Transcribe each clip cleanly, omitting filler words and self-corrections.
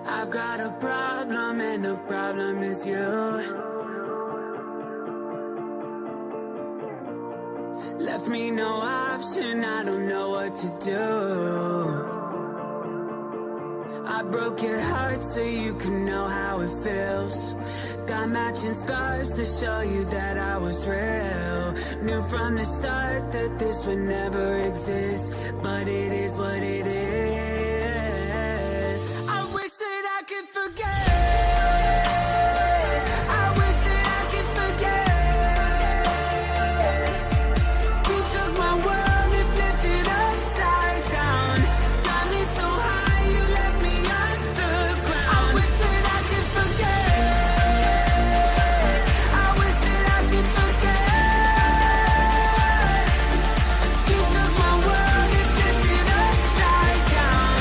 I've got a problem and the problem is you. Left me no option, I don't know what to do. I broke your heart so you can know how it feels. Got matching scars to show you that I was real. Knew from the start that this would never exist, but it is what it is. I wish that I could forget. I wish that I could forget. You took my world and flipped it upside down. Got me so high, you left me underground. I wish that I could forget. I wish that I could forget. You took my world and flipped it upside down.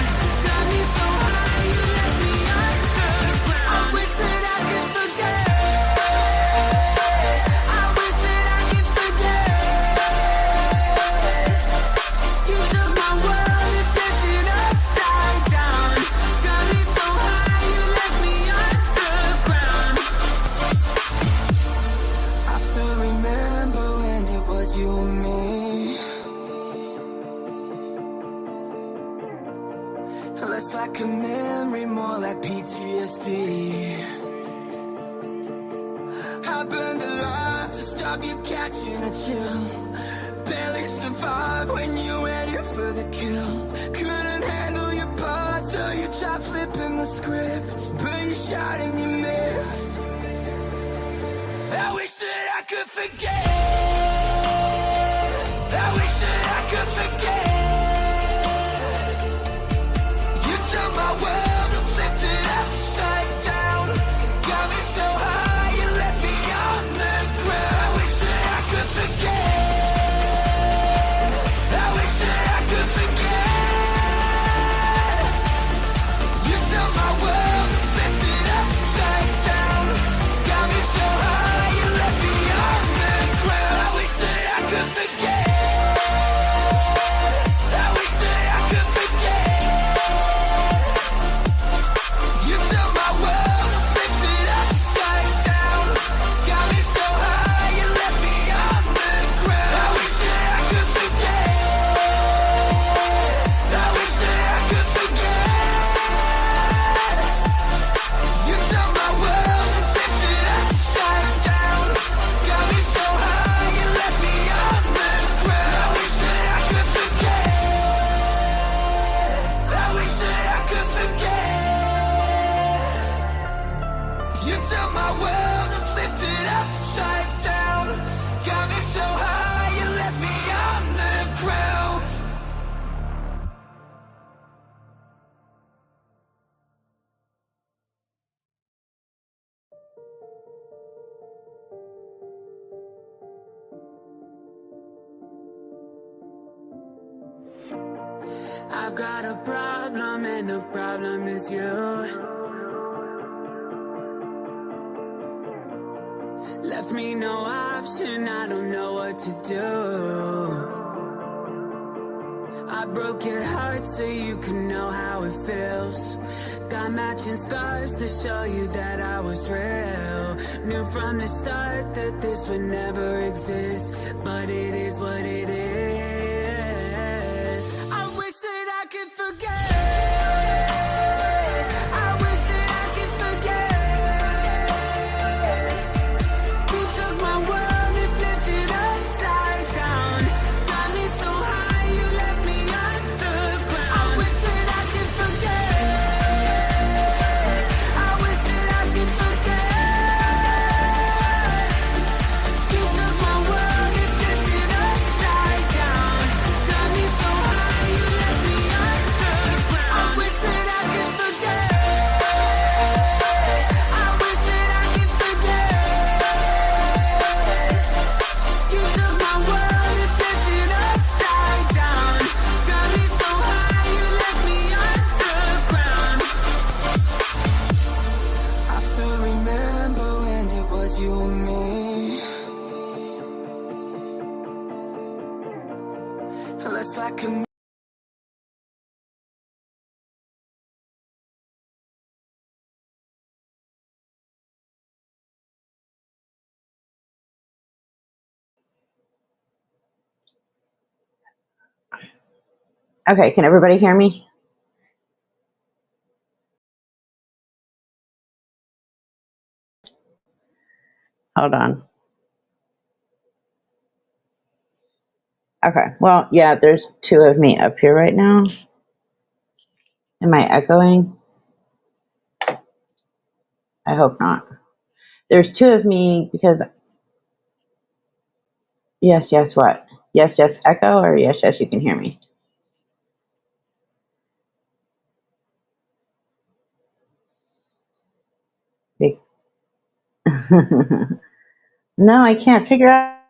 Got me so high, you left me underground. I wish that I could forget. I wish that I could forget. You took my world and flipped it upside down. Got me so high, you left me underground. I still remember when it was you and me. Less like a memory, more like PTSD. I burned alive to stop you catching a chill. Barely survived when you went in for the kill. Couldn't handle your part till you tried flipping the script, but you shot and you missed. I wish that I could forget. I wish that I could forget. You took my world and flipped it upside down. Got me so high, you left me on the ground. I wish that I could forget. I wish that I could forget. You took my world and flipped it upside down. Got me so high, you left me on the ground. I wish that I could forget. I wish that I could forget. You took my world and flipped it upside down. Got me so high, you left me on the ground. I wish that I could forget. I wish that I could forget. You took my world and flipped it upside down. Got me so high, you left me on the ground. I wish that I could forget. I wish that I could forget. You took my world and flipped it upside down. Got me so high, you left me on the ground. I've got a problem and the problem is you. Left me no option, I don't know what to do. I broke your heart so you can know how it feels. Got matching scars to show you that I was real. Knew from the start that this would never exist, but it is what it is. I wish that I could forget. I wish that I could forget. You took my world and flipped it upside down. Got me so high, you left me underground. I wish that I could forget. I wish that I could forget. You took my world and flipped it upside Okay, can everybody hear me? Hold on. Okay, well, yeah, there's two of me up here right now. Am I echoing? I hope not. There's two of me because yes, what? Yes, echo, or yes, you can hear me. No, I can't figure out.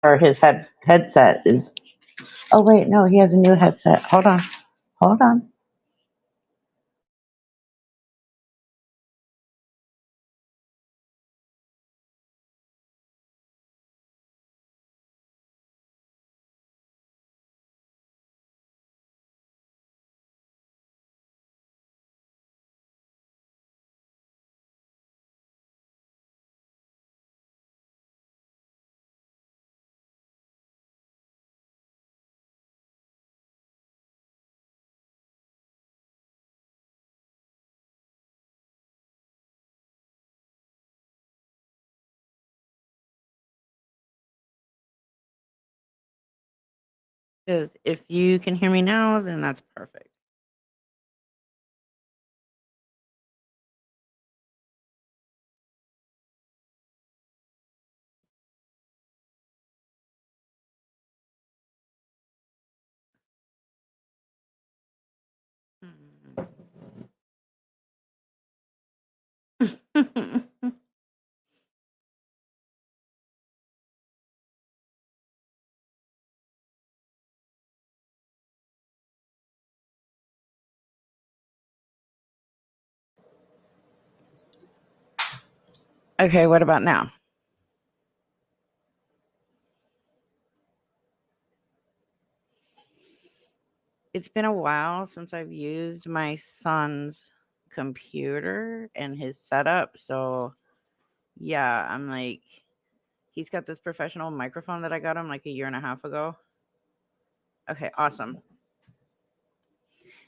Or his headset is. Oh wait, no, he has a new headset. Hold on, hold on. Because if you can hear me now, then that's perfect. Okay, what about now? It's been a while since I've used my son's computer and his setup. So, yeah, I'm like, he's got this professional microphone that I got him like a year and a half ago. Okay, awesome.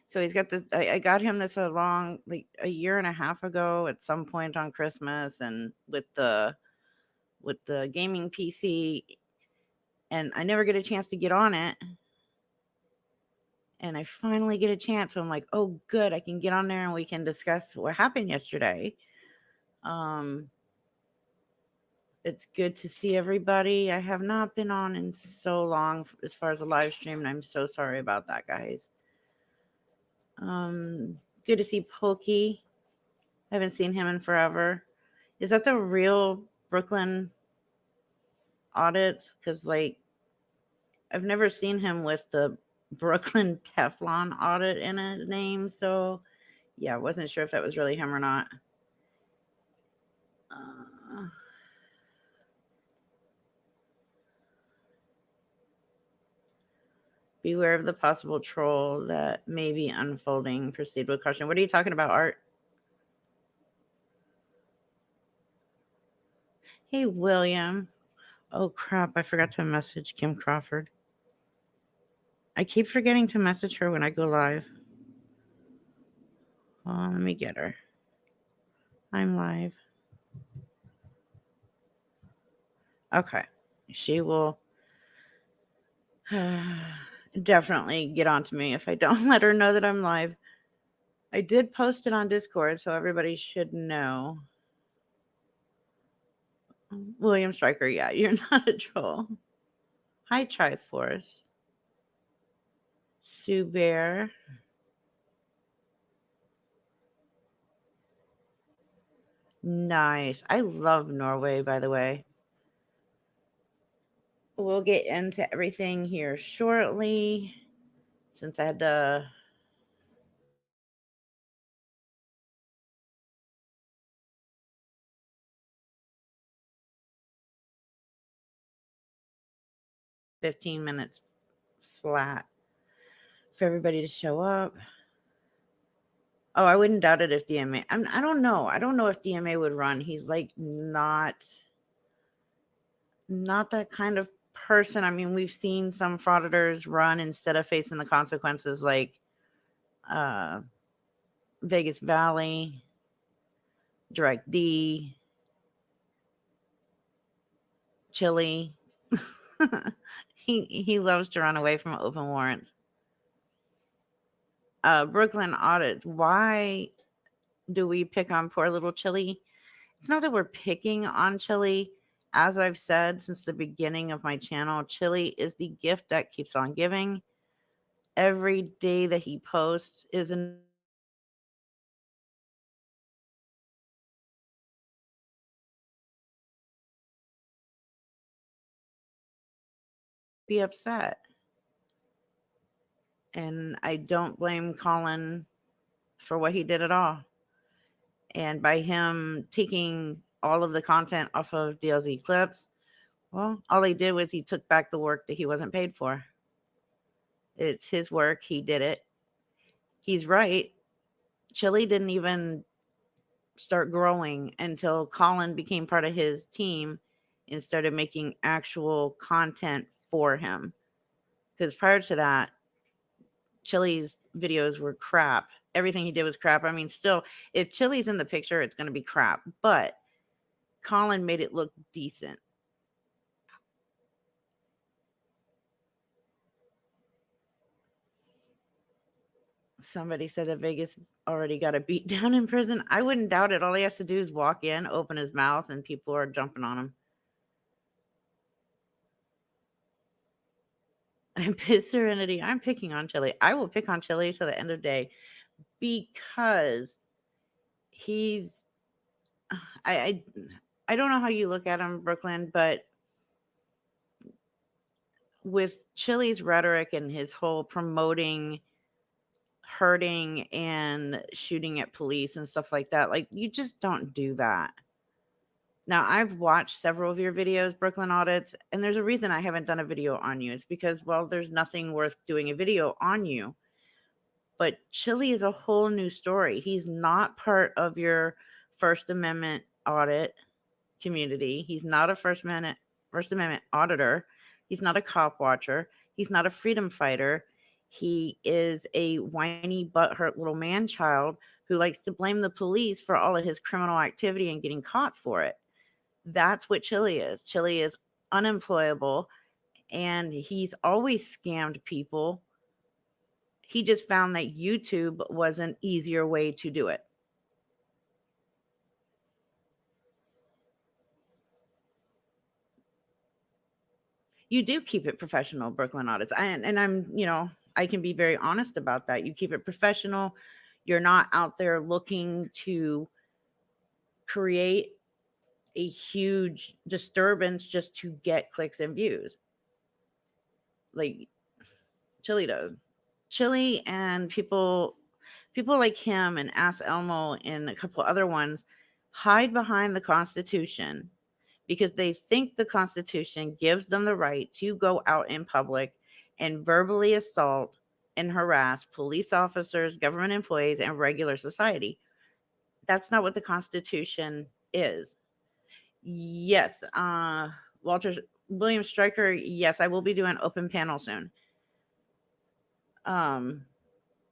So he's got this. I got him this like a year and a half ago at some point on Christmas, and with the gaming PC, and I never get a chance to get on it. And I finally get a chance. So I'm like, oh, good. I can get on there and we can discuss what happened yesterday. Um, it's good to see everybody. I have not been on in so long as far as a live stream, and I'm so sorry about that, guys. Good to see Pokey. I haven't seen him in forever. Is that the real Brooklyn audit? Because like I've never seen him with the Brooklyn Teflon audit in his name. So yeah, I wasn't sure if that was really him or not. Beware of the possible troll that may be unfolding. Proceed with caution. What are you talking about, Art? Hey, William. Oh, crap. I forgot to message Kim Crawford. I keep forgetting to message her when I go live. Oh, let me get her. I'm live. Okay. She will definitely get on to me if I don't let her know that I'm live. I did post it on Discord, so everybody should know. William Stryker, yeah, you're not a troll. Hi, Triforce. Sue Bear. Nice. I love Norway, by the way. We'll get into everything here shortly since I had to. "15 minutes flat for everybody to show up. Oh, I wouldn't doubt it if DMA. I don't know. I don't know if DMA would run. He's like not that kind of person. I mean, we've seen some frauditors run instead of facing the consequences, like uh, Vegas Valley, Direct D, Chille. He loves to run away from open warrants. Brooklyn audits. Why do we pick on poor little Chille? It's not that we're picking on Chille. As I've said since the beginning of my channel, Chille is the gift that keeps on giving. Every day that he posts is a new opportunity for him to get clicks and views. I would be upset. And I don't blame Colin for what he did at all. And by him taking all of the content off of DLZ clips, well, all he did was he took back the work that he wasn't paid for. It's his work. He did it. He's right. Chille didn't even start growing until Colin became part of his team and started making actual content for him. Because prior to that, Chille's videos were crap. Everything he did was crap. I mean, still, if Chille's in the picture, it's going to be crap. But Colin made it look decent. Somebody said that Vegas already got a beat down in prison. I wouldn't doubt it. All he has to do is walk in, open his mouth, and people are jumping on him. I'm pissed Serenity. I'm picking on Chille. I will pick on Chille till the end of the day because he's I, I I don't know how you look at him, Brooklyn, but with Chille's rhetoric and his whole promoting hurting and shooting at police and stuff like that, like you just don't do that. Now, I've watched several of your videos, Brooklyn Audits, and there's a reason I haven't done a video on you. It's because, well, there's nothing worth doing a video on you. But Chille is a whole new story. He's not part of your First Amendment audit community. He's not a First Amendment auditor. He's not a cop watcher. He's not a freedom fighter. He is a whiny, butthurt little man child who likes to blame the police for all of his criminal activity and getting caught for it. That's what Chille is. Chille is unemployable and he's always scammed people. He just found that YouTube was an easier way to do it. You do keep it professional, Brooklyn Audits. And I'm, I can be very honest about that. You keep it professional. You're not out there looking to create a huge disturbance just to get clicks and views like Chille does. Chille and people like him and Ask Elmo and a couple other ones hide behind the Constitution because they think the Constitution gives them the right to go out in public and verbally assault and harass police officers, government employees, and regular society. That's not what the Constitution is. Yes, Walter William Stryker, yes, I will be doing open panel soon. Um,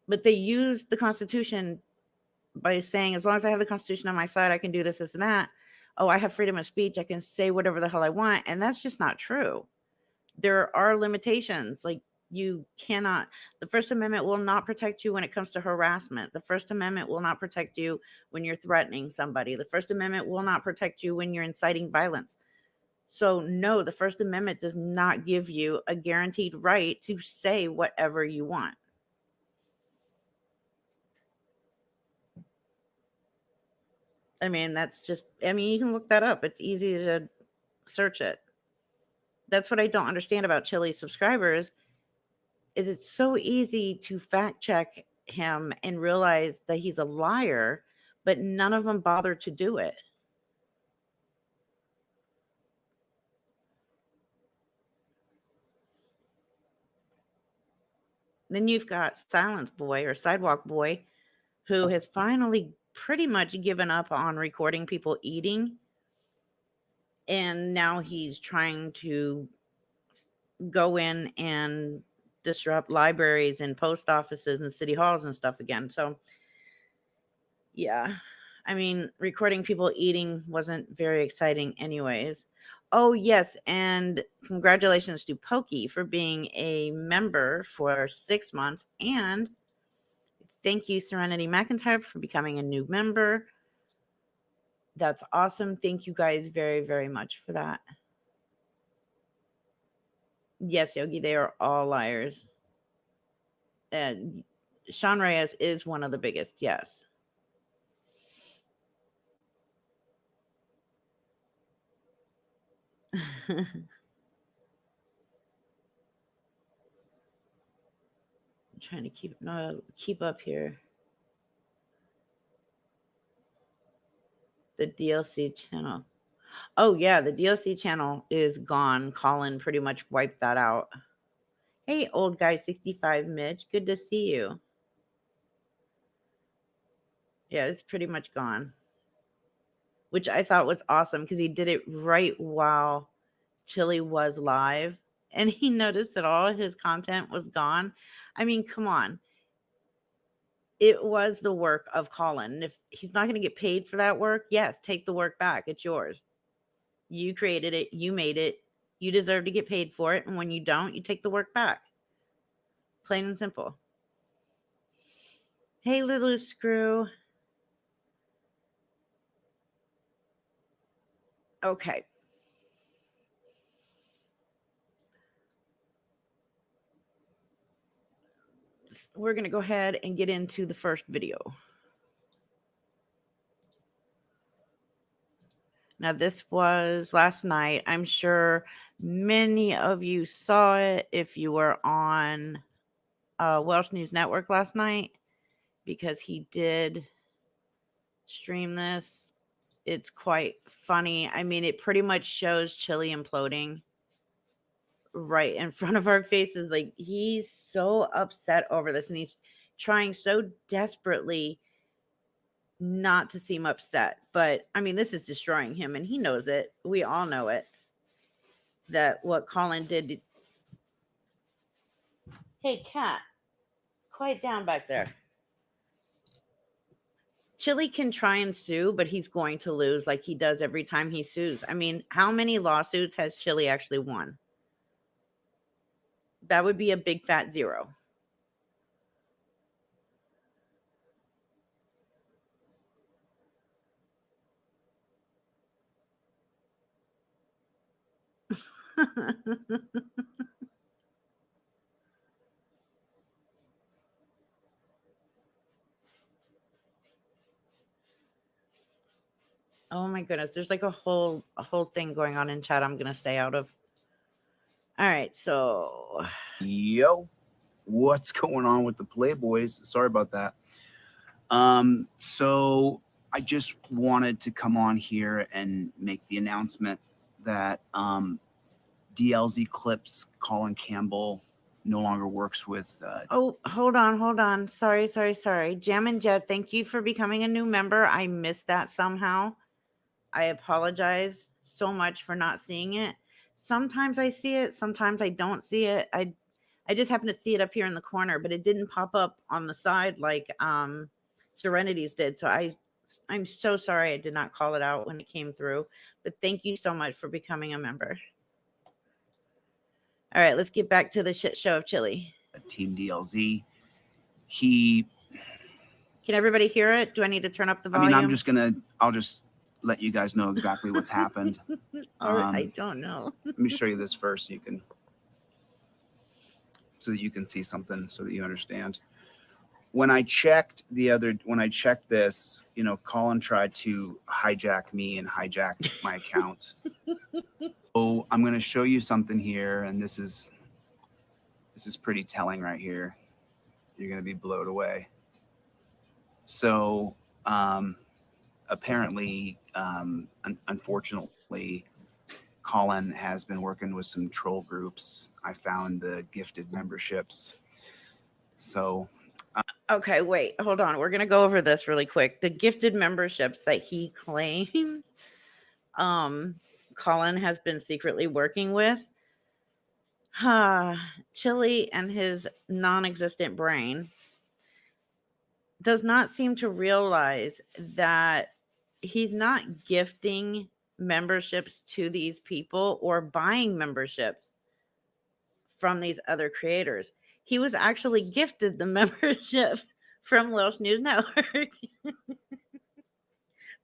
but they use the Constitution by saying, as long as I have the Constitution on my side, I can do this, this, and that. Oh, I have freedom of speech. I can say whatever the hell I want. And that's just not true. There are limitations. Like, you cannot, the First Amendment will not protect you when it comes to harassment. The First Amendment will not protect you when you're threatening somebody. The First Amendment will not protect you when you're inciting violence. So, no, the First Amendment does not give you a guaranteed right to say whatever you want. I mean, that's just, I mean, you can look that up. It's easy to search it. That's what I don't understand about Chille's subscribers is it's so easy to fact check him and realize that he's a liar, but none of them bother to do it. Then you've got Silence Boy or Sidewalk Boy, who has finally pretty much given up on recording people eating. And now he's trying to go in and disrupt libraries and post offices and city halls and stuff again. So, yeah. I mean, recording people eating wasn't very exciting, anyways. Oh, yes. And congratulations to Pokey for being a member for 6 months. And thank you, Serenity McIntyre, for becoming a new member. That's awesome. Thank you guys very, very much for that. Yes, Yogi, they are all liars. And Sean Reyes is one of the biggest, yes. I'm trying to keep up here. The DLC channel. Oh yeah, the DLC channel is gone. Colin pretty much wiped that out. Hey, old guy 65 Mitch, good to see you. Yeah, it's pretty much gone. Which I thought was awesome because he did it right while Chille was live, and he noticed that all his content was gone. I mean, come on. It was the work of Colin. If he's not going to get paid for that work, yes, take the work back. It's yours. You created it. You made it. You deserve to get paid for it. And when you don't, you take the work back. Plain and simple. Hey, little screw. Okay. We're going to go ahead and get into the first video. Now, this was last night. I'm sure many of you saw it if you were on Welsh News Network last night, because he did stream this. It's quite funny. I mean, it pretty much shows Chille imploding right in front of our faces. Like, he's so upset over this, and he's trying so desperately not to seem upset. But I mean, this is destroying him, and he knows it. We all know it. That what Colin did. Hey, cat, quiet down back there. Chille can try and sue, but he's going to lose like he does every time he sues. I mean, how many lawsuits has Chille actually won? That would be a big fat zero. Oh my goodness, there's like a whole thing going on in chat I'm gonna stay out of. All right, so yo, what's going on with the Playboys? Sorry about that. So I just wanted to come on here and make the announcement that DLZ Clips Colin Campbell no longer works with. Oh, hold on. Sorry. Jam and Jet, thank you for becoming a new member. I missed that somehow. I apologize so much for not seeing it. Sometimes I see it, sometimes I don't see it. I just happen to see it up here in the corner, but it didn't pop up on the side like Serenity's did. So I'm so sorry I did not call it out when it came through. But thank you so much for becoming a member. All right, let's get back to the shit show of Chille. Team DLZ. Can everybody hear it? Do I need to turn up the volume? I mean, I'll just let you guys know exactly what's happened. I don't know. Let me show you this first so that you can see something, so that you understand. When I checked this, Colin tried to hijack me and hijacked my account. So I'm going to show you something here, and this is pretty telling right here. You're going to be blown away. So apparently, unfortunately, Colin has been working with some troll groups. I found the gifted memberships. So Okay, wait, hold on. We're gonna go over this really quick. The gifted memberships that he claims um Colin has been secretly working with. Chille and his non-existent brain does not seem to realize that he's not gifting memberships to these people or buying memberships from these other creators. He was actually gifted the membership from Welsh News Network.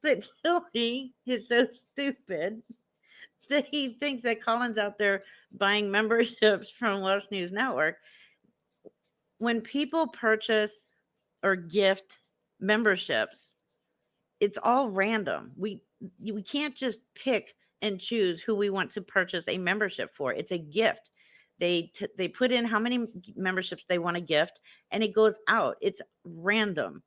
But Chille is so stupid that he thinks that Colin's out there buying memberships from Welsh News Network. When people purchase or gift memberships, it's all random. We can't just pick and choose who we want to purchase a membership for. It's a gift. They put in how many memberships they want to gift, and it goes out. It's random.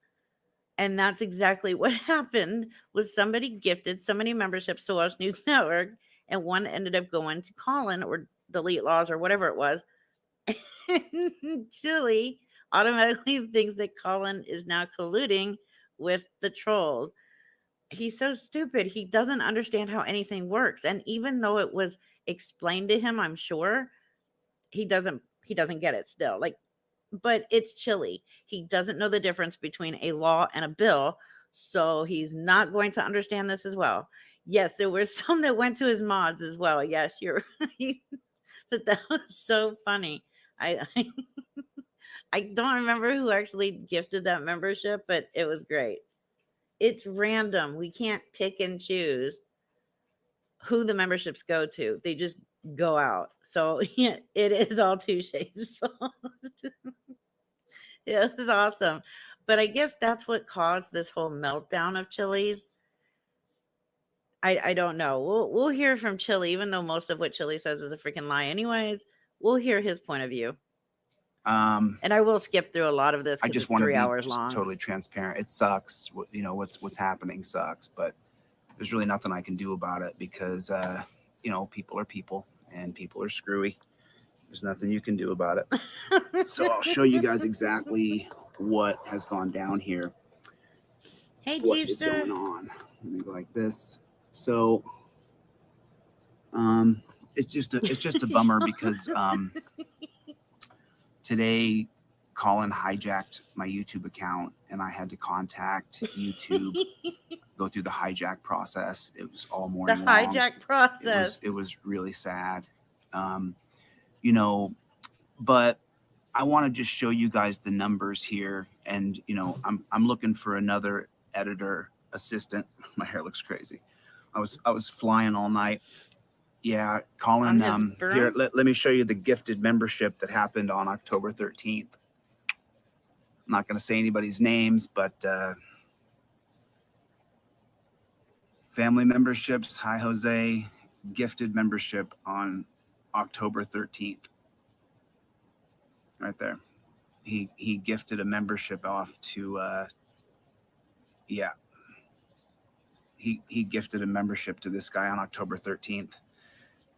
And that's exactly what happened. Was somebody gifted so many memberships to Welsh News Network, and one ended up going to Colin or Delete Laws or whatever it was. Chille automatically thinks that Colin is now colluding with the trolls. He's so stupid. He doesn't understand how anything works. And even though it was explained to him, I'm sure he doesn't get it still. Like, but it's Chille. He doesn't know the difference between a law and a bill, so he's not going to understand this as well. Yes, there were some that went to his mods as well. Yes, you're right. But that was so funny. I I don't remember who actually gifted that membership, but it was great. It's random. We can't pick and choose who the memberships go to. They just go out. So yeah, it is all Touche's fault. It was awesome. But I guess that's what caused this whole meltdown of Chille's. I don't know. We'll hear from Chille, even though most of what Chille says is a freaking lie. Anyways, we'll hear his point of view. And I will skip through a lot of this I because just it's want to 3 be hours just long. totally transparent. It sucks. What's happening sucks, but there's really nothing I can do about it because people are people and people are screwy. There's nothing you can do about it. So I'll show you guys exactly what has gone down here. Hey, What is Juicer. going on? Let me go like this. So it's just a bummer because today Colin hijacked my YouTube account and I had to contact YouTube, go through the hijack process. It was all The morning long. hijack process. It was really sad. You know, but I want to just show you guys the numbers here. And, I'm looking for another editor assistant. My hair looks crazy. I was flying all night. Yeah, Colin, On his broom? here, let me show you the gifted membership that happened on October 13th. I'm not going to say anybody's names, but family memberships. Hi, Jose. Gifted membership on October 13th. Right there. He gifted a membership off to he gifted a membership to this guy on October 13th.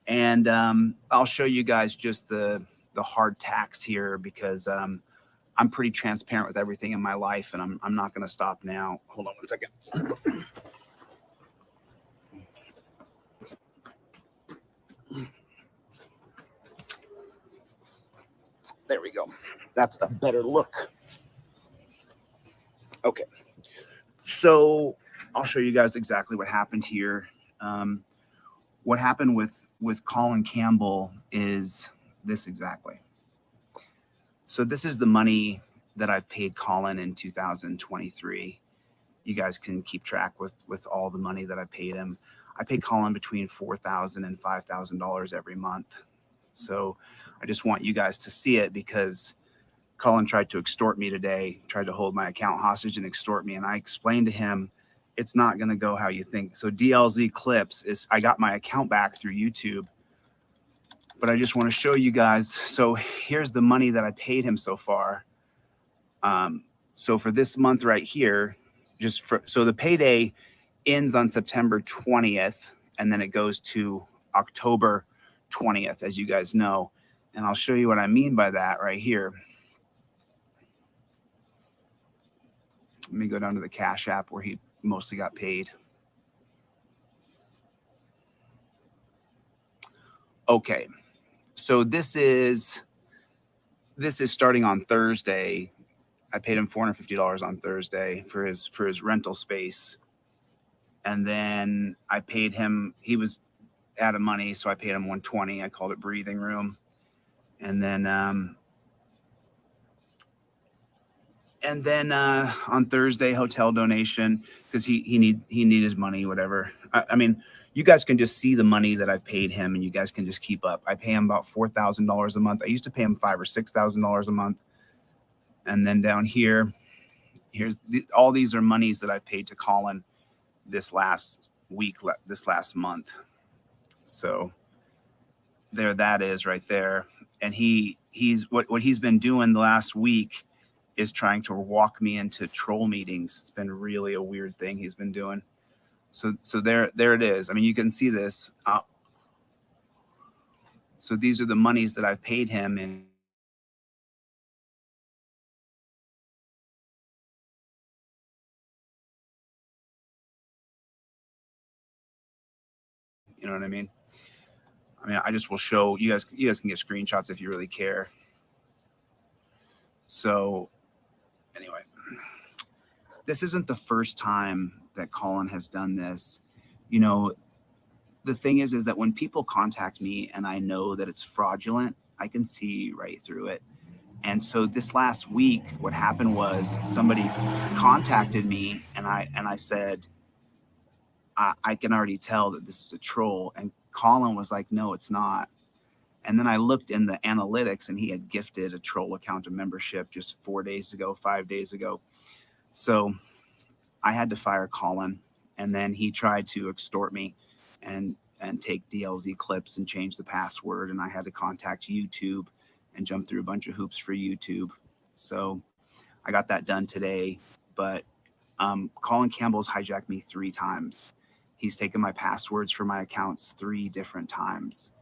And I'll show you guys just the hard tax here because I'm pretty transparent with everything in my life, and I'm not going to stop now. Hold on one second. There we go. That's a better look. Okay. So I'll show you guys exactly what happened here. What happened with Colin Campbell is this exactly. So this is the money that I've paid Colin in 2023. You guys can keep track with all the money that I paid him. I pay Colin between $4,000 and $5,000 every month. So I just want you guys to see it because Colin tried to extort me today, tried to hold my account hostage and extort me. And I explained to him, it's not going to go how you think. So DLZ Clips is, I got my account back through YouTube, but I just want to show you guys. So here's the money that I paid him so far. So for this month right here, so the payday ends on September 20th, and then it goes to October 20th, as you guys know. And I'll show you what I mean by that right here. Let me go down to the Cash App where he mostly got paid. Okay, so this is starting on Thursday. I paid him $450 on Thursday for his rental space, and then I paid him. He was out of money, so I paid him $120. I called it breathing room, and then on Thursday, hotel donation, because he needed his money, whatever. I mean, you guys can just see the money that I've paid him, and you guys can just keep up. I pay him about $4,000 a month. I used to pay him $5,000 or $6,000 a month. And then down here, all these are monies that I've paid to Colin this last week, this last month. So there that is right there. And he's what he's been doing the last week is trying to walk me into troll meetings. It's been really a weird thing he's been doing. So there it is. I mean, you can see this. So these are the monies that I've paid him in. You know what I mean? I just will show you guys. You guys can get screenshots if you really care. So anyway, this isn't the first time that Colin has done this. You know, the thing is that when people contact me and I know that it's fraudulent, I can see right through it. And so this last week, what happened was somebody contacted me and I said, I can already tell that this is a troll. And Colin was like, no, it's not. And then I looked in the analytics and he had gifted a troll account of membership just 5 days ago. So I had to fire Colin, and then he tried to extort me and take DLZ clips and change the password. And I had to contact YouTube and jump through a bunch of hoops for YouTube. So I got that done today, but Colin Campbell's hijacked me 3 times. He's taken my passwords for my accounts 3 different times.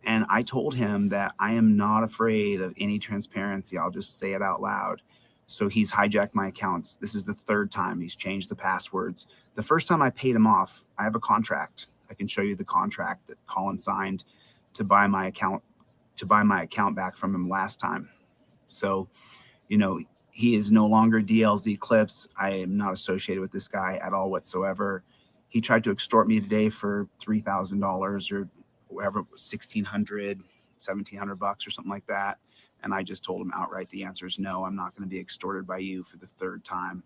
And I told him that I am not afraid of any transparency. I'll just say it out loud. So he's hijacked my accounts. This is the 3rd time he's changed the passwords. The first time I paid him off, I have a contract. I can show you the contract that Colin signed to buy my account back from him last time. So, you know, he is no longer DLZ clips. I am not associated with this guy at all whatsoever. He tried to extort me today for $3,000 or whatever, $1,600, $1,700 or something like that. And I just told him outright, the answer is no, I'm not going to be extorted by you for the 3rd time.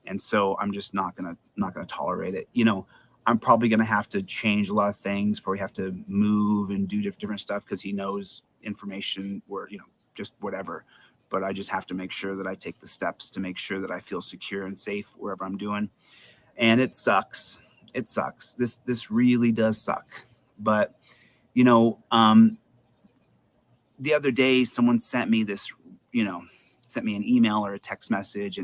And so I'm just not going to tolerate it. You know, I'm probably going to have to change a lot of things, probably have to move and do different stuff because he knows information where, you know, just whatever. But I just have to make sure that I take the steps to make sure that I feel secure and safe wherever I'm doing. And it sucks. It sucks. This really does suck. But, you know, the other day someone sent me this, you know, sent me an email or a text message,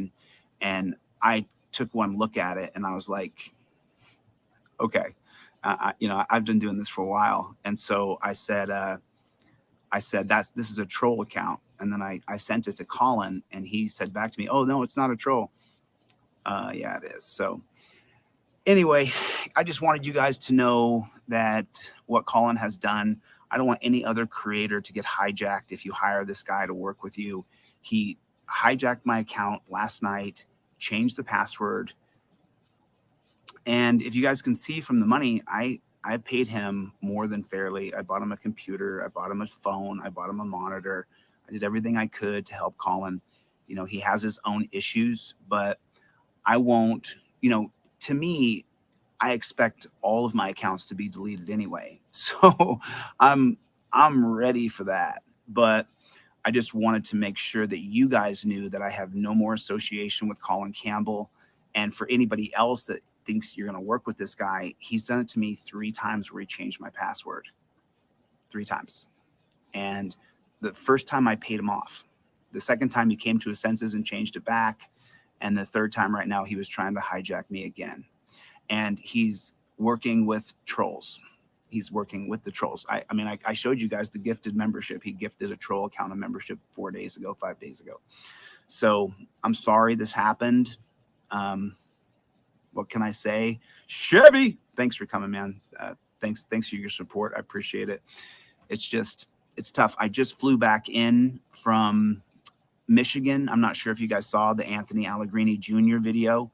and I took one look at it and I was like, okay, you know, I've been doing this for a while. And so I said, this is a troll account. And then I sent it to Colin and he said back to me, oh no, it's not a troll. Yeah, it is. So anyway, I just wanted you guys to know that what Colin has done. I don't want any other creator to get hijacked if you hire this guy to work with you. He hijacked my account last night, changed the password. And if you guys can see from the money, I paid him more than fairly. I bought him a computer. I bought him a phone. I bought him a monitor. I did everything I could to help Colin. You know, he has his own issues, but I won't, you know, to me, I expect all of my accounts to be deleted anyway. So I'm ready for that. But I just wanted to make sure that you guys knew that I have no more association with Colin Campbell. And for anybody else that thinks you're going to work with this guy, he's done it to me 3 times where he changed my password. 3 times. And the first time I paid him off. The second time he came to his senses and changed it back. And the 3rd time right now, he was trying to hijack me again. And he's working with trolls. He's working with the trolls. I mean, I showed you guys the gifted membership. He gifted a troll account of membership 5 days ago. So I'm sorry this happened. What can I say? Chevy, thanks for coming, man. Thanks for your support. I appreciate it. It's tough. I just flew back in from Michigan. I'm not sure if you guys saw the Anthony Allegrini Jr. video.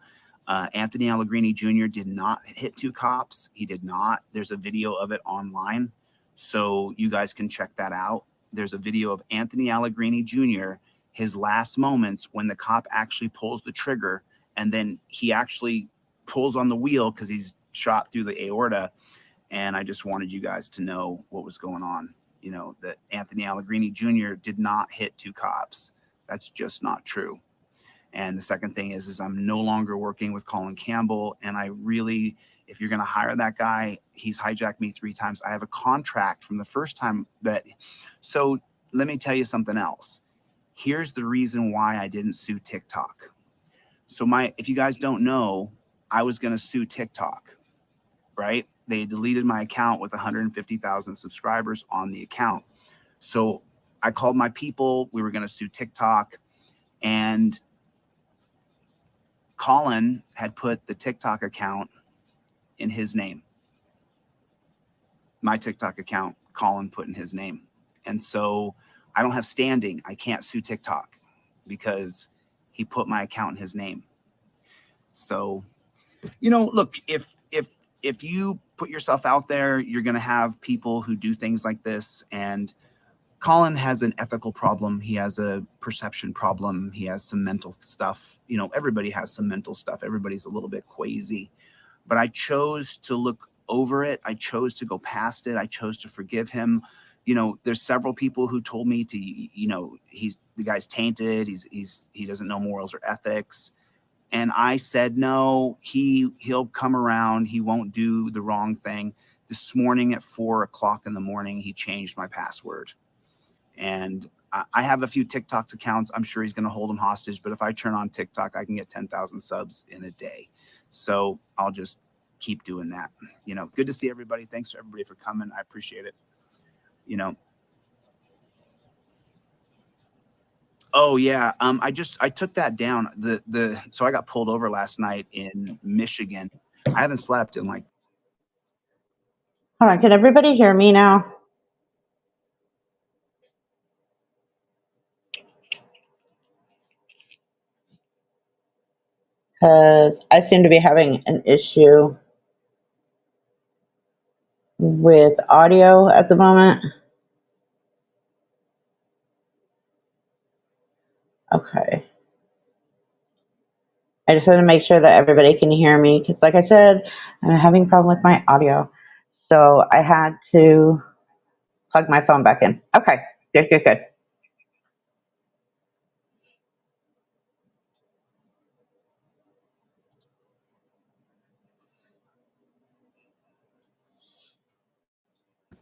Anthony Allegrini Jr. did not hit 2 cops. He did not. There's a video of it online, so you guys can check that out. There's a video of Anthony Allegrini Jr., his last moments when the cop actually pulls the trigger, and then he actually pulls on the wheel because he's shot through the aorta. And I just wanted you guys to know what was going on. You know, that Anthony Allegrini Jr. did not hit 2 cops. That's just not true. And the second thing is I'm no longer working with Colin Campbell. And I really, if you're going to hire that guy, he's hijacked me 3 times. I have a contract from the first time so let me tell you something else. Here's the reason why I didn't sue TikTok. So if you guys don't know, I was going to sue TikTok, right? They deleted my account with 150,000 subscribers on the account. So I called my people. We were going to sue TikTok, and Colin had put the TikTok account in his name. My TikTok account, Colin put in his name. And so I don't have standing. I can't sue TikTok because he put my account in his name. So, you know, look, if you put yourself out there, you're going to have people who do things like this. And Colin has an ethical problem. He has a perception problem. He has some mental stuff. You know, everybody has some mental stuff. Everybody's a little bit crazy. But I chose to look over it. I chose to go past it. I chose to forgive him. You know, there's several people who told me to, you know, the guy's tainted. He doesn't know morals or ethics. And I said, no, he'll come around. He won't do the wrong thing. This morning at 4 o'clock in the morning, he changed my password. And I have a few TikTok accounts. I'm sure he's going to hold them hostage. But if I turn on TikTok, I can get 10,000 subs in a day. So I'll just keep doing that. You know, good to see everybody. Thanks to everybody for coming. I appreciate it. You know. Oh yeah. I took that down. So I got pulled over last night in Michigan. I haven't slept in like. Hold on. Can everybody hear me now? Because I seem to be having an issue with audio at the moment. Okay. I just want to make sure that everybody can hear me because, like I said, I'm having a problem with my audio. So I had to plug my phone back in. Okay. Good.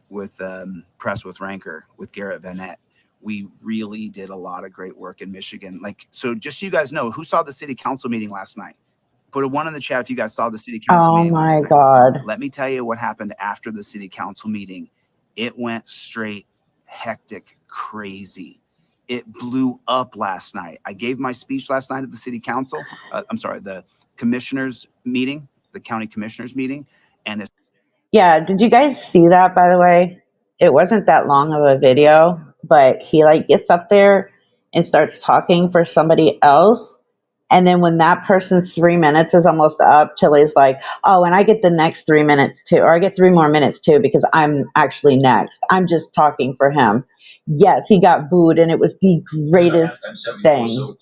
With Press with Rancor with Garrett Vanette. We really did a lot of great work in Michigan. Like, so just so you guys know, who saw the city council meeting last night? Put a 1 in the chat if you guys saw the city council meeting last night. Oh my God. Let me tell you what happened after the city council meeting. It went straight hectic, crazy. It blew up last night. I gave my speech last night at the city council. The commissioners meeting, the county commissioners meeting. And yeah, did you guys see that, by the way? It wasn't that long of a video, but he like gets up there and starts talking for somebody else. And then when that person's 3 minutes is almost up, Chille's like, oh, and I get the next 3 minutes too, or I get 3 more minutes too, because I'm actually next. I'm just talking for him. Yes, he got booed, and it was the greatest thing. So,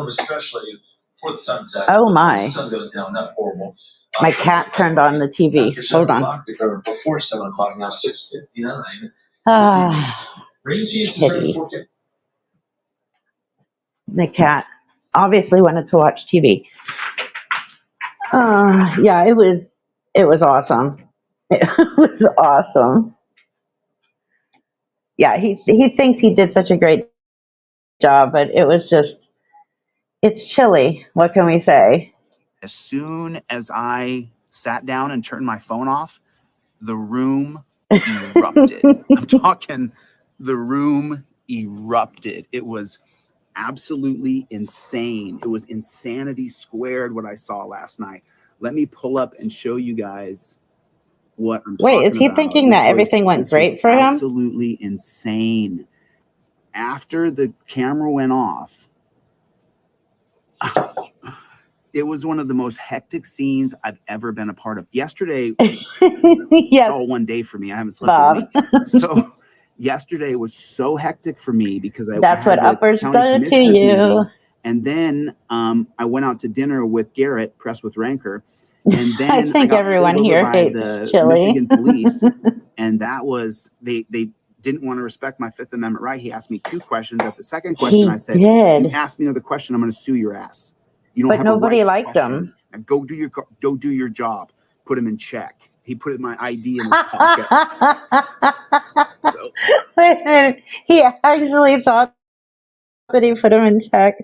especially before the sun sets. Oh my. The sun goes down, that's horrible. My cat turned on the TV. Hold on. Before 7 o'clock, now 6:59. Kitty. The cat obviously wanted to watch TV. Yeah, it was awesome. It was awesome. Yeah, he thinks he did such a great job, but it's Chille. What can we say? As soon as I sat down and turned my phone off, the room erupted. I'm talking, the room erupted. It was absolutely insane. It was insanity squared what I saw last night. Let me pull up and show you guys what I'm Wait, talking is he about. thinking that everything went great for him? Absolutely insane. After the camera went off, it was one of the most hectic scenes I've ever been a part of. Yesterday, it's all one day for me. I haven't slept Bob. a week. So yesterday was so hectic for me because I That's had what the uppers county do to commissioners you. meeting, and then I went out to dinner with Garrett, Press with Rancor, and then I think everyone here hates the Chille. Michigan police, and that was they didn't want to respect my Fifth Amendment right. He asked me 2 questions. At the second question, I said, "You ask me another question, I'm going to sue your ass. You don't have nobody a right liked him. Now go do your job. Put him in check." He put my ID in his pocket. So he actually thought that he put him in check.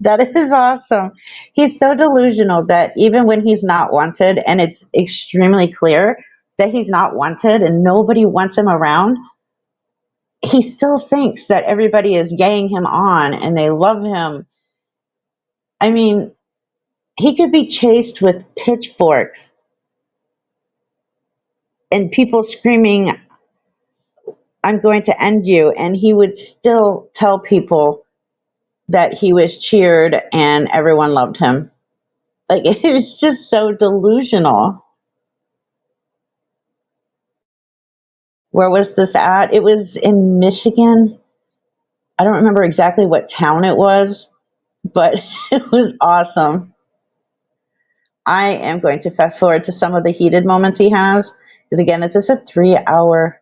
That is awesome. He's so delusional that even when he's not wanted, and it's extremely clear that he's not wanted and nobody wants him around, he still thinks that everybody is gaying him on and they love him. I mean, he could be chased with pitchforks and people screaming, "I'm going to end you," and he would still tell people that he was cheered and everyone loved him. Like, it's just so delusional. Where was this at? It was in Michigan. I don't remember exactly what town it was, but it was awesome. I am going to fast forward to some of the heated moments he has. Because again, it's just a 3-hour.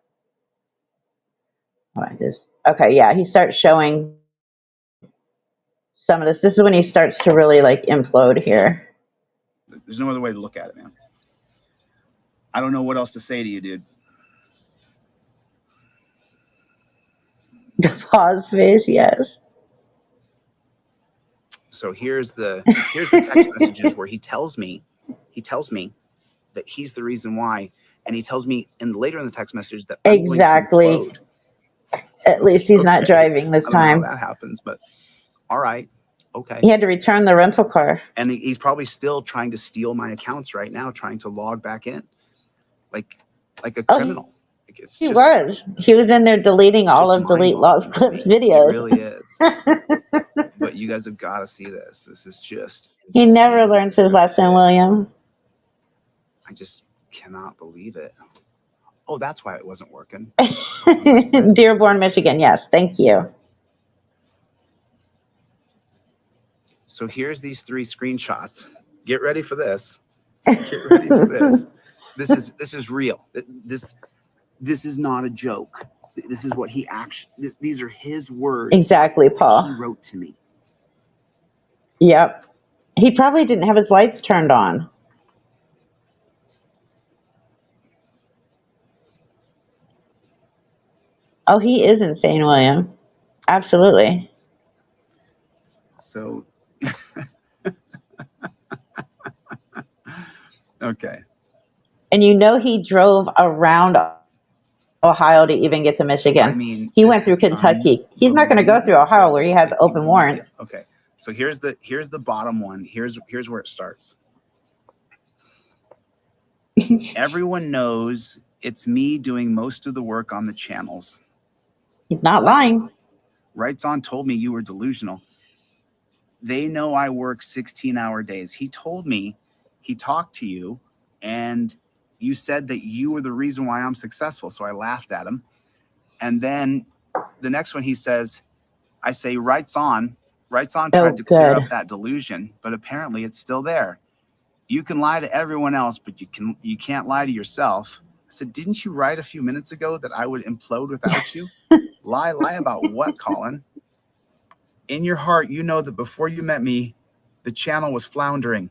Okay, yeah, he starts showing some of this. This is when he starts to really like implode here. There's no other way to look at it, man. I don't know what else to say to you, dude. The pause face, yes. So here's the text messages where he tells me that he's the reason why, and he tells me later in the text message that I'm exactly. Going to implode. At least he's not driving this time. I don't know how that happens, but all right. Okay. He had to return the rental car. And he's probably still trying to steal my accounts right now, trying to log back in like a criminal. He was in there deleting all of Delete Lost Clips videos. It really is. But you guys have got to see this. This is just insane. He never learns his lesson, William. I just cannot believe it. Oh, that's why it wasn't working. Dearborn, Michigan. Yes, thank you. So here's these 3 screenshots. Get ready for this. Get ready for this. This is real. This is not a joke. This is what he actually. These are his words. Exactly, Paul. He wrote to me. Yep. He probably didn't have his lights turned on. Oh, he is insane, William. Absolutely. So, okay. And he drove around Ohio to even get to Michigan. I mean, he went through Kentucky. He's not going to go through Ohio where he has open warrants. Yeah, okay. So here's the bottom one. Here's where it starts. Everyone knows it's me doing most of the work on the channels. He's not lying. Rights On told me you were delusional. They know I work 16-hour days. He told me he talked to you and you said that you were the reason why I'm successful. So I laughed at him. And then the next one he says, I say, Rights On tried to clear up that delusion, but apparently it's still there. You can lie to everyone else, but you can't lie to yourself. I said, didn't you write a few minutes ago that I would implode without you? Lie about what, Colin? In your heart, you know that before you met me, the channel was floundering.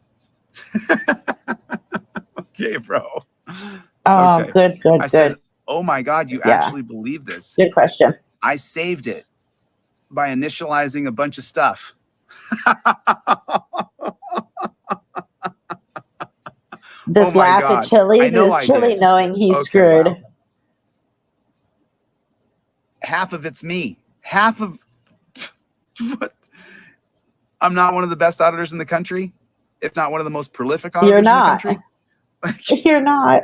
Okay, bro. Oh, okay. Good. I said, oh my God, you actually believe this? Good question. I saved it by initializing a bunch of stuff. This laugh at Chille's is Chille knowing he's screwed. Wow. Half of it's me. Half of what? I'm not one of the best auditors in the country, if not one of the most prolific You're auditors in the not. country. You're not.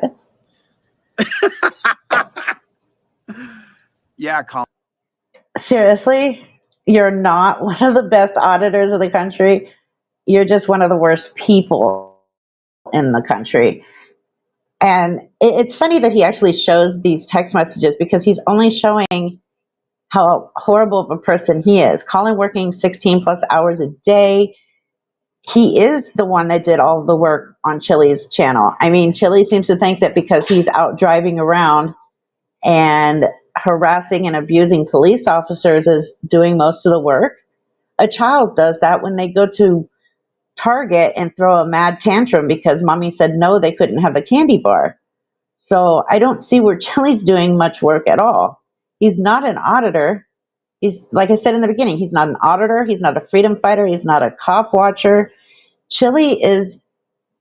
Yeah, Colin. Seriously, you're not one of the best auditors of the country. You're just one of the worst people in the country. And it's funny that he actually shows these text messages because he's only showing how horrible of a person he is. Colin working 16 plus hours a day. He is the one that did all the work on Chille's channel. I mean, Chille seems to think that because he's out driving around and harassing and abusing police officers is doing most of the work. A child does that when they go to Target and throw a mad tantrum because mommy said no, they couldn't have the candy bar. So I don't see where Chille's doing much work at all. He's not an auditor. He's, like I said in the beginning, he's not an auditor. He's not a freedom fighter. He's not a cop watcher. Chille is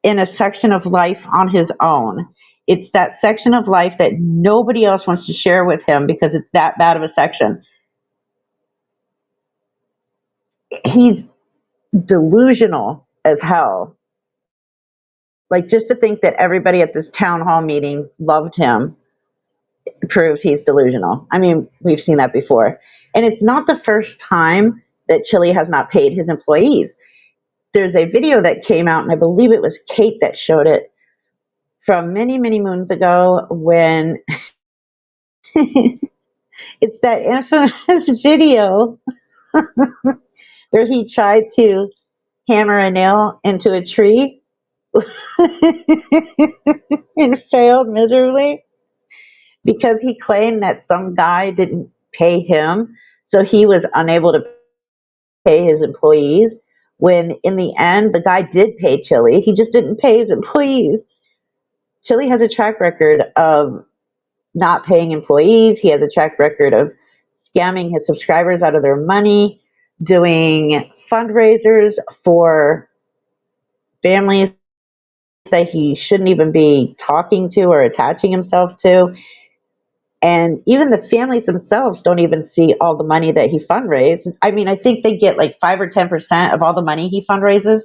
in a section of life on his own. It's that section of life that nobody else wants to share with him because it's that bad of a section. He's delusional as hell. Like, just to think that everybody at this town hall meeting loved him proves he's delusional. I mean, we've seen that before. And it's not the first time that Chille has not paid his employees. There's a video that came out, and I believe it was Kate that showed it, from many, many moons ago when it's that infamous video where he tried to hammer a nail into a tree and failed miserably because he claimed that some guy didn't pay him, so he was unable to pay his employees, when in the end the guy did pay Chille. He just didn't pay his employees. Chille has a track record of not paying employees. He has a track record of scamming his subscribers out of their money, doing fundraisers for families that he shouldn't even be talking to or attaching himself to. And even the families themselves don't even see all the money that he fundraises. I mean, I think they get like 5 or 10% of all the money he fundraises,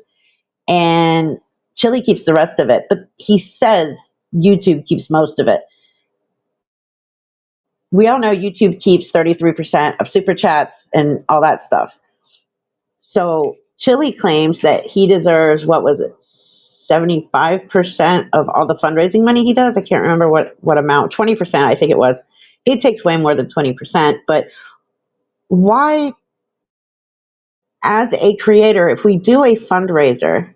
and Chille keeps the rest of it. But he says YouTube keeps most of it. We all know YouTube keeps 33% of super chats and all that stuff. So Chille claims that he deserves, what was it, 75% of all the fundraising money he does? I can't remember what amount, 20% I think it was. He takes way more than 20%. But why, as a creator, if we do a fundraiser,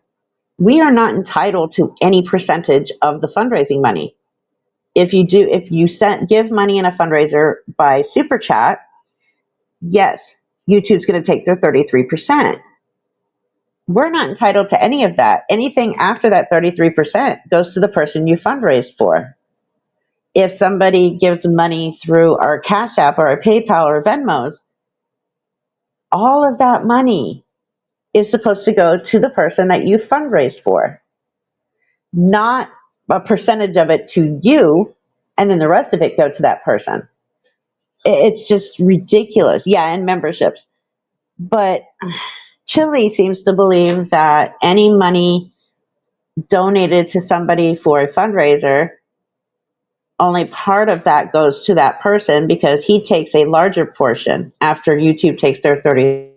we are not entitled to any percentage of the fundraising money. If you give money in a fundraiser by super chat, yes, YouTube's going to take their 33%. We're not entitled to any of that. Anything after that 33% goes to the person you fundraised for. If somebody gives money through our Cash App or our PayPal or Venmos, all of that money is supposed to go to the person that you fundraised for, not a percentage of it to you, and then the rest of it go to that person. It's just ridiculous. Yeah, and memberships. But Chille seems to believe that any money donated to somebody for a fundraiser, only part of that goes to that person because he takes a larger portion after YouTube takes their 33%.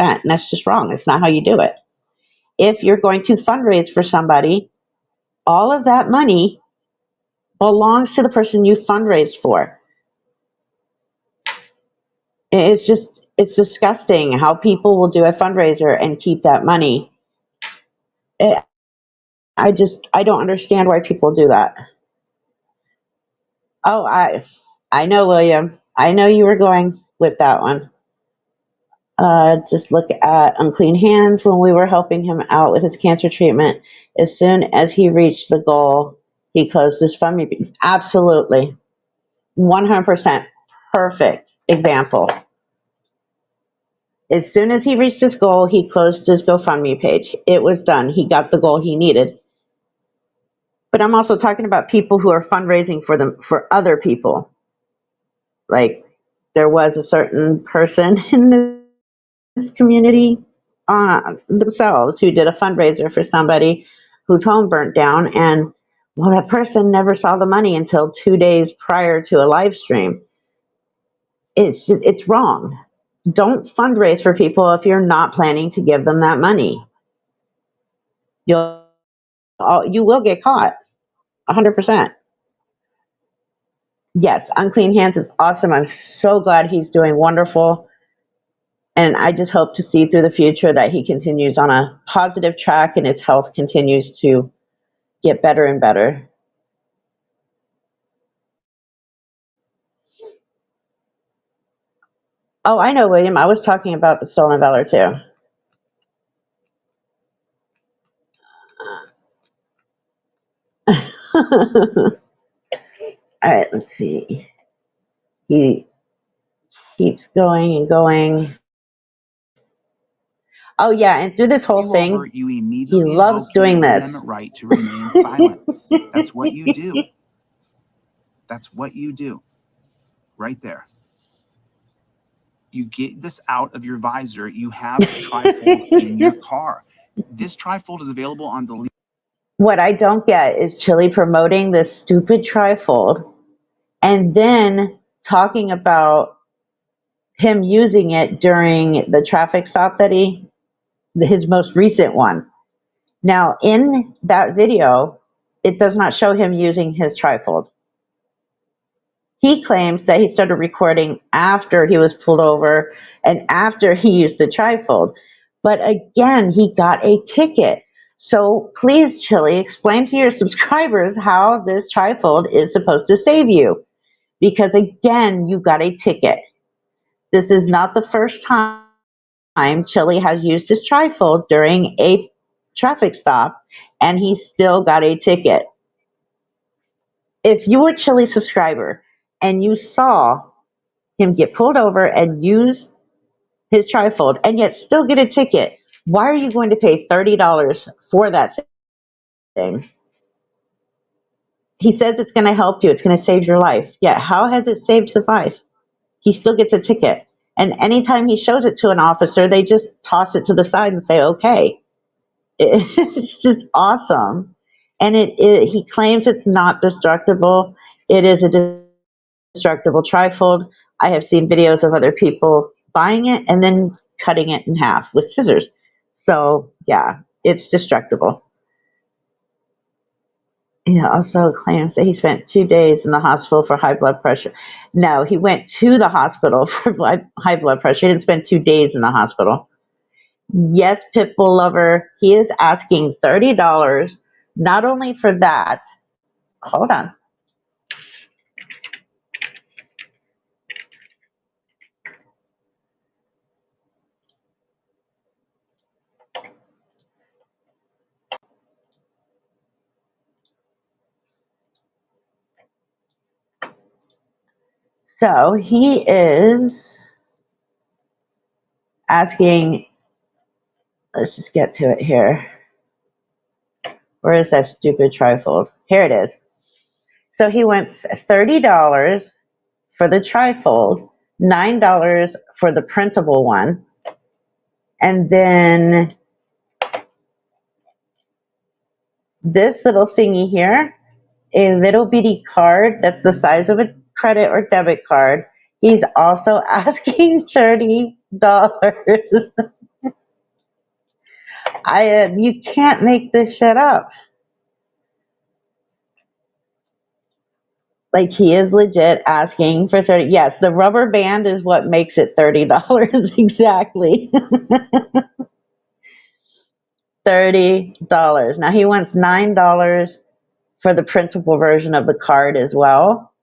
And that's just wrong. It's not how you do it. If you're going to fundraise for somebody, all of that money belongs to the person you fundraised for. It's disgusting how people will do a fundraiser and keep that money. I don't understand why people do that. Oh, I know, William. I know you were going with that one. Just look at unclean hands when we were helping him out with his cancer treatment. As soon as he reached the goal, he closed his funding. Absolutely. 100% perfect example. As soon as he reached his goal, he closed his GoFundMe page. It was done. He got the goal he needed. But I'm also talking about people who are fundraising for other people. Like, there was a certain person in this community themselves who did a fundraiser for somebody whose home burnt down, and well, that person never saw the money until 2 days prior to a live stream. It's wrong. Don't fundraise for people if you're not planning to give them that money. You will get caught 100%. Yes, Unclean Hands is awesome. I'm so glad he's doing wonderful. And I just hope to see through the future that he continues on a positive track and his health continues to get better and better. Oh, I know, William. I was talking about the Stolen Valor too. All right, let's see. He keeps going and going. Oh, yeah, and through this whole thing, you he immediately loves invoke doing your this. Amendment right to remain silent. That's what you do. That's what you do. Right there. You get this out of your visor. You have the trifold in your car. This trifold is available on delete. What I don't get is Chille promoting this stupid trifold and then talking about him using it during the traffic stop that his most recent one. Now, in that video, it does not show him using his trifold. He claims that he started recording after he was pulled over and after he used the trifold. But again, he got a ticket. So please, Chille, explain to your subscribers how this trifold is supposed to save you. Because again, you got a ticket. This is not the first time Chille has used his trifold during a traffic stop, and he still got a ticket. If you were a Chille subscriber and you saw him get pulled over and use his trifold and yet still get a ticket, why are you going to pay $30 for that thing? He says it's going to help you. It's going to save your life. Yeah, how has it saved his life? He still gets a ticket. And anytime he shows it to an officer, they just toss it to the side and say, okay. It's just awesome. And he claims it's not destructible. It is a destructible trifold. I have seen videos of other people buying it and then cutting it in half with scissors. So yeah, it's destructible. He also claims that he spent 2 days in the hospital for high blood pressure. No, he went to the hospital for high blood pressure. He didn't spend 2 days in the hospital. Yes, Pitbull Lover, he is asking $30, not only for that. Hold on. So he is asking, let's just get to it here. Where is that stupid trifold? Here it is. So he wants $30 for the trifold, $9 for the printable one, and then this little thingy here, a little bitty card that's the size of a credit or debit card. He's also asking $30. You can't make this shit up. Like, he is legit asking for 30. Yes, the rubber band is what makes it $30. Exactly. $30. Now he wants $9 for the printable version of the card as well.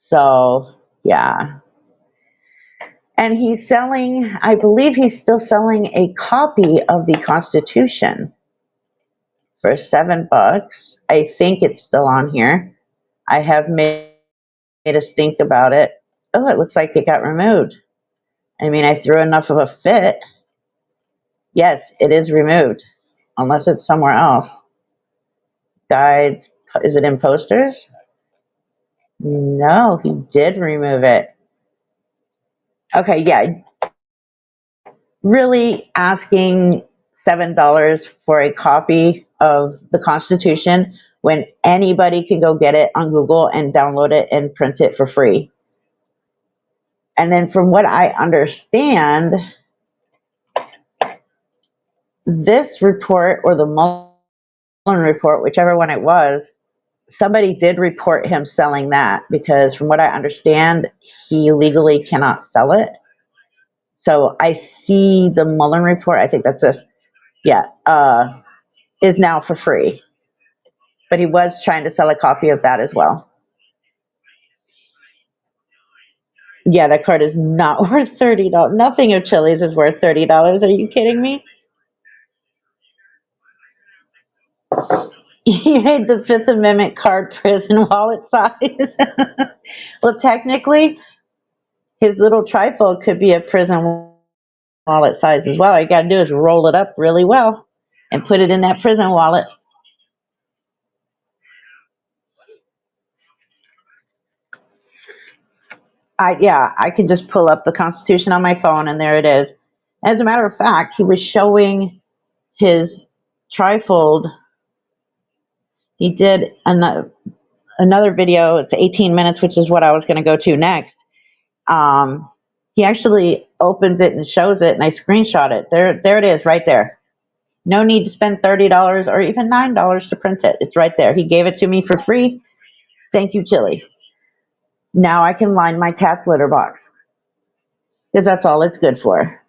So, yeah. And he's selling, I believe he's still selling a copy of the Constitution for $7. I think it's still on here. I have made a stink about it. Oh, it looks like it got removed. I mean, I threw enough of a fit. Yes, it is removed, unless it's somewhere else. Guides, is it in posters? No, he did remove it. Okay, yeah. really asking $7 for a copy of the Constitution when anybody can go get it on Google and download it and print it for free? And then from what I understand, this report or the Mullen report, whichever one it was, somebody did report him selling that, because from what I understand, he legally cannot sell it. So I see the Mullen report, I think that's this, is now for free. But he was trying to sell a copy of that as well. Yeah, that card is not worth $30. Nothing of Chille's is worth $30. Are you kidding me? He made the Fifth Amendment card prison wallet size. Well, technically, his little trifold could be a prison wallet size as well. All you got to do is roll it up really well and put it in that prison wallet. I can just pull up the Constitution on my phone, and there it is. As a matter of fact, he was showing his trifold. He did another video. It's 18 minutes, which is what I was going to go to next. He actually opens it and shows it, and I screenshot it. There it is, right there. No need to spend $30 or even $9 to print it. It's right there. He gave it to me for free. Thank you, Chille. Now I can line my cat's litter box, because that's all it's good for.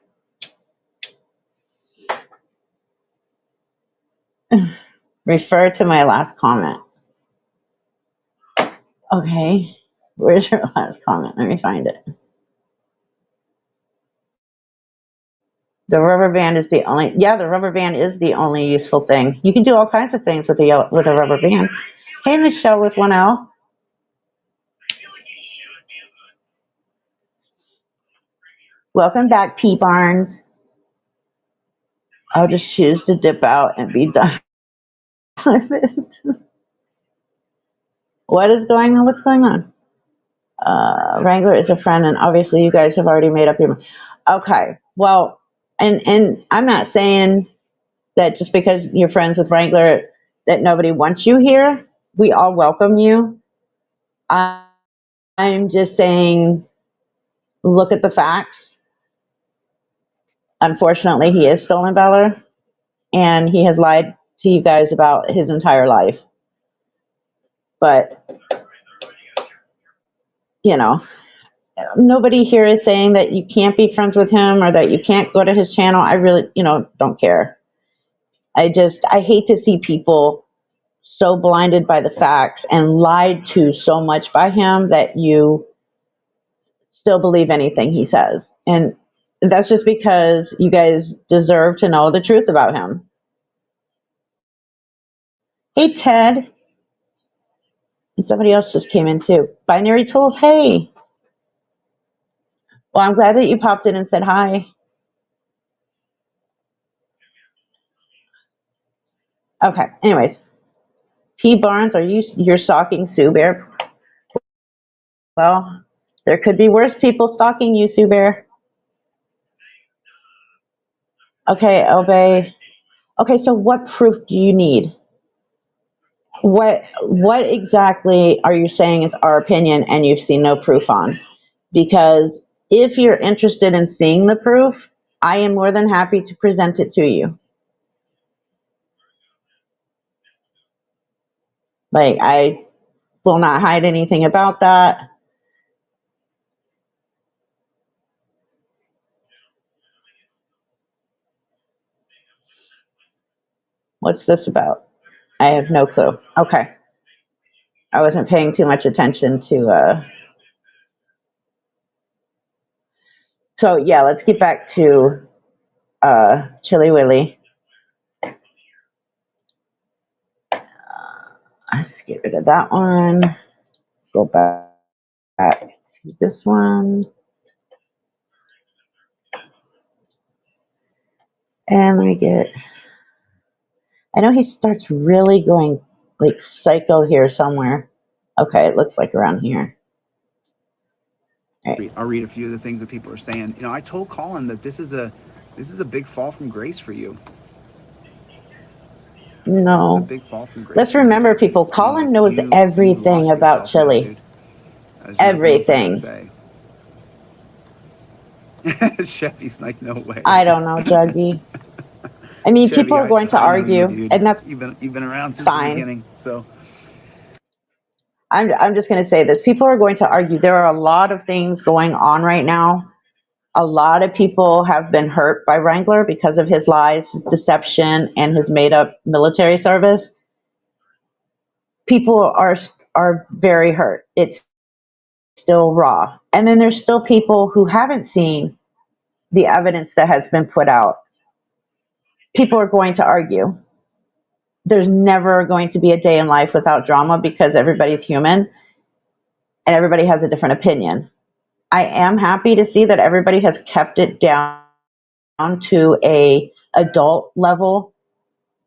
Refer to my last comment. Okay, where's your last comment? Let me find it. The rubber band is the only, the rubber band is the only useful thing. You can do all kinds of things with a rubber band. Hey, Michelle with 1L. Welcome back, P. Barnes. I'll just choose to dip out and be done with it. What is going on? What's going on? Wrangler is a friend, and obviously you guys have already made up your mind. Okay, well, and I'm not saying that just because you're friends with Wrangler that nobody wants you here. We all welcome you. I'm just saying, look at the facts. Unfortunately, he is stolen valor, and he has lied to you guys about his entire life. But, nobody here is saying that you can't be friends with him or that you can't go to his channel. I really, don't care. I hate to see people so blinded by the facts and lied to so much by him that you still believe anything he says. And that's just because you guys deserve to know the truth about him. Hey, Ted. And somebody else just came in too. Binary Tools, hey. Well, I'm glad that you popped in and said hi. Okay, anyways. P. Barnes, you're stalking Sue Bear? Well, there could be worse people stalking you, Sue Bear. Okay, Obey. Okay, so what proof do you need? What exactly are you saying is our opinion and you've seen no proof on? Because if you're interested in seeing the proof, I am more than happy to present it to you. Like, I will not hide anything about that. What's this about? I have no clue. Okay. I wasn't paying too much attention to, So, yeah, let's get back to Chille Willy. Let's get rid of that one. Go back to this one. And let me get... I know he starts really going like psycho here somewhere. Okay, it looks like around here. Right. I'll read a few of the things that people are saying. I told Colin that this is a This is a big fall from grace for you. No. This is a big fall from grace. Let's remember, people, Colin knows everything about Chille. Everything. Chevy's like, no way. I don't know, Juggy. I mean, Chevy, people are going to argue, you, and that's you've been around since fine. the beginning. So I'm just going to say this. People are going to argue. There are a lot of things going on right now. A lot of people have been hurt by Wrangler because of his lies, his deception, and his made-up military service. People are very hurt. It's still raw. And then there's still people who haven't seen the evidence that has been put out. People are going to argue. There's never going to be a day in life without drama because everybody's human and everybody has a different opinion. I am happy to see that everybody has kept it down to a adult level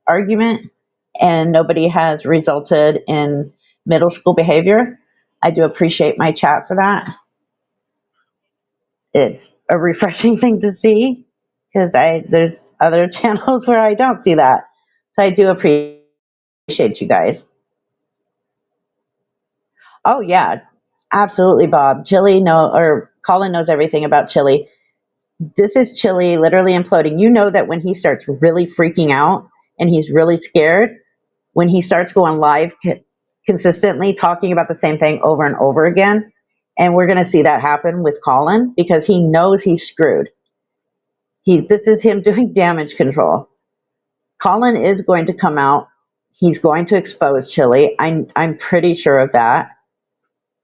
argument and nobody has resulted in middle school behavior. I do appreciate my chat for that. It's a refreshing thing to see because there's other channels where I don't see that. So I do appreciate you guys. Oh yeah, absolutely, Bob. Colin knows everything about Chille. This is Chille literally imploding. You know that when he starts really freaking out and he's really scared, when he starts going live consistently talking about the same thing over and over again, and we're going to see that happen with Colin because he knows he's screwed. This is him doing damage control. Colin is going to come out. He's going to expose Chille. I'm pretty sure of that.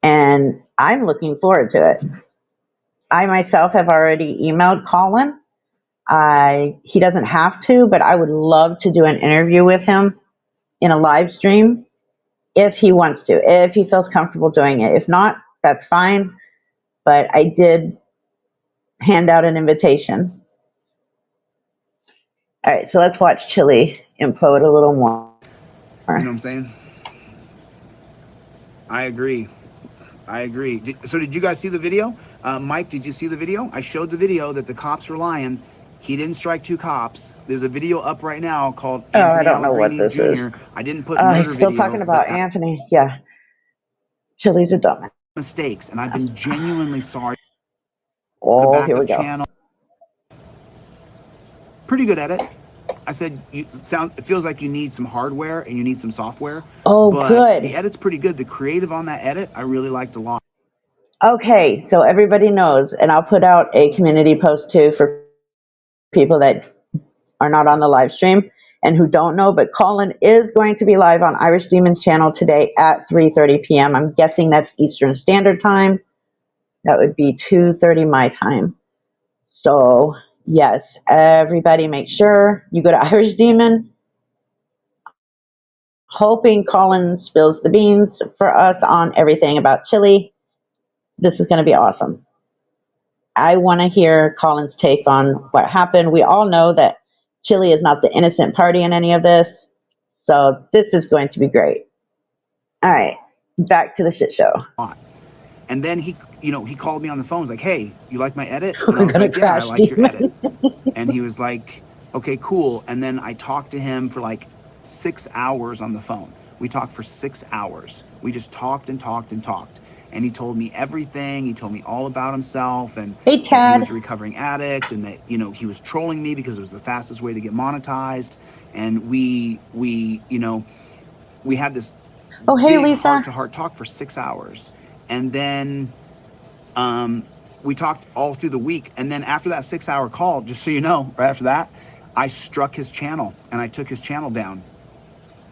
And I'm looking forward to it. I myself have already emailed Colin. He doesn't have to, but I would love to do an interview with him in a live stream if he wants to, if he feels comfortable doing it. If not, that's fine. But I did hand out an invitation. All right, so let's watch Chille implode a little more. You know what I'm saying? I agree. So did you guys see the video? Mike, did you see the video? I showed the video that the cops were lying. He didn't strike 2 cops. There's a video up right now called Anthony I don't know what this Jr. is. I didn't put murder he's still video, talking about Anthony. Yeah. Chille's a dumbass. Mistakes, and I've been genuinely sorry. Oh, here we go. Channel, pretty good at it. I said, it feels like you need some hardware and you need some software. Oh, but good. The edit's pretty good. The creative on that edit, I really liked a lot. Okay, so everybody knows, and I'll put out a community post too for people that are not on the live stream and who don't know, but Colin is going to be live on Irish Demon's channel today at 3:30 p.m. I'm guessing that's Eastern Standard Time. That would be 2:30 my time. So, yes, everybody make sure you go to Irish Demon. Hoping Colin spills the beans for us on everything about Chille. This is going to be awesome. I want to hear Colin's take on what happened. We all know that Chille is not the innocent party in any of this. So this is going to be great. All right, back to the shit show. And then he called me on the phone. He's like, hey, you like my edit? And I was like, yeah, I like your edit. And he was like, okay, cool. And then I talked to him for like 6 hours on the phone. We talked for 6 hours. We just talked and talked and talked. And he told me everything. He told me all about himself and hey, Tad. He was a recovering addict and that, he was trolling me because it was the fastest way to get monetized. And we had this big heart-to-heart talk for 6 hours. And then we talked all through the week. And then after that 6-hour call, just so you know, right after that, I struck his channel and I took his channel down.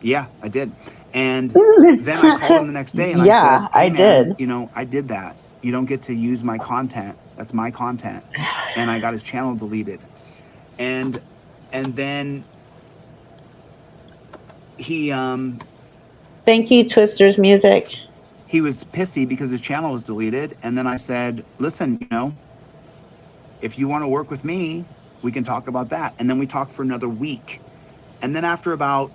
Yeah, I did. And then I called him the next day and I said, hey, I did. I did that. You don't get to use my content. That's my content. And I got his channel deleted. And then he thank you, Twister's Music. He was pissy because his channel was deleted. And then I said, listen, if you want to work with me, we can talk about that. And then we talked for another week. And then after about,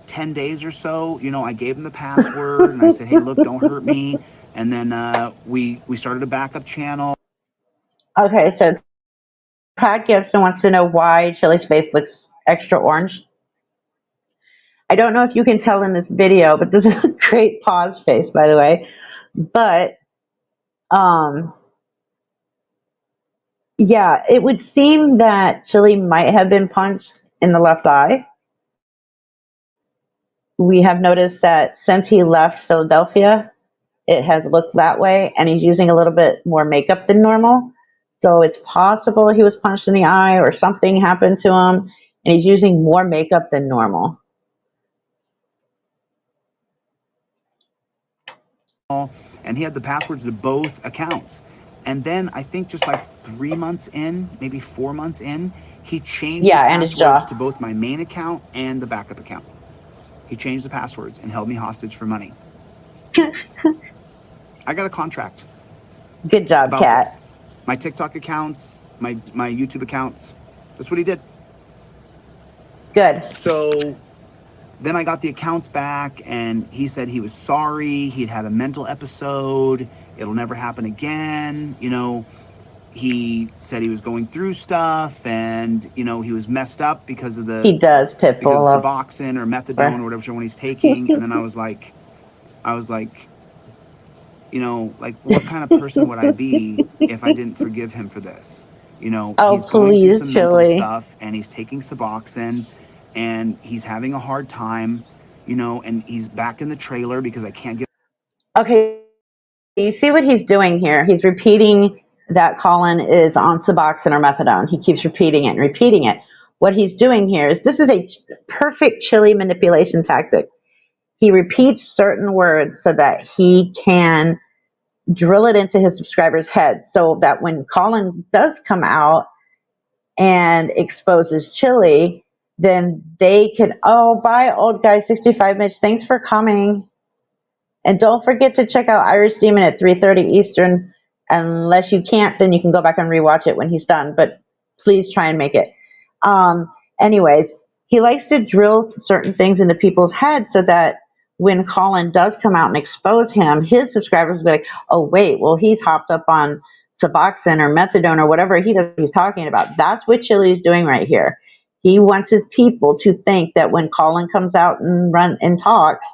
10 days or so, I gave him the password and I said, hey, look, don't hurt me. And then we started a backup channel. Okay, so Pat Gibson wants to know why Chille's face looks extra orange. I don't know if you can tell in this video, but this is a great pause face, by the way. But yeah, it would seem that Chille might have been punched in the left eye. We have noticed that since he left Philadelphia, it has looked that way, and he's using a little bit more makeup than normal. So it's possible he was punched in the eye or something happened to him, and he's using more makeup than normal. And he had the passwords to both accounts. And then I think just like 3 months in, maybe 4 months in, he changed the and his jaw. passwords to both my main account and the backup account. He changed the passwords and held me hostage for money. I got a contract. Good job, about Kat. this. My TikTok accounts, my YouTube accounts. That's what he did. Good. So then I got the accounts back, and he said he was sorry. He'd had a mental episode. It'll never happen again. You know, he said he was going through stuff, and, you know, he was messed up because of the... He does, Pitbull. Because of Suboxone or methadone or whatever one he's taking. And then I was like, you know, like, what kind of person would I be if I didn't forgive him for this? You know, he's going through some mental stuff, and he's taking Suboxone, and he's having a hard time, you know, and he's back in the trailer because I can't get... Okay, you see what he's doing here? He's repeating that Colin is on Suboxone or methadone. He keeps repeating it and repeating it. What he's doing here is, this is a perfect Chille manipulation tactic. He repeats certain words so that he can drill it into his subscribers' heads, so that when Colin does come out and exposes Chille, then they can, oh, bye, old guy 65 Mitch, thanks for coming. And don't forget to check out Irish Demon at 3:30 Eastern. Unless you can't, then you can go back and rewatch it when he's done, but please try and make it. Anyways, he likes to drill certain things into people's heads so that when Colin does come out and expose him, his subscribers will be like, oh, wait, well, he's hopped up on Suboxone or methadone or whatever he's talking about. That's what Chille is doing right here. He wants his people to think that when Colin comes out and talks,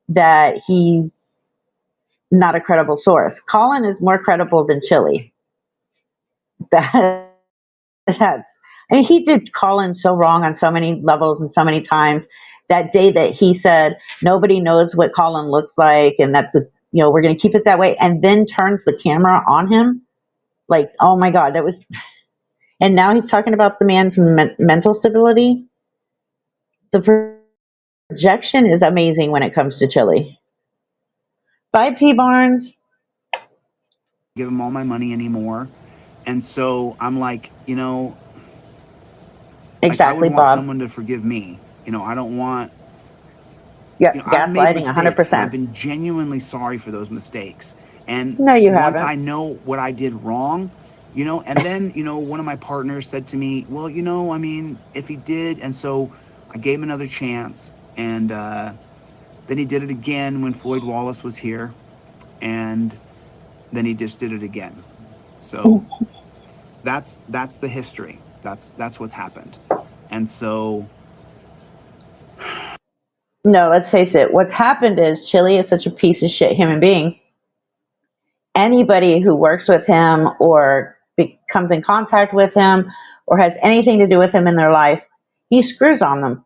that he's not a credible source. Colin is more credible than Chille. I mean, he did Colin so wrong on so many levels and so many times. That day that he said nobody knows what Colin looks like, and that's we're going to keep it that way, and then turns the camera on him, like, oh my God, that was. And now he's talking about the man's mental stability. The projection is amazing when it comes to Chille. Bye, P. Barnes. Give him all my money anymore. And so I'm like, exactly, I would want Bob. someone to forgive me. I don't want. Gaslighting, 100%. I've been genuinely sorry for those mistakes. And no, you once haven't. I know what I did wrong, and then, one of my partners said to me, well, I mean, if he did, and so I gave him another chance, and then he did it again when Floyd Wallace was here, and then he just did it again. So that's the history. That's what's happened. And so... No, let's face it. What's happened is Chille is such a piece of shit human being. Anybody who works with him or comes in contact with him or has anything to do with him in their life, he screws on them.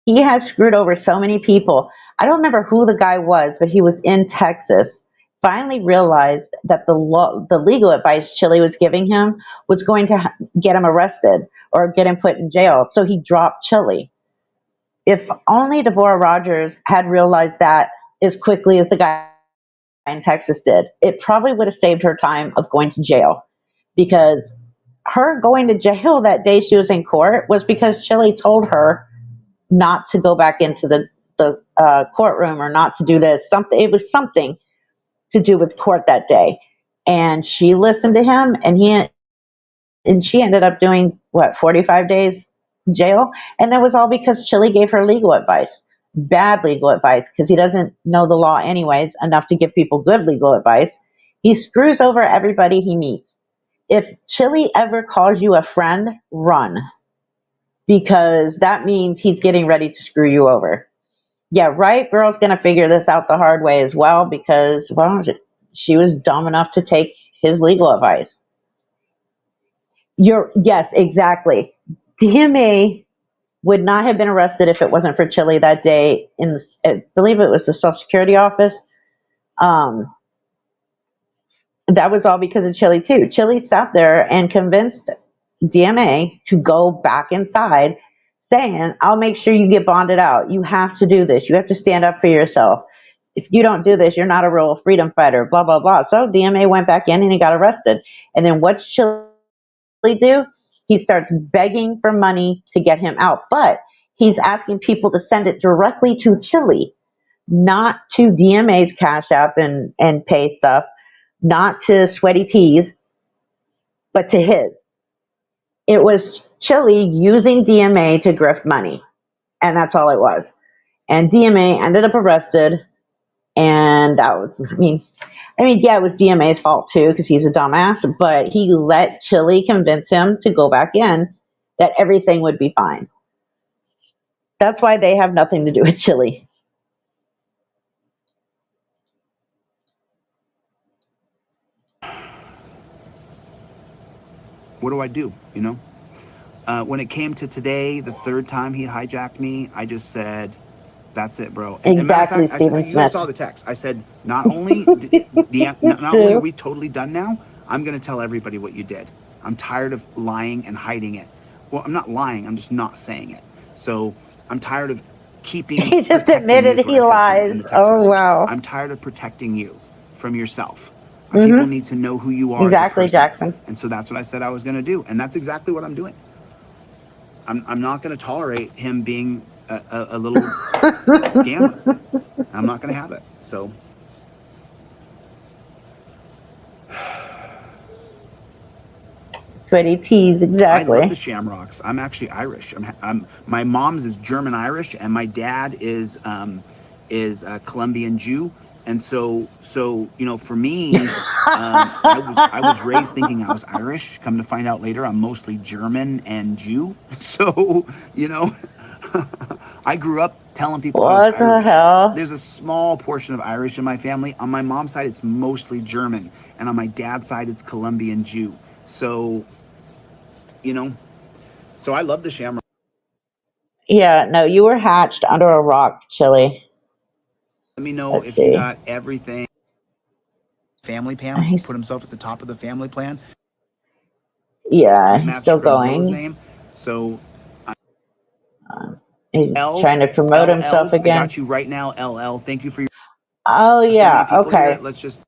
He has screwed over so many people. I don't remember who the guy was, but he was in Texas. Finally realized that the legal advice Chille was giving him was going to get him arrested or get him put in jail. So he dropped Chille. If only Deborah Rogers had realized that as quickly as the guy in Texas did, it probably would have saved her time of going to jail. Because her going to jail that day she was in court was because Chille told her not to go back into the courtroom or not to do this. It was something to do with court that day. And she listened to him, and she ended up doing, 45 days jail? And that was all because Chille gave her legal advice. Bad legal advice, because he doesn't know the law anyways enough to give people good legal advice. He screws over everybody he meets. if Chille ever calls you a friend, run, because that means he's getting ready to screw you over. Yeah, right. Girl's gonna figure this out the hard way as well, because well, she was dumb enough to take his legal advice. Yes, exactly. DMA would not have been arrested if it wasn't for Chille that day in, I believe it was the Social Security office. Um, that was all because of Chille too. Chille sat there and convinced DMA to go back inside, saying, "I'll make sure you get bonded out. You have to do this. You have to stand up for yourself. If you don't do this, you're not a real freedom fighter." Blah blah blah. So DMA went back in and he got arrested. And then what's Chille do? He starts begging for money to get him out, but he's asking people to send it directly to Chille, not to DMA's Cash App and pay stuff, not to Sweaty Tees, but to his. It was Chille using DMA to grift money, and that's all it was. And DMA ended up arrested, and that was, yeah, it was DMA's fault too, because he's a dumbass, but he let Chille convince him to go back in, that everything would be fine. That's why they have nothing to do with Chille. What do I do? When it came to today, the third time he hijacked me, I just said, "That's it, bro." And Exactly, matter of fact, Stephen you Smith. saw the text. I said, not only are we totally done now, I'm going to tell everybody what you did. I'm tired of lying and hiding it. Well, I'm not lying. I'm just not saying it. So I'm tired of keeping. He just protecting you, admitted is what he I said to him in lies. the text Oh, message. wow. I'm tired of protecting you from yourself. People need to know who you are. Exactly, as a person. Jackson. And so that's what I said I was going to do, and that's exactly what I'm doing. I'm not going to tolerate him being a little scammer. I'm not going to have it. So Sweaty Tees, exactly. I love the Shamrocks. I'm actually Irish. My mom's is German Irish, and my dad is a Colombian Jew. And so for me, I was raised thinking I was Irish. Come to find out later, I'm mostly German and Jew. So I grew up telling people I was What the Irish. hell? There's a small portion of Irish in my family. On my mom's side, it's mostly German, and on my dad's side, it's Colombian Jew. So, so I love the Shamrock. Yeah, no, you were hatched under a rock, Chille. Let me know Let's if see. you got everything. Family plan. Nice. Put himself at the top of the family plan. Yeah, Didn't he's match still Scrubzilla's going. name. So He's trying to promote himself I again. got you right now, LL. Thank you for your. Oh, So many yeah, people here. okay. Let's just.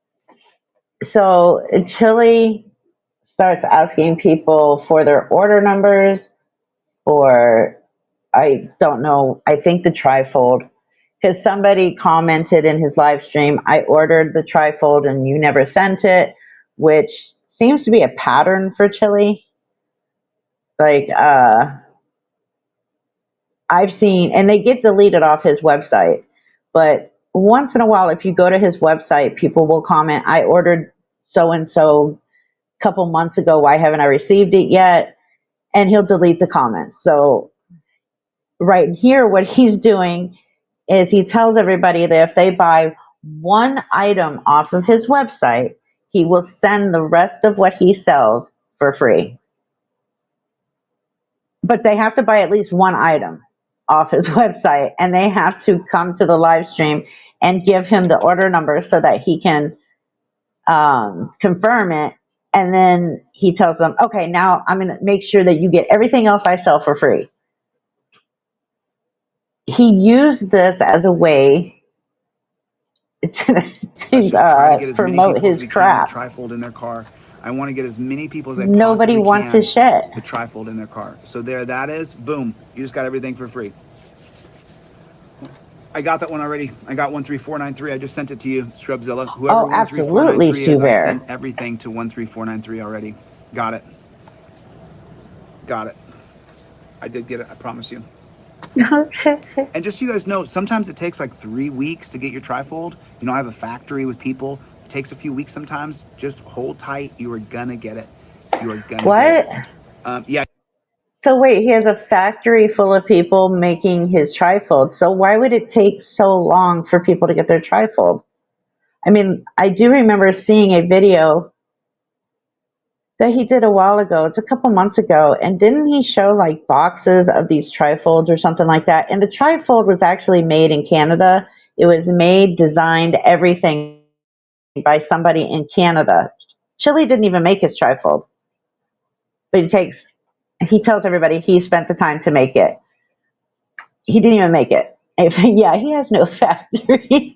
So Chille starts asking people for their order numbers, for, I don't know, I think the trifold. Because somebody commented in his live stream, "I ordered the trifold and you never sent it," which seems to be a pattern for Chille. Like, I've seen, and they get deleted off his website, but once in a while, if you go to his website, people will comment, "I ordered so-and-so a couple months ago, why haven't I received it yet?" And he'll delete the comments. So right here, what he's doing is he tells everybody that if they buy one item off of his website, he will send the rest of what he sells for free. But they have to buy at least one item off his website, and they have to come to the live stream and give him the order number so that he can confirm it. And then he tells them, "Okay, now I'm going to make sure that you get everything else I sell for free." He used this as a way to Let's just try to get as many promote people as his we crap. can the trifold in their car. I want to get as many people as I Nobody possibly wants can his shit. the trifold in their car. So there that is. Boom. You just got everything for free. I got that one already. I got 13493. I just sent it to you, Scrubzilla. Whoever Oh, absolutely, 13493 is, I Sue sent Bear. everything to 13493 already. Got it. Got it. I did get it. I promise you. And just so you guys know, sometimes it takes like 3 weeks to get your trifold. I have a factory with people. It takes a few weeks sometimes. Just hold tight. You are gonna get it. You are gonna What? get it. Yeah. So wait, he has a factory full of people making his trifold. So why would it take so long for people to get their trifold? I mean, I do remember seeing a video that he did a while ago. It's a couple months ago. And didn't he show like boxes of these trifolds or something like that? And the trifold was actually made in Canada. It was made, designed, everything by somebody in Canada. Chille didn't even make his trifold. But he tells everybody he spent the time to make it. He didn't even make it. Yeah, he has no factory.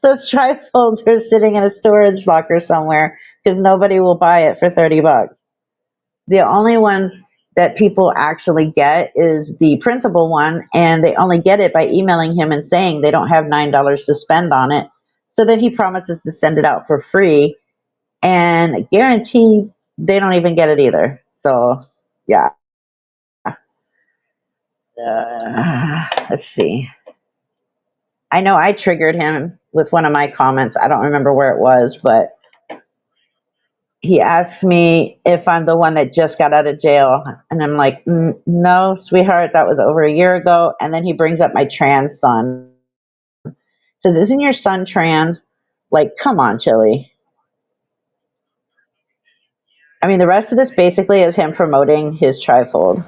Those trifolds are sitting in a storage locker somewhere because nobody will buy it for $30. The only one that people actually get is the printable one, and they only get it by emailing him and saying they don't have $9 to spend on it. So then he promises to send it out for free, and guarantee they don't even get it either. So, yeah. Let's see. I know I triggered him with one of my comments. I don't remember where it was, but he asked me if I'm the one that just got out of jail. And I'm like, no, sweetheart, that was over a year ago. And then he brings up my trans son. Says, isn't your son trans? Like, come on, Chille. I mean, the rest of this basically is him promoting his trifold.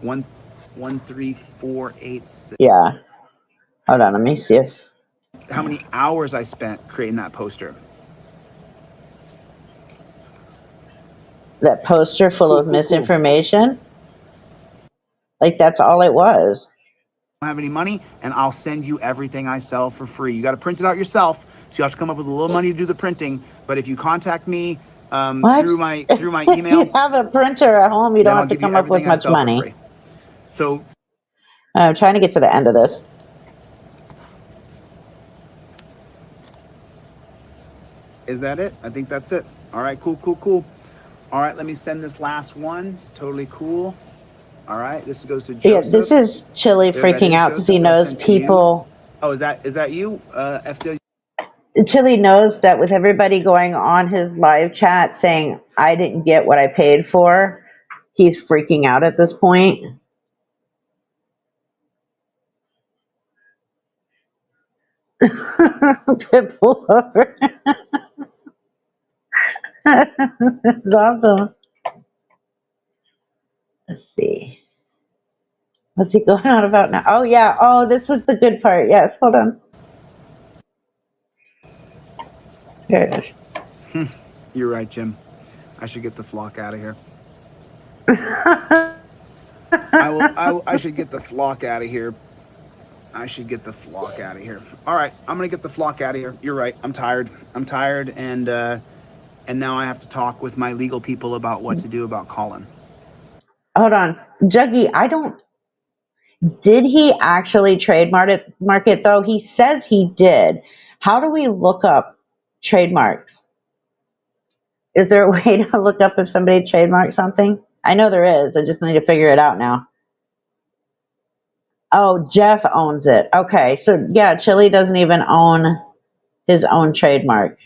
13486. Yeah. Hold on, let me see if. How many hours I spent creating that poster? That poster full of Cool. misinformation? Like, that's all it was. I don't have any money, and I'll send you everything I sell for free. You got to print it out yourself, so you have to come up with a little money to do the printing. But if you contact me through my email, you have a printer at home, you don't have to come up with much money. So I'm trying to get to the end of this. Is that it? I think that's it. All right, cool. All right, let me send this last one. Totally cool. All right, this goes to Joseph. Yeah, this is Chille freaking out because he knows people. Oh, is that you, FW? Chille knows that with everybody going on his live chat saying, I didn't get what I paid for, he's freaking out at this point. Pitbull over. That's awesome. Let's see. What's he going on about now? Oh, yeah. Oh, this was the good part. Yes, hold on. Here it is. You're right, Jim. I should get the flock out of here. I should get the flock out of here. All right, I'm gonna get the flock out of here. You're right. I'm tired, and now I have to talk with my legal people about what to do about Colin. Hold on, Juggy. Did he actually trademark it though? He says he did. How do we look up trademarks? Is there a way to look up if somebody trademarked something? I know there is. I just need to figure it out now. Oh, Jeff owns it. Okay, so yeah, Chille doesn't even own his own trademark.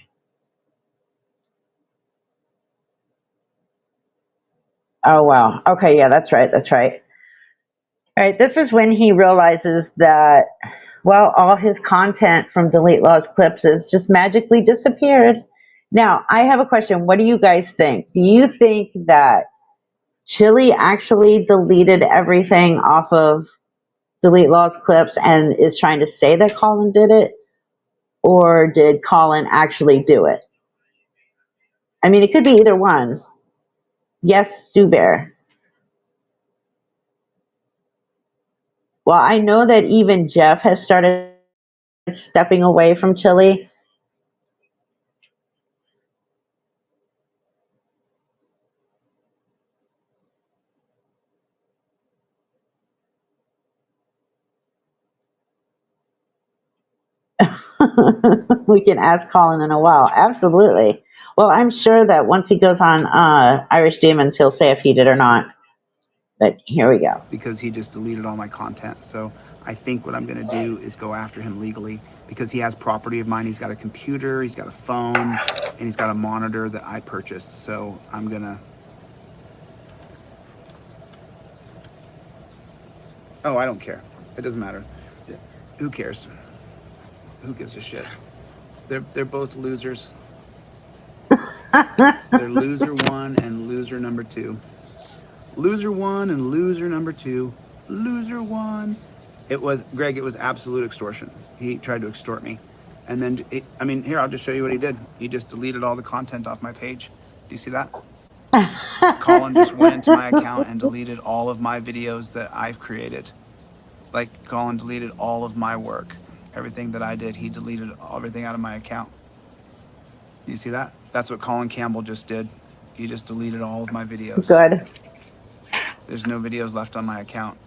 Oh, wow. Okay, yeah, that's right. All right, this is when he realizes that, well, all his content from Delete Law's clips has just magically disappeared. Now, I have a question. What do you guys think? Do you think that Chille actually deleted everything off of Delete Law's clips and is trying to say that Colin did it? Or did Colin actually do it? I mean, it could be either one. Yes, Sue Bear. Well, I know that even Jeff has started stepping away from Chille. We can ask Colin in a while. Absolutely. Well, I'm sure that once he goes on Irish Demons, he'll say if he did or not. But here we go. Because he just deleted all my content. So I think what I'm going to do is go after him legally because he has property of mine. He's got a computer, he's got a phone, and he's got a monitor that I purchased. So I'm going to... Oh, I don't care. It doesn't matter. Who cares? Who gives a shit? They're both losers. They're loser 1 and loser number 2. Loser 1 and loser number 2. Loser 1. It was, Greg, it was absolute extortion. He tried to extort me. And then, here, I'll just show you what he did. He just deleted all the content off my page. Do you see that? Colin just went into my account and deleted all of my videos that I've created. Like, Colin deleted all of my work. Everything that I did, he deleted everything out of my account. Do you see that? That's what Colin Campbell just did. He just deleted all of my videos. Good. There's no videos left on my account.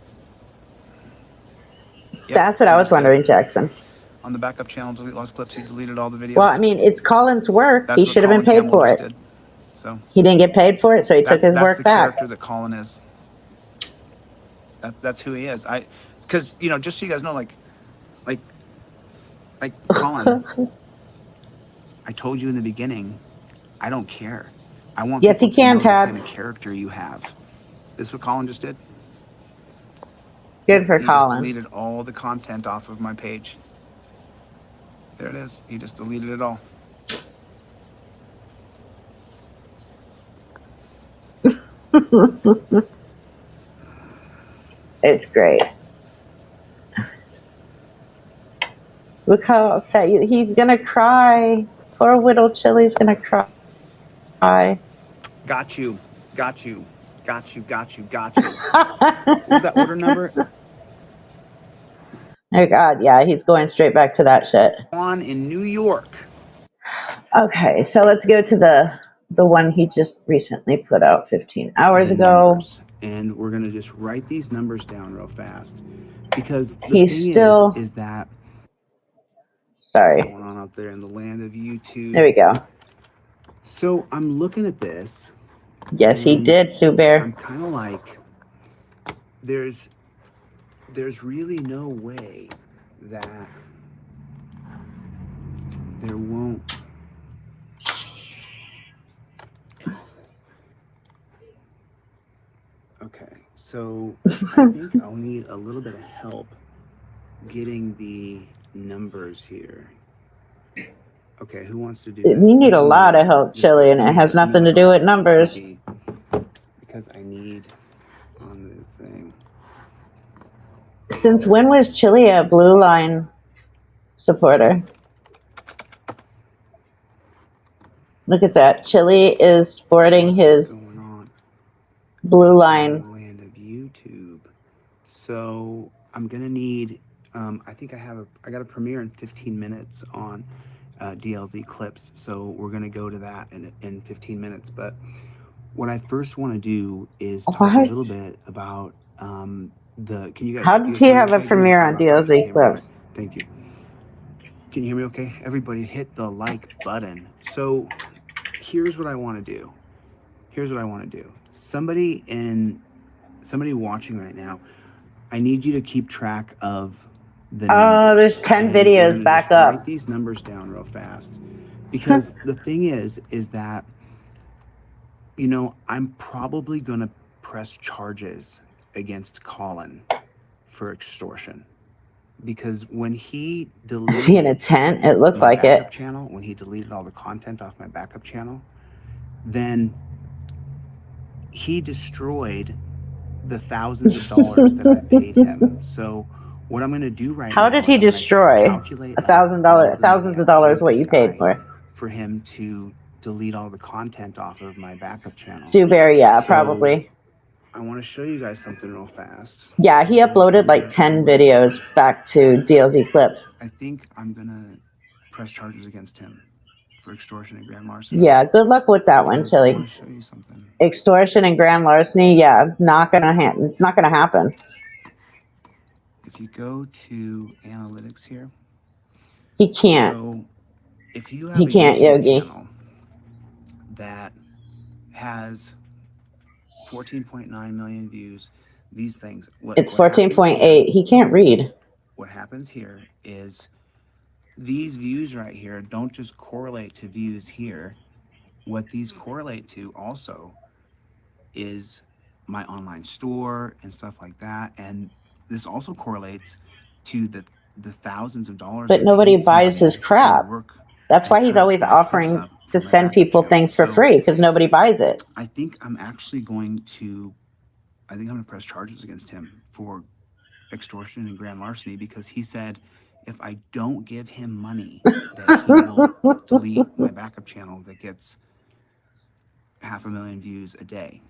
Yep, That's what I was wondering, Jackson. On the backup channel, delete lost clips, he deleted all the videos. Well, I mean, it's Colin's work. That's he should have been paid for it. So he didn't get paid for it, so he took his work back. That's the character that Colin is. That's who he is. Because, just so you guys know, like Colin, I told you in the beginning, I don't care. I want people to know the kind of character you have. This is what Colin just did. Good for He Colin. just deleted all the content off of my page. There it is. He just deleted it all. It's great. Look how upset he's gonna cry. Poor little Chille's gonna cry. Got you. What was that order number? Oh God, yeah, he's going straight back to that shit. On in New York. Okay, so let's go to the one he just recently put out 15 hours ago. Numbers. And we're gonna just write these numbers down real fast because the he's thing still is that sorry. What's going on out there in the land of YouTube? There we go. So I'm looking at this. Yes, he did, Sue Bear. I'm kind of like, there's really no way that there won't. Okay, so I think I'll need a little bit of help getting the numbers here. Okay, who wants to do this? We need a lot of help, Chille, and it has nothing to do with numbers. Because I need on the thing. Since when was Chille a Blue Line supporter? Look at that. Chille is sporting his Blue Line. Land of YouTube. So I'm gonna need. I think I got a premiere in 15 minutes on DLZ clips. So we're gonna go to that in 15 minutes. But what I first want to do is talk a little bit about Can you guys? How did he have a premiere on DLZ clips? Thank you. Can you hear me? Okay, everybody, hit the like button. So here's what I want to do. Somebody watching right now, I need you to keep track of the numbers. There's 10 videos back up. Write these numbers down real fast, because the thing is that, I'm probably going to press charges against Colin for extortion, because when he deleted Is he in a tent? It looks like it. Channel, when he deleted all the content off my backup channel, then he destroyed the thousands of dollars that I paid him. So what I'm going to do right now. How did he destroy $1,000, thousands of dollars? What you paid for him to delete all the content off of my backup channel? Sue Bear, yeah, probably. I want to show you guys something real fast. Yeah, he uploaded like 10 videos back to DLZ clips. I think I'm going to press charges against him for extortion and grand larceny. Yeah, good luck with that one, Chille. I want to show you something. Extortion and grand larceny, yeah, it's not gonna happen. If you go to analytics here, he can't. So if you have he can't, Yogi. Channel that has 14.9 million views, these things. It's 14.8. He can't read. what happens here is these views right here don't just correlate to views here. What these correlate to also is my online store and stuff like that. And this also correlates to the thousands of dollars But I nobody paid buys his somebody to crap. work That's and why he's cut always my clips offering up to for my send backup people channel. things for So free because nobody buys it. I think I'm actually going to, I think I'm going to press charges against him for extortion and grand larceny because he said if I don't give him money, that he will delete my backup channel that gets 500,000 views a day.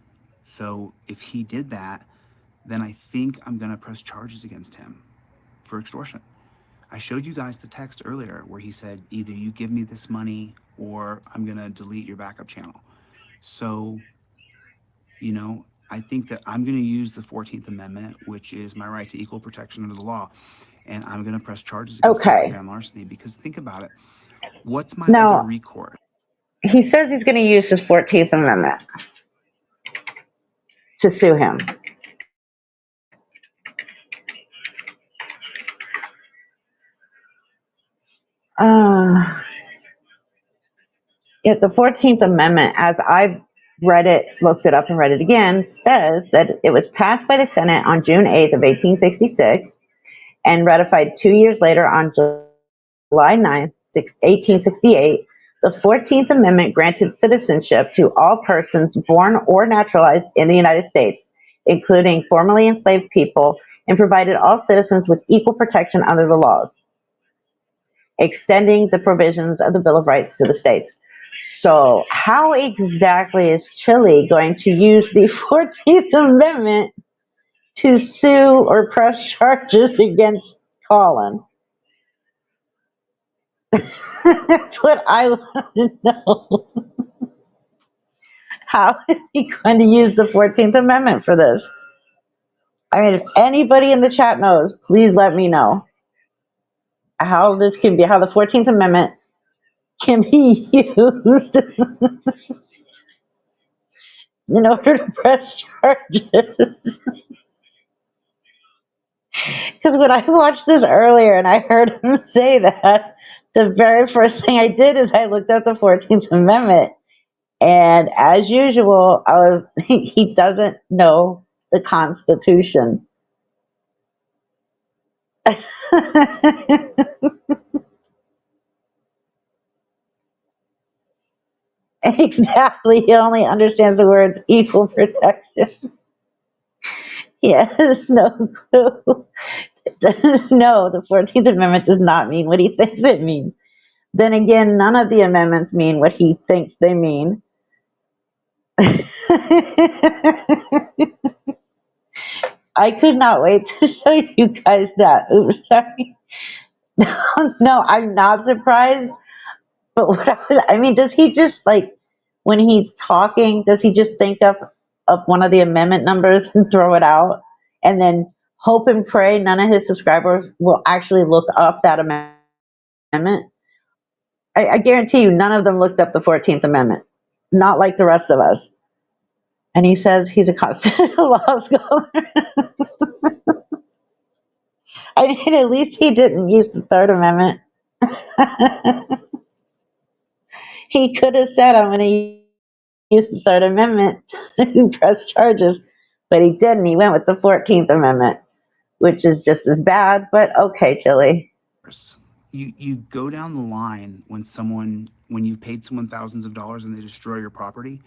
So if he did that, then I think I'm going to press charges against him for extortion. I showed you guys the text earlier where he said either you give me this money or I'm going to delete your backup channel. So, you know, I think that I'm going to use the 14th Amendment, which is my right to equal protection under the law, and I'm going to press charges against him for Okay. grand larceny because think about it. What's my other Now, recourse? he says he's going to use his 14th Amendment to sue him. Uh, Yet the 14th Amendment, as I've read it, looked it up and read it again, says that it was passed by the Senate on June 8th of 1866 and ratified 2 years later on July 9th, 1868. The 14th Amendment granted citizenship to all persons born or naturalized in the United States, including formerly enslaved people, and provided all citizens with equal protection under the laws, extending the provisions of the Bill of Rights to the states. So, how exactly is Chille going to use the 14th Amendment to sue or press charges against Colin? That's what I want to know. How is he going to use the 14th Amendment for this? I mean, if anybody in the chat knows, please let me know how this can be, how the 14th Amendment can be used in order to press charges. Because when I watched this earlier and I heard him say that, the very first thing I did is I looked up the 14th Amendment. And as usual, he doesn't know the Constitution. Exactly. He only understands the words equal protection. He has no clue. No, the 14th Amendment does not mean what he thinks it means. Then again, none of the amendments mean what he thinks they mean. I could not wait to show you guys that. Oops, sorry. No, I'm not surprised. But I mean, does he just like when he's talking, does he just think of one of the amendment numbers and throw it out and then hope and pray none of his subscribers will actually look up that amendment? I guarantee you none of them looked up the 14th Amendment. Not like the rest of us. And he says he's a constitutional law scholar. I mean, at least he didn't use the Third Amendment. He could have said, I'm going to use the Third Amendment to press charges, but he didn't. He went with the 14th Amendment, which is just as bad, but okay, Chille. You go down the line when you've paid someone thousands of dollars and they destroy your property,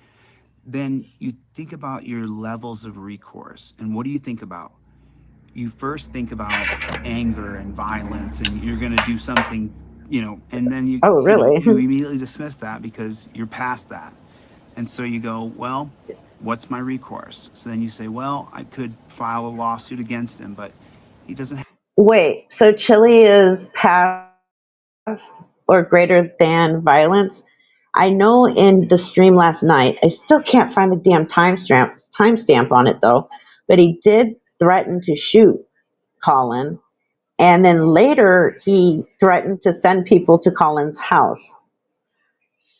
then you think about your levels of recourse. And what do you think about? You first think about anger and violence and you're going to do something, and then Oh, really? you immediately dismiss that because you're past that. And so you go, well, what's my recourse? So then you say, well, I could file a lawsuit against him, but he doesn't have. Wait, so Chille is past or greater than violence? I know in the stream last night, I still can't find the damn timestamp on it though, but he did threaten to shoot Colin. And then later he threatened to send people to Colin's house.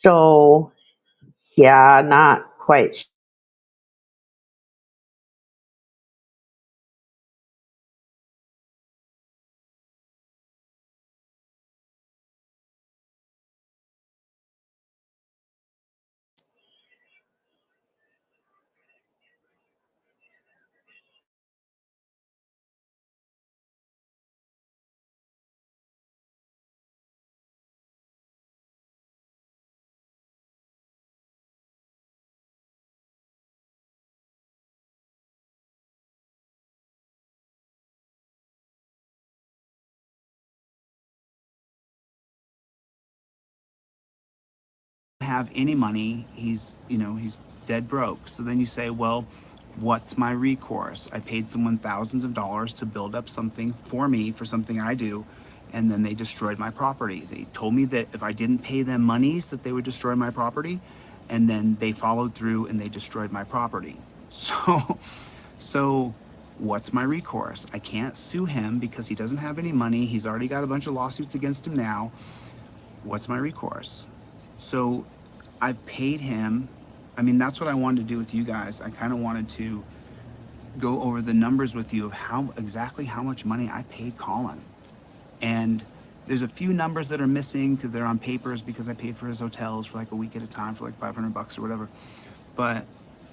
So, yeah, not quite have any money. He's dead broke. So then you say, well, what's my recourse? I paid someone thousands of dollars to build up something for me for something I do, and then they destroyed my property. They told me that if I didn't pay them monies that they would destroy my property, and then they followed through and they destroyed my property. So what's my recourse? I can't sue him because he doesn't have any money. He's already got a bunch of lawsuits against him now. What's my recourse? So I've paid him. I mean, that's what I wanted to do with you guys. I kind of wanted to go over the numbers with you of exactly how much money I paid Colin. And there's a few numbers that are missing because they're on papers, because I paid for his hotels for like a week at a time for like $500 or whatever. But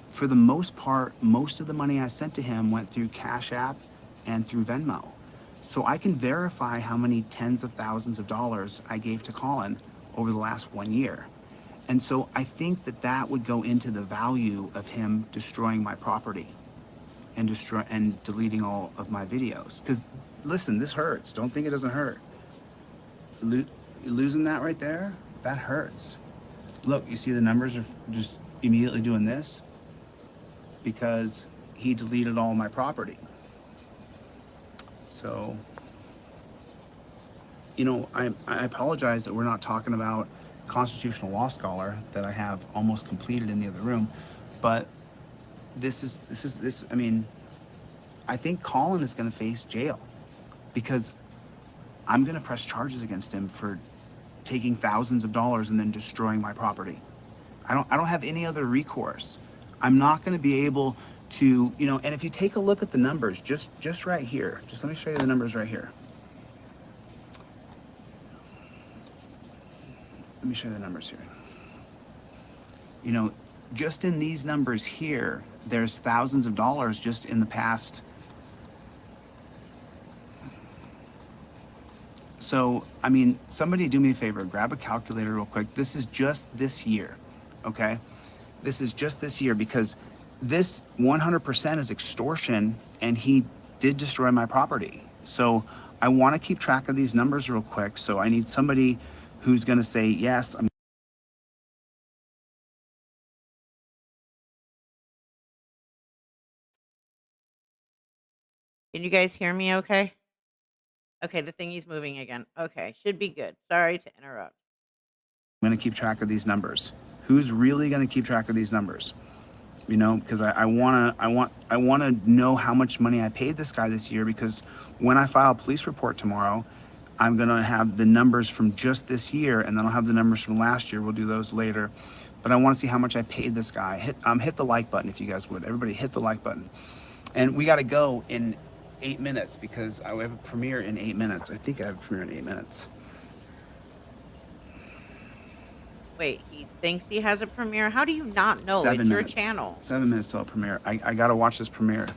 for the most part, most of the money I sent to him went through Cash App and through Venmo. So I can verify how many tens of thousands of dollars I gave to Colin over the last 1 year. And so I think that would go into the value of him destroying my property and deleting all of my videos. Because listen, this hurts. Don't think it doesn't hurt. Losing that right there, that hurts. Look, you see the numbers are just immediately doing this because he deleted all my property. So, I apologize that we're not talking about constitutional law scholar that I have almost completed in the other room, but I mean, I think Colin is going to face jail because I'm going to press charges against him for taking thousands of dollars and then destroying my property. I don't have any other recourse. I'm not going to be able to, and if you take a look at the numbers, just right here, just let me show you the numbers right here. Let me show you the numbers here. Just in these numbers here, there's thousands of dollars just in the past. So, I mean, somebody do me a favor, grab a calculator real quick. This is just this year, okay? This is just this year because this 100% is extortion and he did destroy my property. So I want to keep track of these numbers real quick. So I need somebody who's going to say, yes, I'm. Can you guys hear me okay? Okay, the thingy's moving again. Okay, should be good. Sorry to interrupt. I'm going to keep track of these numbers. Who's really going to keep track of these numbers? Because I want to know how much money I paid this guy this year, because when I file a police report tomorrow, I'm going to have the numbers from just this year, and then I'll have the numbers from last year. We'll do those later. But I want to see how much I paid this guy. Hit the like button if you guys would. Everybody hit the like button. And we got to go in 8 minutes because I have a premiere in 8 minutes. I think I have a premiere in 8 minutes. Wait, he thinks he has a premiere? How do you not know? 7 It's minutes. your channel. 7 minutes till a premiere. I got to watch this premiere.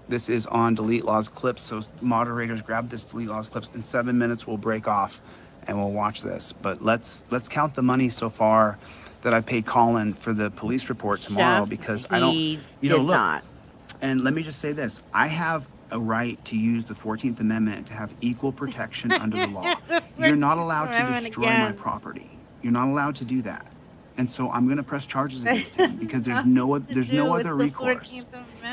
This is on Delete Laws Clips, so moderators grab this Delete Laws Clips. In 7 minutes, we'll break off and we'll watch this. But let's count the money so far that I paid Colin for the police report tomorrow, Chef, because I don't, he look. did not. And let me just say this: I have a right to use the 14th Amendment to have equal protection under the law. You're not allowed to destroy my property. You're not allowed to do that. And so I'm going to press charges against him because there's no other recourse.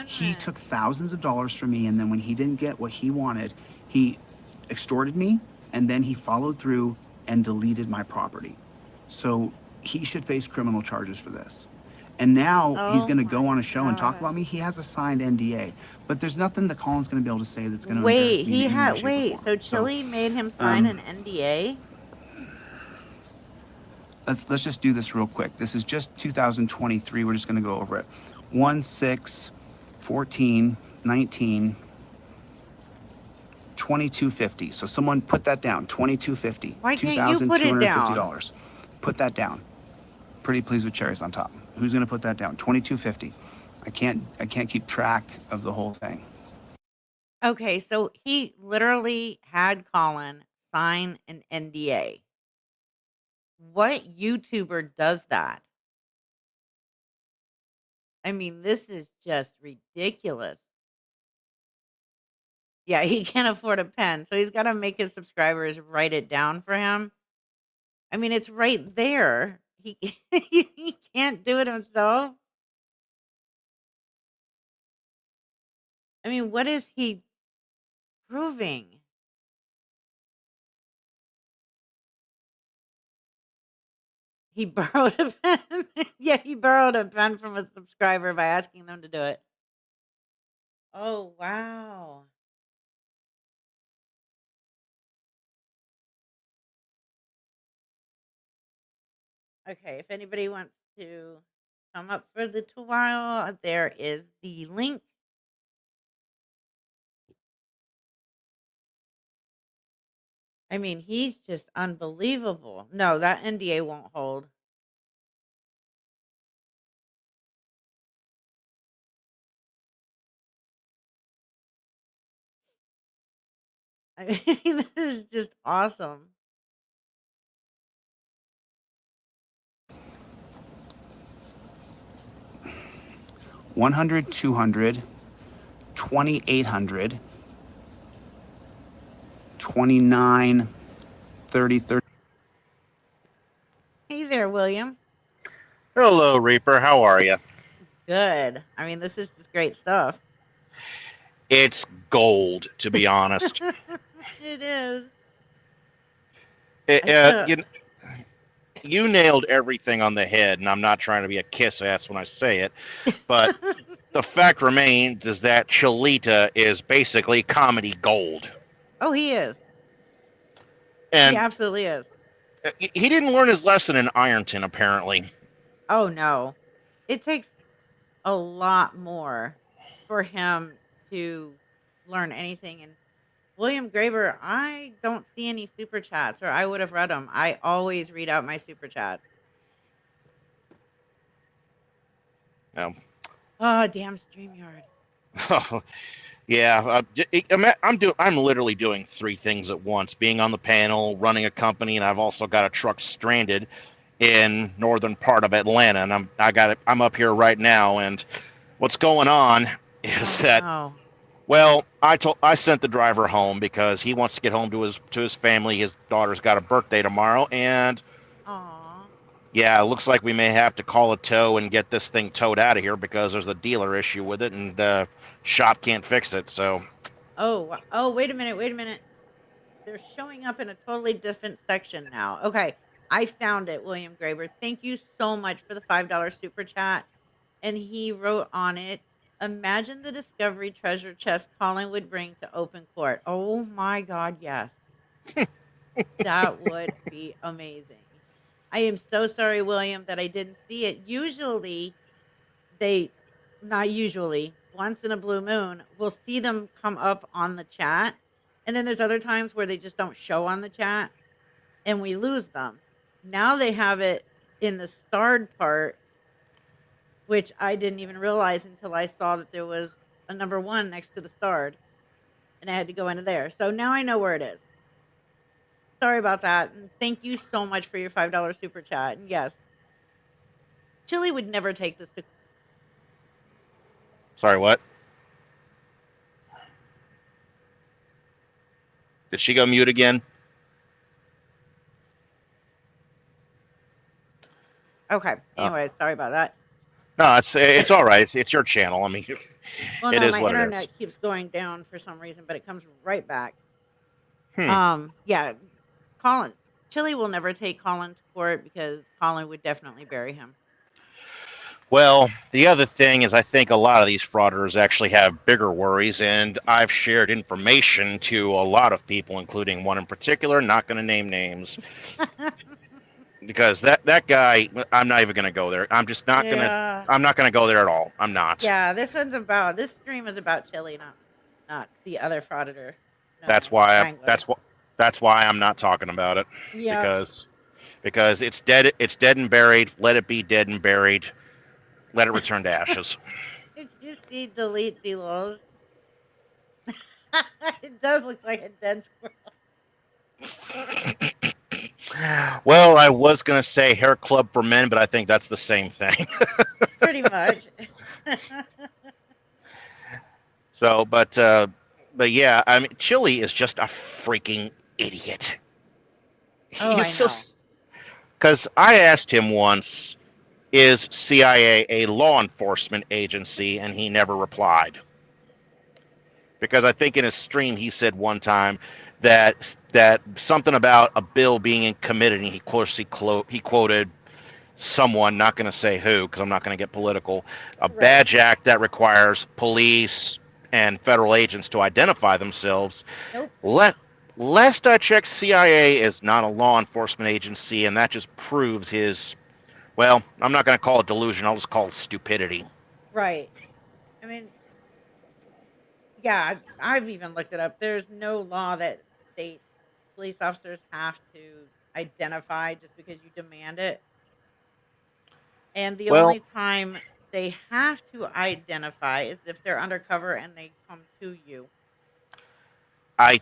He took thousands of dollars from me, and then when he didn't get what he wanted, he extorted me, and then he followed through and deleted my property. So he should face criminal charges for this. And now he's going to go on a show and talk about me. He has a signed NDA, but there's nothing that Colin's going to be able to say that's going to embarrass me in any way, shape, or form. So Chille made him sign an NDA? Let's just do this real quick. This is just 2023. We're just going to go over it. 1, 6, 14, 19, 2250. So someone put that down. 2250. Why can't you put it down? $2,250. Put that down. Pretty pleased with cherries on top. Who's going to put that down? 2250. I can't keep track of the whole thing. Okay, so he literally had Colin sign an NDA. What YouTuber does that? I mean, this is just ridiculous. Yeah, he can't afford a pen, so he's got to make his subscribers write it down for him. I mean, it's right there. He he can't do it himself. I mean, what is he proving? He borrowed a pen. Yeah, he borrowed a pen from a subscriber by asking them to do it. Oh, wow. Okay, if anybody wants to come up for a little while, there is the link. I mean, he's just unbelievable. No, that NDA won't hold. I mean, this is just awesome. 100, 200, 2,800, 29, 30, 30. Hey there, William. Hello, Reaper. How are you? Good. I mean, this is just great stuff. It's gold, to be honest. It is. It- I feel you nailed everything on the head, and I'm not trying to be a kiss ass when I say it, but the fact remains is that Chillita is basically comedy gold. Oh, he is. He And absolutely is. he didn't learn his lesson in Ironton, apparently. Oh no. It takes a lot more for him to learn anything. And William Graber, I don't see any super chats, or I would have read them. I always read out my super chats. Um, Oh, damn StreamYard. yeah, I'm literally doing three things at once: being on the panel, running a company, and I've also got a truck stranded in northern part of Atlanta, and I'm up here right now, and what's going on is Oh that, no. well, I sent the driver home because he wants to get home to his family. His daughter's got a birthday tomorrow, and Aw. yeah, it looks like we may have to call a tow and get this thing towed out of here because there's a dealer issue with it, and the shop can't fix it. So Oh, wait a minute, wait a minute. They're showing up in a totally different section now. Okay, I found it, William Graber. Thank you so much for the $5 super chat. And he wrote on it, imagine the discovery treasure chest Colin would bring to open court. Oh my God, yes. That would be amazing. I am so sorry, William, that I didn't see it. Usually, they, not usually, once in a blue moon, we'll see them come up on the chat. And then there's other times where they just don't show on the chat and we lose them. Now they have it in the starred part, which I didn't even realize until I saw that there was a number one next to the starred, and I had to go into there. So now I know where it is. Sorry about that, and thank you so much for your $5 super chat. And yes, Chili would never take this to. sorry, what? Did she go mute again? Okay. Oh. Anyway, sorry about that. No, it's all right. It's your channel. I mean, Well, it no, is my what it internet is. keeps going down for some reason, but it comes right back. Hmm. Yeah, Colin, Chili will never take Colin to court because Colin would definitely bury him. Well, the other thing is I think a lot of these frauders actually have bigger worries, and I've shared information to a lot of people, including one in particular, not going to name names, because that guy, I'm not even going to go there. I'm just not going to, Yeah. I'm not going to go there at all. I'm not. Yeah, this stream is about Chili, not the other frauditor. That's No, why Wrangler. that's why I'm not talking about it, Yep. because it's dead. It's dead and buried. Let it be dead and buried. Let it return to ashes. Did you see delete Delos? It does look like a dead squirrel. Well, I was gonna say hair club for men, but I think that's the same thing. Pretty much. So, but yeah, I mean, Chili is just a freaking idiot. Oh, He's I so know. Because I asked him once, is CIA a law enforcement agency? And he never replied. Because I think in his stream he said one time that something about a bill being committed, and he quoted someone, not going to say who, because I'm not going to get political, a Right. badge act that requires police and federal agents to identify themselves. Nope. Last I checked, CIA is not a law enforcement agency, and that just proves his, well, I'm not going to call it delusion, I'll just call it stupidity. Right. I mean, yeah, I've even looked it up. There's no law that states police officers have to identify just because you demand it. And the Well, only time they have to identify is if they're undercover and they come to you. I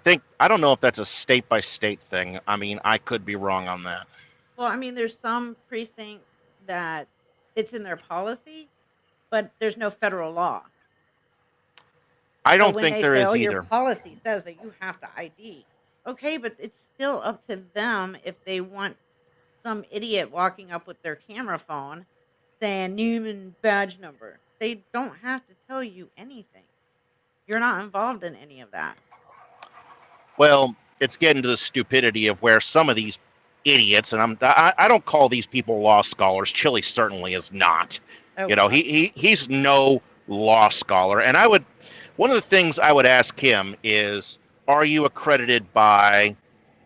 don't know if that's a state by state thing. I mean, I could be wrong on that. Well, I mean, there's some precincts that it's in their policy, but there's no federal law. I So don't when think they there say, is "Oh, your either. policy says that you have to ID," okay, but it's still up to them if they want some idiot walking up with their camera phone saying name and badge number. They don't have to tell you anything. You're not involved in any of that. Well, it's getting to the stupidity of where some of these idiots, and I don't call these people law scholars. Chille certainly is not. Oh You know, gosh, no. he's no law scholar. And one of the things I would ask him is, are you accredited by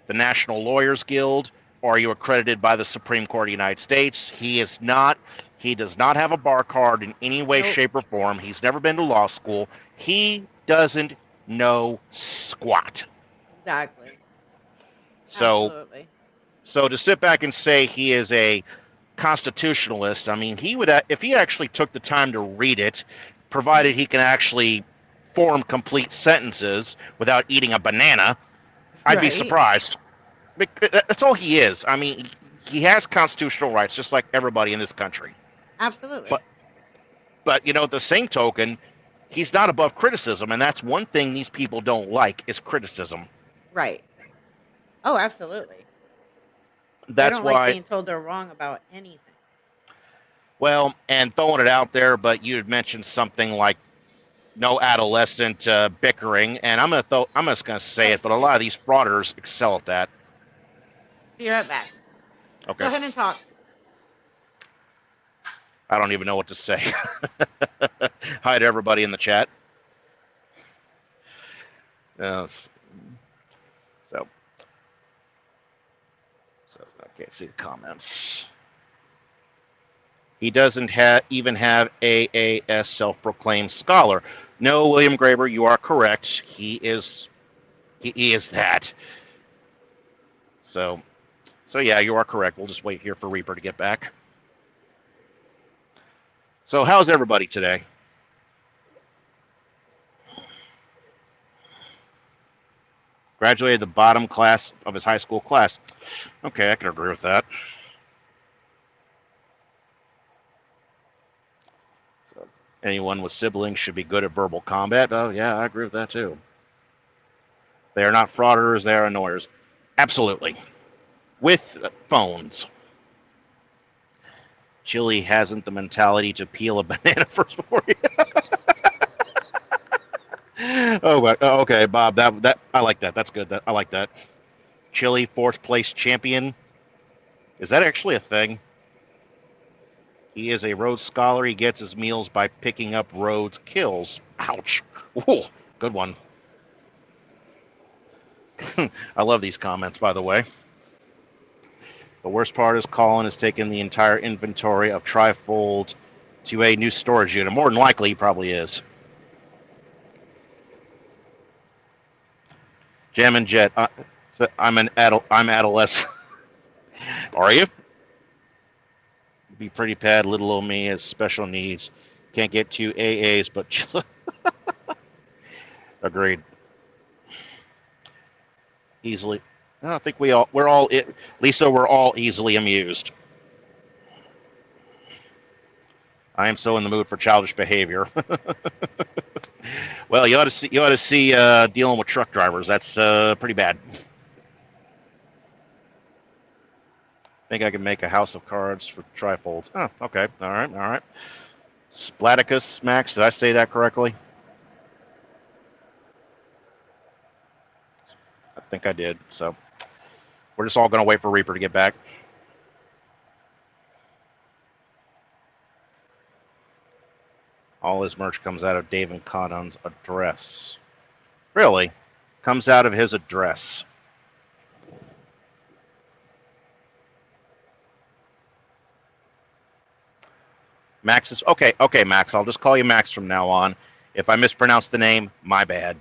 the National Lawyers Guild, or are you accredited by the Supreme Court of the United States? He is not. He does not have a bar card in any way, Nope. shape, or form. He's never been to law school. He doesn't know squat. Exactly. So, Absolutely. so to sit back and say he is a constitutionalist, I mean, he would, if he actually took the time to read it, provided he can actually form complete sentences without eating a banana, I'd be Right. surprised. That's all he is. I mean, he has constitutional rights just like everybody in this country. Absolutely. But, but you know, at the same token, he's not above criticism, and that's one thing these people don't like is criticism. Right. Oh, absolutely. They That's don't like why, being told they're wrong about anything. well, and throwing it out there, but you had mentioned something like no adolescent bickering, and I'm just gonna say it, but a lot of these frauders excel at that. Be right back. Go Okay, ahead and talk. I don't even know what to say. Hi to everybody in the chat. So, so I can't see the comments. He doesn't even have AAS self-proclaimed scholar. No, William Graber, you are correct. He is that. So yeah, you are correct. We'll just wait here for Reaper to get back. So how's everybody today? Graduated the bottom class of his high school class. Okay, I can agree with that. So, anyone with siblings should be good at verbal combat. Oh, yeah, I agree with that too. They are not frauders, they are annoyers. Absolutely. With phones. Chille hasn't the mentality to peel a banana first before he... Oh, okay, Bob. That I like that. That's good. I like that. Chille, fourth place champion. Is that actually a thing? He is a Rhodes Scholar. He gets his meals by picking up Rhodes kills. Ouch. Ooh, good one. I love these comments, by the way. The worst part is Colin has taken the entire inventory of Trifold to a new storage unit. More than likely, he probably is. Jam and Jet. I'm adolescent. Are you? Be pretty bad. Little old me has special needs. Can't get two AAs, but agreed. Easily. I think we're all Lisa, we're all easily amused. I am so in the mood for childish behavior. Well, you ought to see dealing with truck drivers. That's pretty bad. think I can make a house of cards for trifolds. Oh, okay. All right. Splaticus Max, did I say that correctly? I think I did. So we're just all going to wait for Reaper to get back. All his merch comes out of Dave and Connon's address. Really? Comes out of his address. Max is okay. Okay, Max. I'll just call you Max from now on. If I mispronounce the name, my bad.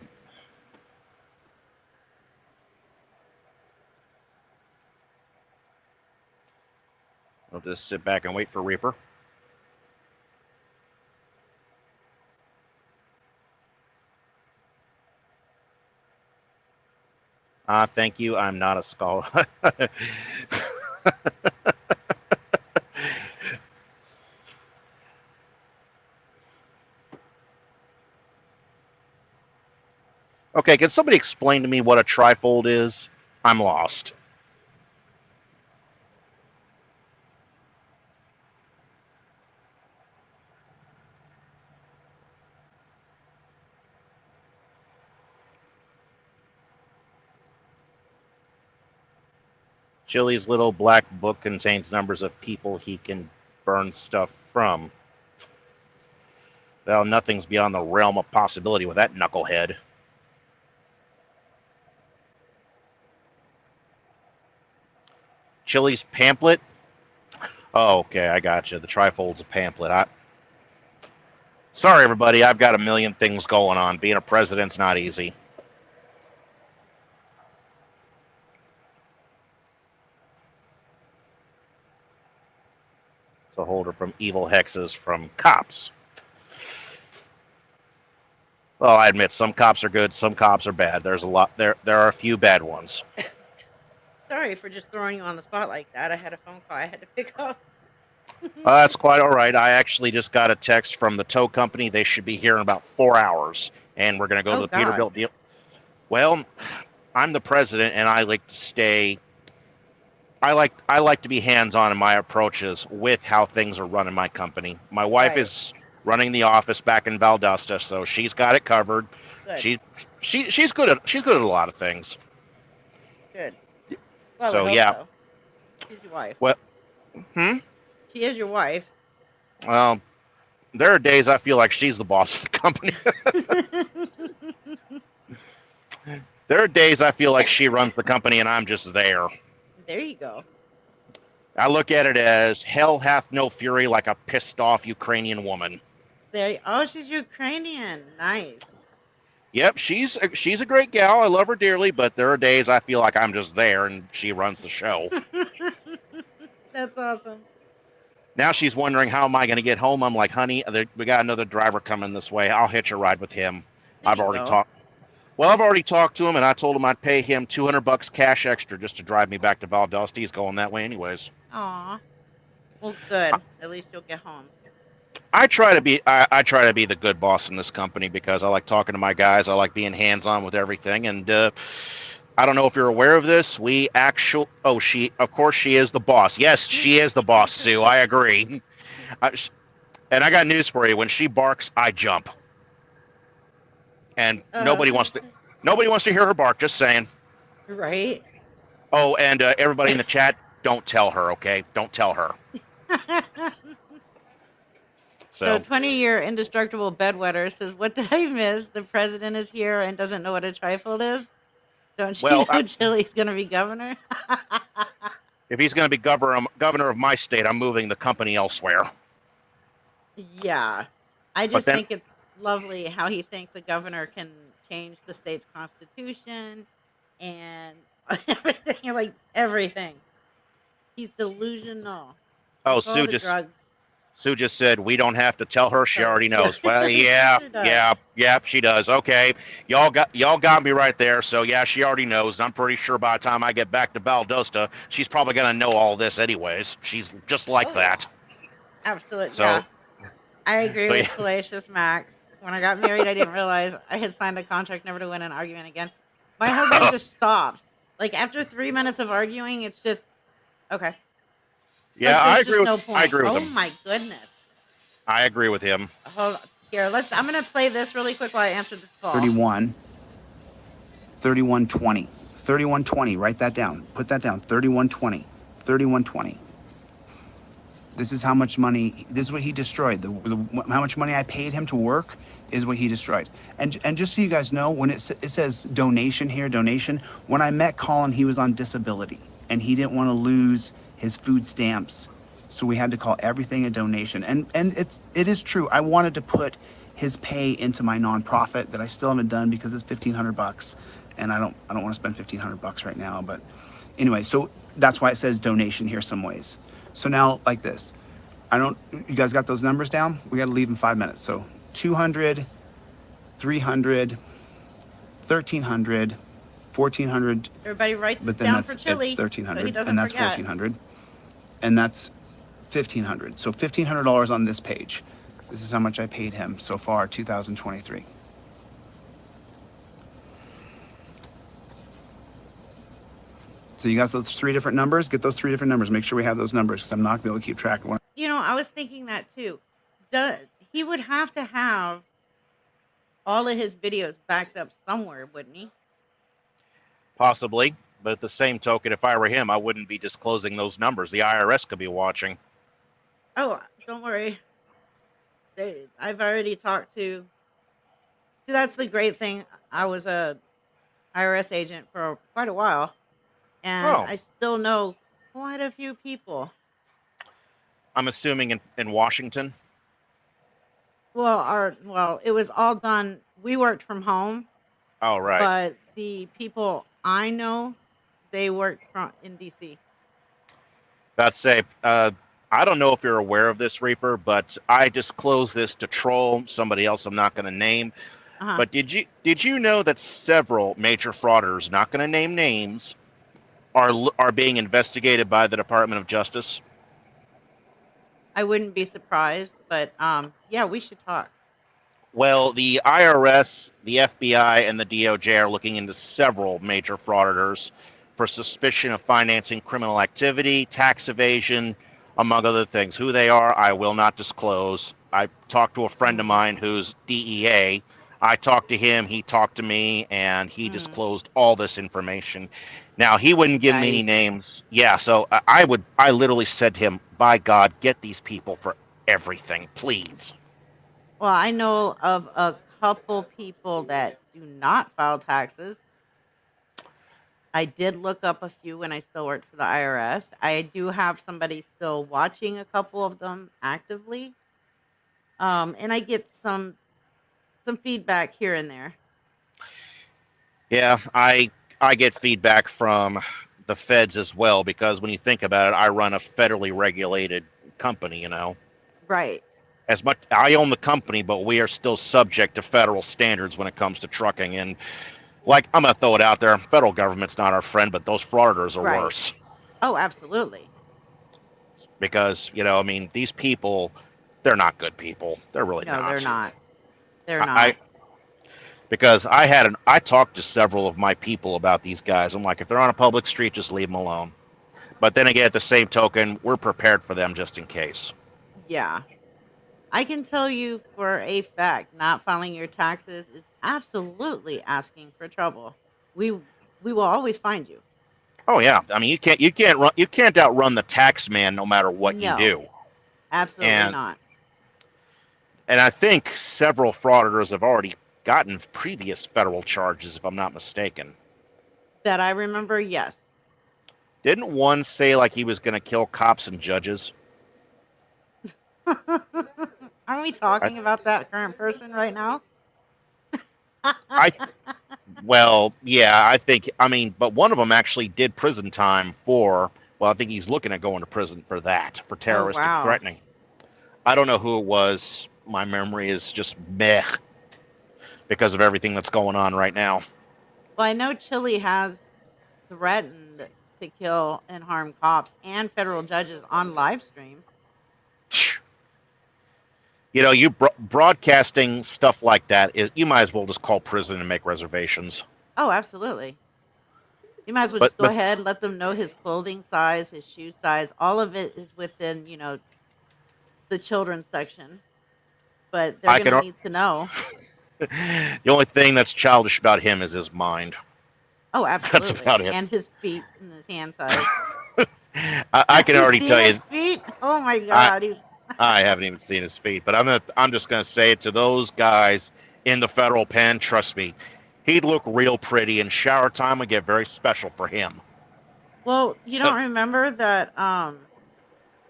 I'll just sit back and wait for Reaper. Thank you. I'm not a scholar. Okay, can somebody explain to me what a trifold is? I'm lost. Chille's little black book contains numbers of people he can burn stuff from. Well, nothing's beyond the realm of possibility with that knucklehead. Chille's pamphlet? Oh, okay, I got you. The trifold's a pamphlet. Sorry, everybody. I've got a million things going on. Being a president's not easy. It's a holder from evil hexes from cops. Well, I admit some cops are good, some cops are bad. There's a lot. There are a few bad ones. Sorry for just throwing you on the spot like that. I had a phone call I had to pick up. That's quite all right. I actually just got a text from the tow company. They should be here in about 4 hours, and we're going to go to the Peterbilt deal. Well, I'm the president, and I like to stay. I like to be hands-on in my approaches with how things are run in my company. My wife is running the office back in Valdosta, so she's got it covered. Good. She's good at a lot of things. Good. Well, so yeah. So. She's your wife. What? She is your wife. Well, there are days I feel like she's the boss of the company. There are days I feel like she runs the company and I'm just there. There you go. I look at it as hell hath no fury like a pissed off Ukrainian woman. Oh, she's Ukrainian. Nice. Yep, she's a great gal. I love her dearly, but there are days I feel like I'm just there and she runs the show. That's awesome. Now she's wondering how am I going to get home. I'm like, honey, we got another driver coming this way. I'll hitch a ride with him. I've already talked to him, and I told him I'd pay him $200 cash extra just to drive me back to Valdosta. He's going that way anyways. Aw. Well, good. At least you'll get home. I try to be the good boss in this company because I like talking to my guys. I like being hands-on with everything, and I don't know if you're aware of this. She is the boss. Yes, she is the boss, Sue. I agree. And I got news for you. When she barks, I jump. And nobody wants to hear her bark. Just saying. Right. Oh, and everybody in the chat, don't tell her, okay? Don't tell her. So 20-year indestructible bedwetter says, "What did I miss? The president is here and doesn't know what a trifold is. Don't you know Chille's going to be governor?" If he's going to be governor of my state, I'm moving the company elsewhere. Yeah, I just think it's lovely how he thinks a governor can change the state's constitution and everything, like everything. He's delusional. Oh, Sue just said we don't have to tell her. She already knows. Well, yeah, she does. Okay, y'all got me right there. So yeah, she already knows. I'm pretty sure by the time I get back to Valdosta, she's probably gonna know all this anyways. She's just like that. Absolutely. So, yeah. I agree with Fallacious Max. When I got married, I didn't realize I had signed a contract never to win an argument again. My husband just stops. Like after 3 minutes of arguing, it's just okay. Yeah, Like I there's agree just with no I point. agree with Oh him. my goodness. I agree with him. Hold on. Here, I'm gonna play this really quick while I answer this call. 31, 3120, 3120. Write that down. Put that down. 3120, 3120. This is how much money. This is what he destroyed. How much money I paid him to work is what he destroyed. And just so you guys know, when it says donation here, donation. When I met Colin, he was on disability and he didn't want to lose his food stamps, so we had to call everything a donation. And it is true. I wanted to put his pay into my nonprofit that I still haven't done because it's $1,500, and I don't want to spend $1,500 right now. But anyway, so that's why it says donation here some ways. So now, like this, you guys got those numbers down? We got to leave in 5 minutes. So 200, 300, 1,300, 1,400, Everybody write this but then down for that's Chille, it's so he 1,300, doesn't and that's forget. 1,400, and that's 1,500. So $1,500 on this page. This is how much I paid him so far, 2023. So you got those three different numbers? Get those three different numbers. Make sure we have those numbers because I'm not going to be able to keep track of one. You know, I was thinking that too. He would have to have all of his videos backed up somewhere, wouldn't he? Possibly, but at the same token, if I were him, I wouldn't be disclosing those numbers. The IRS could be watching. Oh, don't worry. I've already talked to. See, that's the great thing. I was a IRS agent for quite a while, and Oh, I still know quite a few people. I'm assuming in Washington. Well, it was all done. We worked from home, Oh, right. but the people I know, they worked from in DC. That's safe. I don't know if you're aware of this, Reaper, but I disclosed this to troll somebody else I'm not going to name. Uh-huh. But did you know that several major frauders, not going to name names, are being investigated by the Department of Justice? I wouldn't be surprised, but yeah, we should talk. Well, the IRS, the FBI, and the DOJ are looking into several major frauditors for suspicion of financing criminal activity, tax evasion, among other things. Who they are, I will not disclose. I talked to a friend of mine who's DEA. I talked to him, he talked to me, and he disclosed all this information. Now, he wouldn't give me any Nice. names. Yeah, so I literally said to him, by God, get these people for everything, please. Well, I know of a couple people that do not file taxes. I did look up a few when I still worked for the IRS. I do have somebody still watching a couple of them actively. And I get some feedback here and there. Yeah, I get feedback from the feds as well because when you think about it, I run a federally regulated company, you know. Right. As much I own the company, but we are still subject to federal standards when it comes to trucking. And like I'm gonna throw it out there, federal government's not our friend, but those frauditors are Right. worse. Oh, absolutely. Because, you know, I mean, these people, they're not good people. They're really No, not. they're not. They're I not. because I talked to several of my people about these guys. I'm like, if they're on a public street, just leave them alone. But then again, at the same token, we're prepared for them just in case. Yeah. I can tell you for a fact, not filing your taxes is absolutely asking for trouble. We will always find you. Oh yeah, I mean you can't outrun the tax man no matter what you No, do. absolutely And not. I think several frauditors have already gotten previous federal charges, if I'm not mistaken. That I remember, yes. Didn't one say like he was going to kill cops and judges? Aren't we talking about that current person right now? I well, yeah, I mean, but one of them actually did prison time for. Well, I think he's looking at going to prison for that, for Oh, terroristic wow. threatening. I don't know who it was. My memory is just meh because of everything that's going on right now. Well, I know Chille has threatened to kill and harm cops and federal judges on live streams. You know, broadcasting stuff like that, you might as well just call prison and make reservations. Oh, absolutely. You might as well But just go ahead, let them know his clothing size, his shoe size. All of it is within, the children's section. But they're I gonna can. need to know. The only thing that's childish about him is his mind. Oh, That's absolutely. about it. And his feet and his hand size. I Have can you already seen tell his you. feet? Oh my I god, he's I haven't even seen his feet, but I'm just gonna say it to those guys in the federal pen. Trust me, he'd look real pretty, and shower time would get very special for him. well, you So don't remember that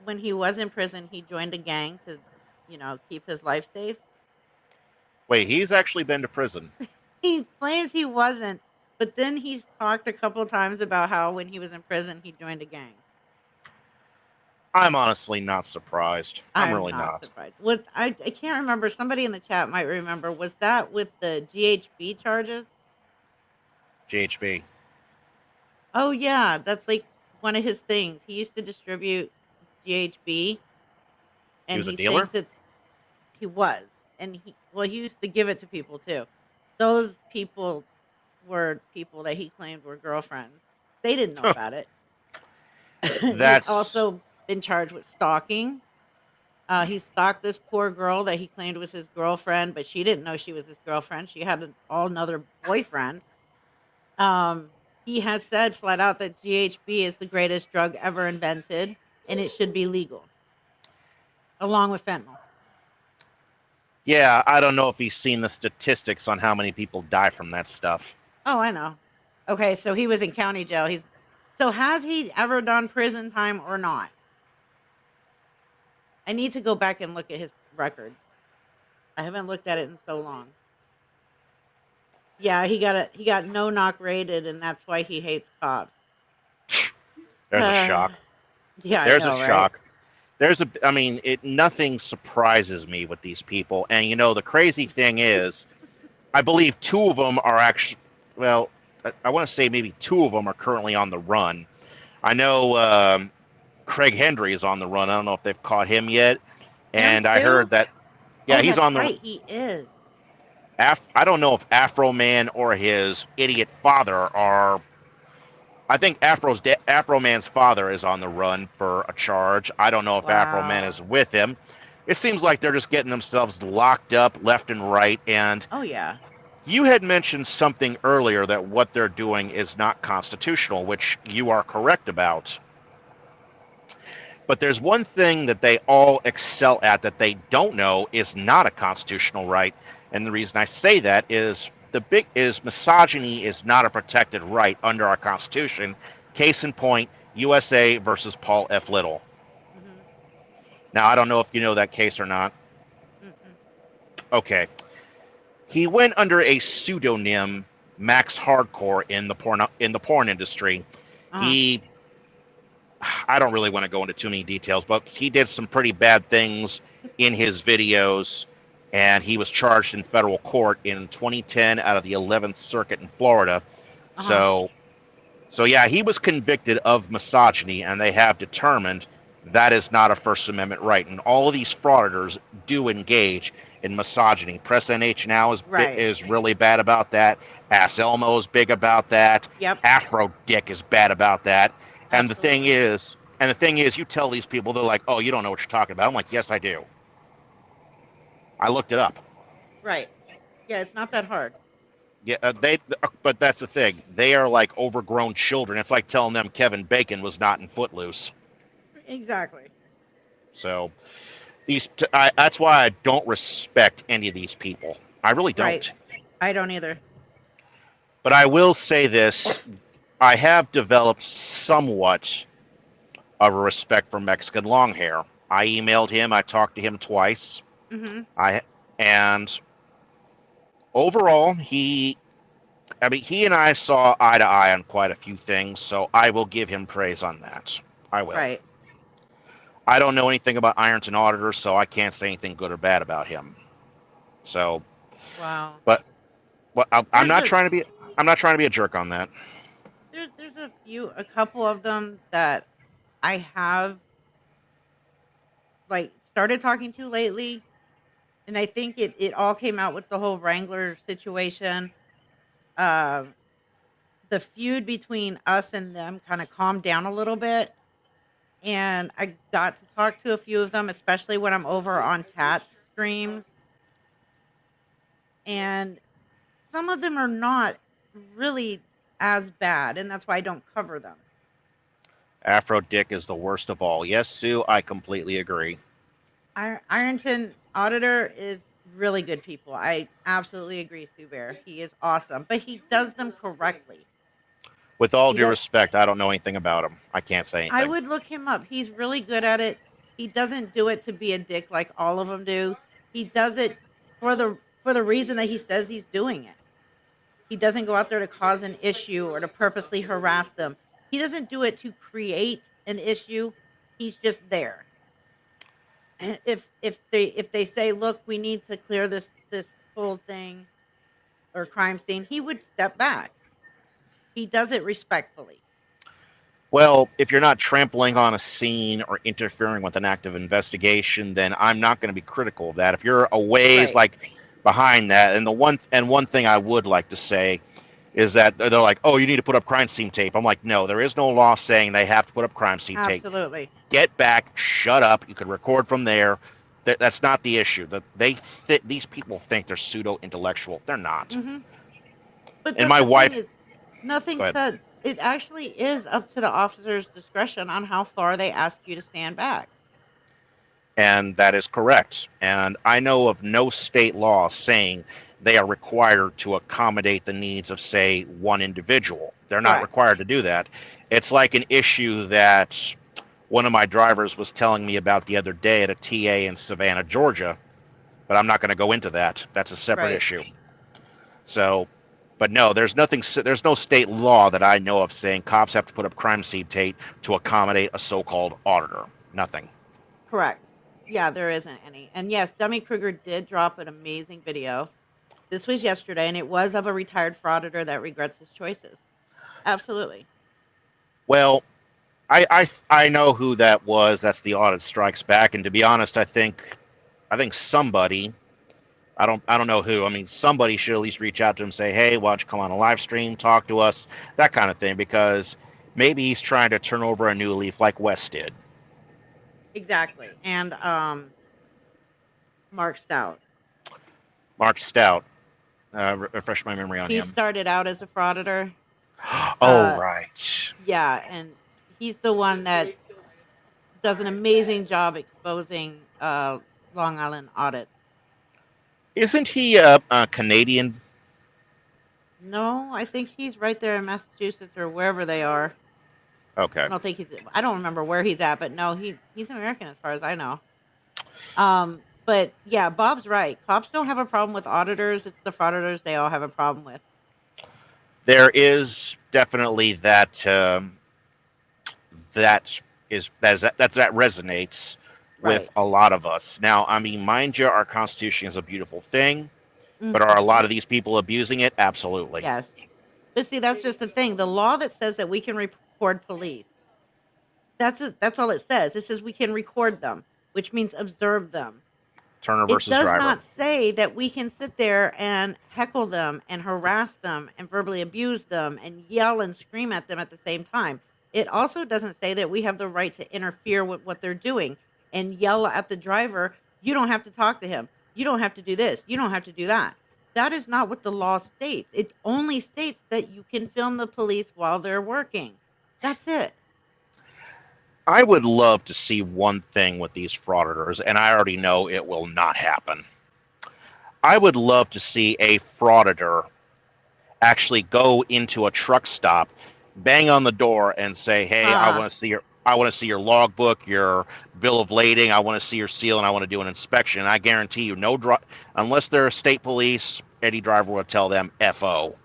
when he was in prison he joined a gang to, keep his life safe? wait, he's actually been to prison. He claims he wasn't, but then he's talked a couple times about how when he was in prison he joined a gang. I'm honestly not surprised. I'm I'm really not not. surprised. What I can't remember. Somebody in the chat might remember. Was that with the GHB charges? GHB. Oh yeah, that's like one of his things. He used to distribute GHB, He and was a he dealer. thinks he was, and he used to give it to people too. Those people were people that he claimed were girlfriends. They didn't know Huh. about it. He's That's also been charged with stalking. He stalked this poor girl that he claimed was his girlfriend, but she didn't know she was his girlfriend. She had an all another boyfriend. He has said flat out that GHB is the greatest drug ever invented, and it should be legal, along with fentanyl. yeah. I don't know if he's seen the statistics on how many people die from that stuff. Oh, I know. Okay, so he was in county jail. So has he ever done prison time or not? I need to go back and look at his record. I haven't looked at it in so long. Yeah, he got no knock rated, and that's why he hates cops. There's a shock. Yeah, I There's a know, right? shock. I mean, nothing surprises me with these people. And the crazy thing is, I believe two of them are actually, well, I want to say maybe two of them are currently on the run. I know Craig Hendry is on the run. I don't know if they've caught him yet. Him And I too? heard that, yeah, Oh, he's that's on the. right. He is. I don't know if Afro Man or his idiot father are. I think Afro Man's father is on the run for a charge. I don't know if Afro Man Wow. is with him. It seems like they're just getting themselves locked up left and right. And Oh yeah. you had mentioned something earlier that what they're doing is not constitutional, which you are correct about. But there's one thing that they all excel at that they don't know is not a constitutional right. And the reason I say that is misogyny is not a protected right under our Constitution. Case in point, USA versus Paul F. Little. Mhm. Now I don't know if you know that case or not. Mm-mm. Okay. He went under a pseudonym, Max Hardcore, in the porn industry. Uh-huh. He I don't really want to go into too many details, but he did some pretty bad things in his videos, and he was charged in federal court in 2010 out of the 11th Circuit in Florida. Uh-huh. So yeah, he was convicted of misogyny, and they have determined that is not a First Amendment right. And all of these frauditors do engage in misogyny. Press NH now Right. is really bad about that. Ass Elmo is big about that. Yep. Afro Dick is bad about that. And Absolutely. the thing is, you tell these people, they're like, "Oh, you don't know what you're talking about." I'm like, "Yes, I do. I looked it up." Right. Yeah, it's not that hard. Yeah, but that's the thing. They are like overgrown children. It's like telling them Kevin Bacon was not in Footloose. Exactly. So that's why I don't respect any of these people. I really Right. don't. I don't either. But I will say this: I have developed somewhat of a respect for Mexican long hair. I emailed him. I talked to him twice. Mhm. I and overall, he and I saw eye to eye on quite a few things. So I will give him praise on that. I will. Right. I don't know anything about Ironton Auditor, so I can't say anything good or bad about him. So, Wow. but I'm There's not just trying to be. I'm not trying to be a jerk on that. there's a couple of them that I have like started talking to lately, and I think it all came out with the whole Wrangler situation. Um the feud between us and them kind of calmed down a little bit. And I got to talk to a few of them, especially when I'm over on Tat's streams. And some of them are not really as bad, and that's why I don't cover them. Afro Dick is the worst of all. Yes, Sue, I completely agree. Ironton Auditor is really good people. I absolutely agree, Sue Bear. He is awesome, but he does them correctly. With all He due does. respect, I don't know anything about him. I can't say I anything. would look him up. He's really good at it. He doesn't do it to be a dick like all of them do. He does it for the reason that he says he's doing it. He doesn't go out there to cause an issue or to purposely harass them. He doesn't do it to create an issue. He's just there. And if they say, "Look, we need to clear this whole thing or crime scene," he would step back. He does it respectfully. Well, if you're not trampling on a scene or interfering with an active investigation, then I'm not going to be critical of that. If you're a ways Right. like behind that, and one thing I would like to say is that they're like, "Oh, you need to put up crime scene tape." I'm like, "No, there is no law saying they have to put up crime scene tape. Absolutely. Get back, shut up. You could record from there. That's not the issue. These people think they're pseudo intellectual. They're not." hmm But And that's my the wife, thing is, nothing go ahead. said. It actually is up to the officer's discretion on how far they ask you to stand back. And that is correct. And I know of no state law saying they are required to accommodate the needs of, say, one individual. They're not Correct. required to do that. It's like an issue that one of my drivers was telling me about the other day at a TA in Savannah, Georgia, but I'm not going to go into that. That's a separate Right. issue. So, but no, there's no state law that I know of saying cops have to put up crime scene tape to accommodate a so-called auditor. Nothing. Correct. Yeah, there isn't any. And yes, Dummy Kruger did drop an amazing video. This was yesterday, and it was of a retired frauditor that regrets his choices. Absolutely. Well, I know who that was. That's the Audit Strikes Back. And to be honest, I think somebody, I don't know who. I mean, somebody should at least reach out to him and say, "Hey, why don't you come on a live stream, talk to us," that kind of thing, because maybe he's trying to turn over a new leaf like Wes did. Exactly. And Mark Stout. Mark Stout, refresh my memory on He him. started out as a frauditor. Oh, right. Yeah, and he's the one that does an amazing job exposing Long Island audit. Isn't he a Canadian? No, I think he's right there in Massachusetts or wherever they are. Okay. I don't remember where he's at, but no, he's American as far as I know. But yeah, Bob's right. Cops don't have a problem with auditors. It's the frauditors they all have a problem with. There is definitely that that resonates with Right. a lot of us. Now, I mean, mind you, our Constitution is a beautiful thing, but are a Mhm. lot of these people abusing it? Absolutely. Yes. But see, that's just the thing. The law that says that we can record police, that's all it says. It says we can record them, which means observe them. Turner It versus does Driver. not say that we can sit there and heckle them and harass them and verbally abuse them and yell and scream at them at the same time. It also doesn't say that we have the right to interfere with what they're doing and yell at the driver, "You don't have to talk to him. You don't have to do this. You don't have to do that." That is not what the law states. It only states that you can film the police while they're working. That's it. I would love to see one thing with these frauditors, and I already know it will not happen. I would love to see a frauditor actually go into a truck stop, bang on the door, and say, "Hey, I want to see your logbook, your bill of lading. I want to see your seal, and I want to do an inspection." And I guarantee you, unless they're state police, any driver will tell them "FO."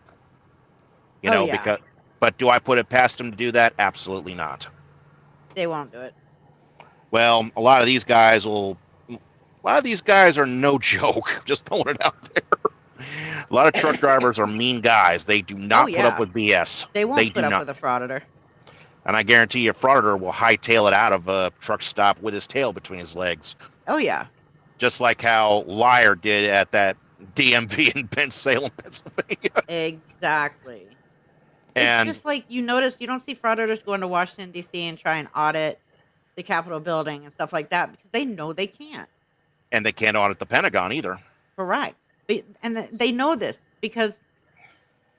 You Oh, know, yeah. but do I put it past them to do that? Absolutely not. They won't do it. Well, a lot of these guys are no joke. Just throwing it out there. A lot of truck drivers are mean guys. They do not put up yeah. with BS. They won't put do up not. with a frauditor. And I guarantee you, a frauditor will hightail it out of a truck stop with his tail between his legs. Oh, yeah. Just like how Liar did at that DMV in Salem, Pennsylvania. Exactly. It's And just like you notice you don't see frauditors going to Washington D.C. and try and audit the Capitol building and stuff like that because they know they can't. they can't audit the Pentagon either. Correct. And they know this because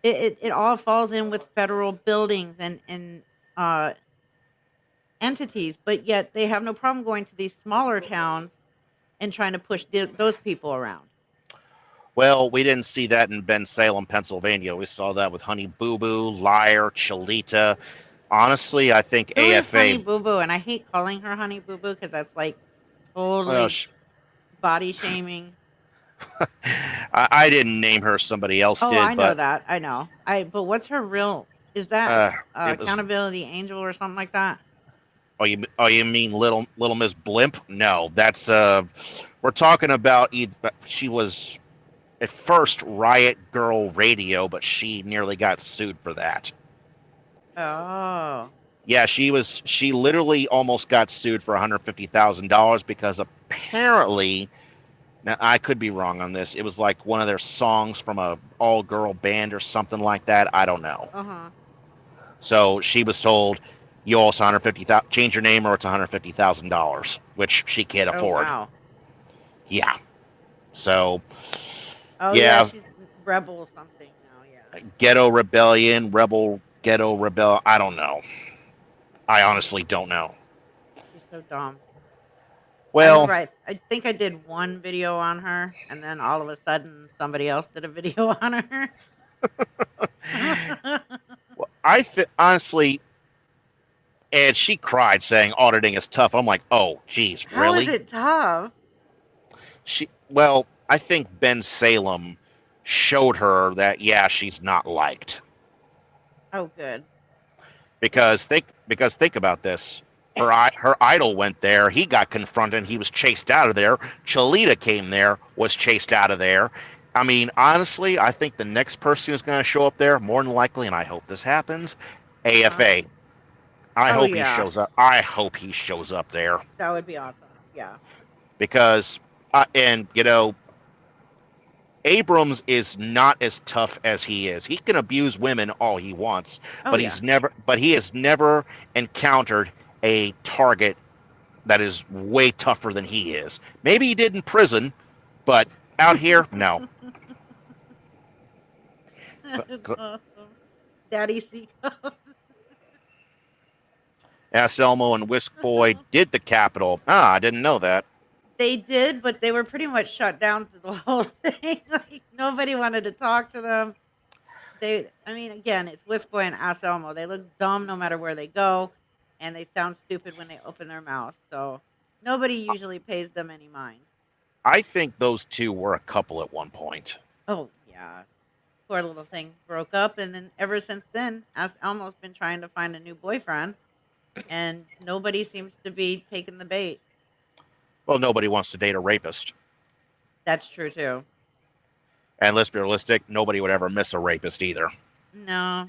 it all falls in with federal buildings and uh, entities, but yet they have no problem going to these smaller towns and trying to push those people around. Well, we didn't see that in Bensalem, Pennsylvania. We saw that with Honey Boo Boo, Liar, Chillita. Honestly, I think Who is Honey AFA. Boo Boo? And I hate calling her Honey Boo Boo because that's like Well, totally body shaming. I didn't name her. Somebody else Oh, did, I know but that. I know. But what's her real? Is that it was. Accountability Angel or something like that? You mean little Miss Blimp? No, that's we're talking about. She was at first Riot Girl Radio, but she nearly got sued for that. Oh. Yeah, she literally almost got sued for $150,000 because apparently, now I could be wrong on this. It was like one of their songs from a all girl band or something like that. I don't know. Uh-huh. So she was told, you owe us 150,000, change your name or it's $150,000, which she can't afford. Oh, wow. Yeah. So Oh yeah, she's rebel something now, yeah. Ghetto Rebellion, Rebel Ghetto Rebel. I don't know. I honestly don't know. She's so dumb. Well, I think I did one video on her, and then all of a sudden somebody else did a video on her. honestly, and she cried saying auditing is tough. I'm like, oh, geez, How really? is it tough? I think Ben Salem showed her that she's not liked. Oh, good. Because think about this. Her idol went there. He got confronted. He was chased out of there. Chillita came there, was chased out of there. I mean, honestly, I think the next person who's going to show up there, more than likely, and I hope this happens, AFA. I hope he shows up. I hope he shows up there. That would be awesome. Yeah. Because, Abrams is not as tough as he is. He can abuse women all he wants, but he has never encountered a target that is way tougher than he is. Maybe he did in prison, but out here, no. That's awesome. Daddy C cups. S. Elmo and Whisk Boy did the Capitol. I didn't know that. They did, but they were pretty much shut down through the whole thing. Like nobody wanted to talk to them. Again, it's Whisk Boy and Ass Elmo. They look dumb no matter where they go, and they sound stupid when they open their mouth. So nobody usually pays them any mind. I think those two were a couple at one point. Oh yeah, poor little things broke up, and then ever since then, Ass Elmo's been trying to find a new boyfriend, and nobody seems to be taking the bait. Well, nobody wants to date a rapist. That's true too. And let's be realistic, nobody would ever miss a rapist either. No.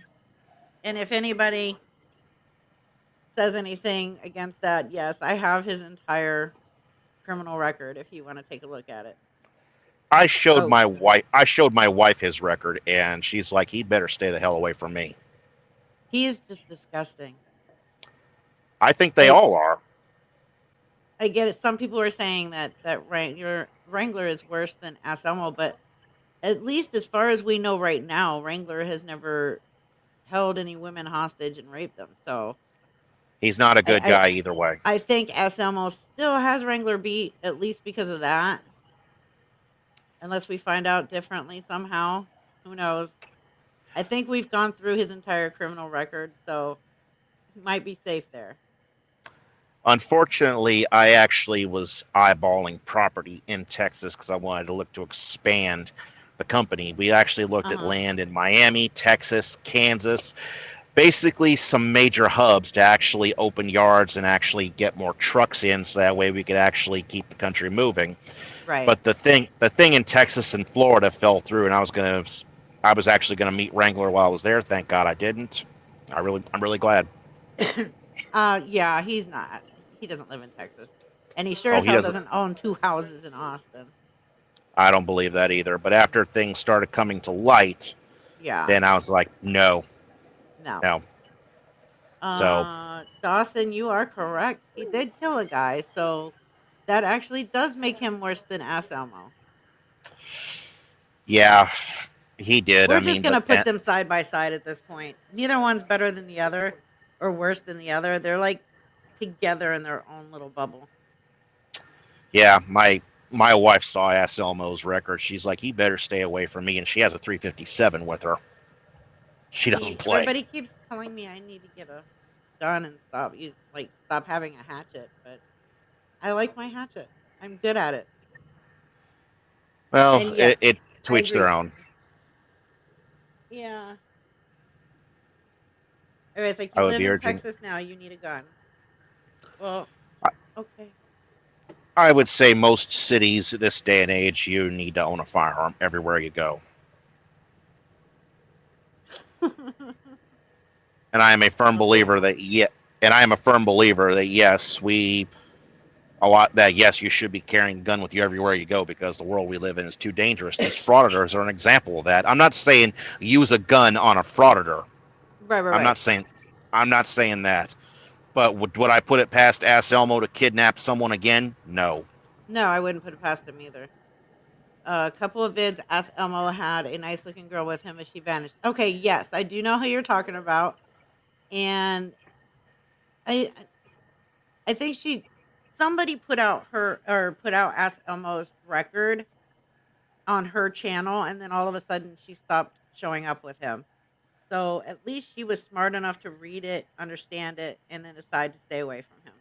And if anybody says anything against that, yes, I have his entire criminal record if you want to take a look at it. I showed my wife his record, and she's like, he better stay the hell away from me. He is just disgusting. I think they all are. I get it. Some people are saying that Wrangler is worse than Ass Elmo, but at least as far as we know right now, Wrangler has never held any women hostage and raped them. So he's not a good guy either way. I think Ass Elmo still has Wrangler beat, at least because of that. Unless we find out differently somehow. Who knows? I think we've gone through his entire criminal record, so he might be safe there. Unfortunately, I actually was eyeballing property in Texas because I wanted to look to expand the company. We actually looked at land in Miami, Texas, Kansas, basically some major hubs to actually open yards and actually get more trucks in, so that way we could actually keep the country moving. Right. But the thing in Texas and Florida fell through, and I was actually gonna meet Wrangler while I was there. Thank God I didn't. I'm really glad. Yeah, he's not. He doesn't live in Texas, and he sure as hell doesn't own 2 houses in Austin. I don't believe that either. But after things started coming to light, then I was like, no. No. No. So Dawson, you are correct. He did kill a guy, so that actually does make him worse than Anselmo. yeah, he did. We're I just mean, gonna but put them side by side at this point. Neither one's better than the other or worse than the other. They're like together in their own little bubble. yeah, my wife saw Anselmo's record. She's like, he better stay away from me, and she has a 357 with her. She doesn't play. Everybody keeps telling me I need to get a gun and stop having a hatchet, but I like my hatchet. I'm good at it. Well, And yes, it to I each agree their with own. you. Yeah. It's like I you would live be in urging. Texas now, you need a gun. Well, I- okay. I would say most cities this day and age, you need to own a firearm everywhere you go. And I am a firm believer Unbelievable. that yes, yes, you should be carrying a gun with you everywhere you go because the world we live in is too dangerous. These frauditors are an example of that. I'm not saying use a gun on a frauditor. Right, right, I'm not right. saying I'm not saying that. But would I put it past Anselmo to kidnap someone again? No. No, I wouldn't put it past him either. A couple of vids, asked Elmo had a nice looking girl with him, but she vanished. Okay, yes, I do know who you're talking about, and I I think somebody put out Ask Elmo's record on her channel, and then all of a sudden she stopped showing up with him. So at least she was smart enough to read it, understand it, and then decide to stay away from him.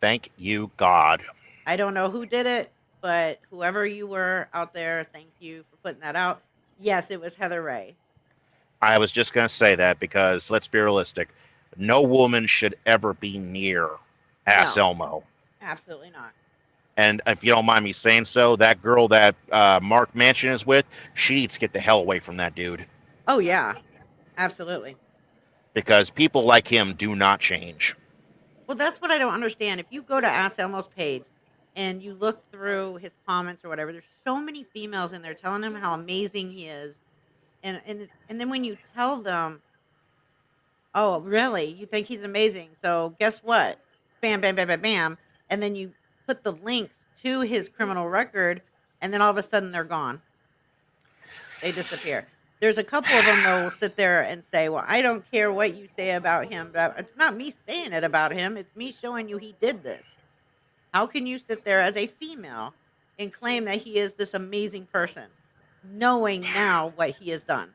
Thank you, God. I don't know who did it, but whoever you were out there, thank you for putting that out. Yes, it was Heather Ray. I was just going to say that because let's be realistic. No woman should ever be near No, Anselmo. absolutely not. And if you don't mind me saying so, that girl that Mark Mansion is with, she needs to get the hell away from that dude. Oh yeah, absolutely. Because people like him do not change. Well, that's what I don't understand. If you go to Ask Elmo's page and you look through his comments or whatever, there's so many females in there telling him how amazing he is, and then when you tell them, "Oh, really? You think he's amazing?" So guess what? Bam, bam, bam, bam, bam, and then you put the links to his criminal record, and then all of a sudden they're gone. They disappear. There's a couple of them that will sit there and say, "Well, I don't care what you say about him, but it's not me saying it about him. It's me showing you he did this." How can you sit there as a female and claim that he is this amazing person, knowing now what he has done?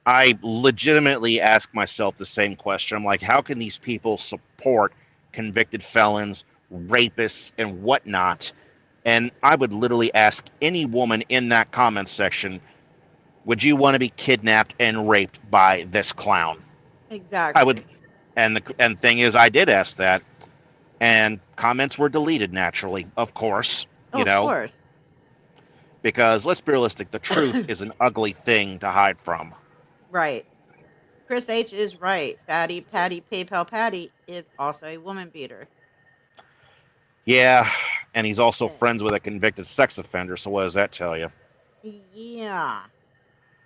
I legitimately ask myself the same question. I'm like, how can these people support convicted felons, rapists, and whatnot? And I would literally ask any woman in that comment section, would you want to be kidnapped and raped by this clown? I would, Exactly. and thing is, I did ask that, and comments were deleted naturally, of course, Oh, of course. because let's be realistic, the truth is an ugly thing to hide from. Right. Chris H is right. Fatty Patty PayPal Patty is also a woman beater. Yeah, and he's also Eh, friends with a convicted sex offender. So what does that tell you? Yeah.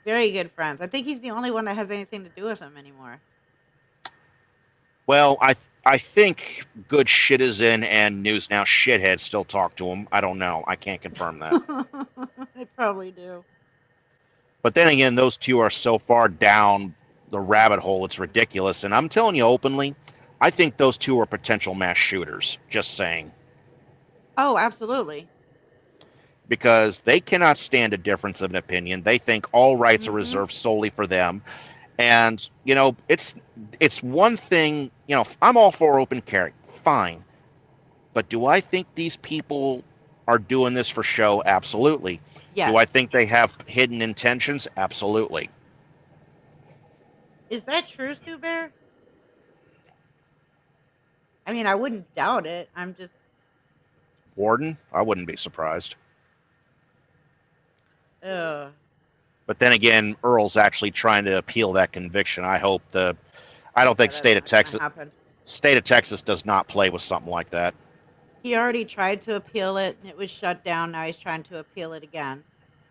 Very good friends. I think he's the only one that has anything to do with him anymore. Well, I think good shit is in, and News Now shitheads still talk to him. I don't know. I can't confirm that. They probably do. But then again, those two are so far down the rabbit hole, it's ridiculous. And I'm telling you openly, I think those two are potential mass shooters. Just saying. Oh, absolutely. Because they cannot stand a difference of an opinion. They think all rights are Mm-hmm. reserved solely for them. And it's one thing. I'm all for open carry, fine. But do I think these people are doing this for show? Absolutely. Do Yes. I think they have hidden intentions? Absolutely. Is that true, Sue Bear? I mean, I wouldn't doubt it. I'm just, Warden, I wouldn't be surprised. ugh. But then again, Earl's actually trying to appeal that conviction. I don't Yeah, think that's not gonna happen. State of Texas does not play with something like that. He already tried to appeal it and it was shut down. Now he's trying to appeal it again.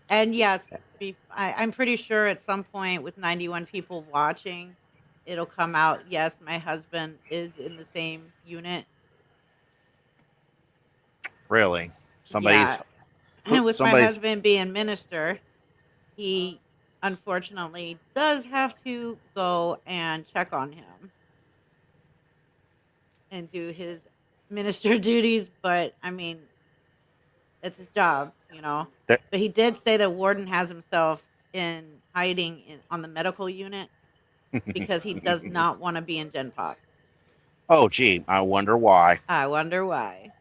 And yes, I'm pretty sure at some point with 91 people watching, it'll come out. Yes, my husband is in the same unit. Really, somebody's Yeah. And with my somebody's. husband being minister, he unfortunately does have to go and check on him and do his minister duties. But I mean, it's his job, you know. There- But he did say that Warden has himself in hiding on the medical unit because he does not want to be in Gen Pop. Oh, gee, I wonder why. I wonder why.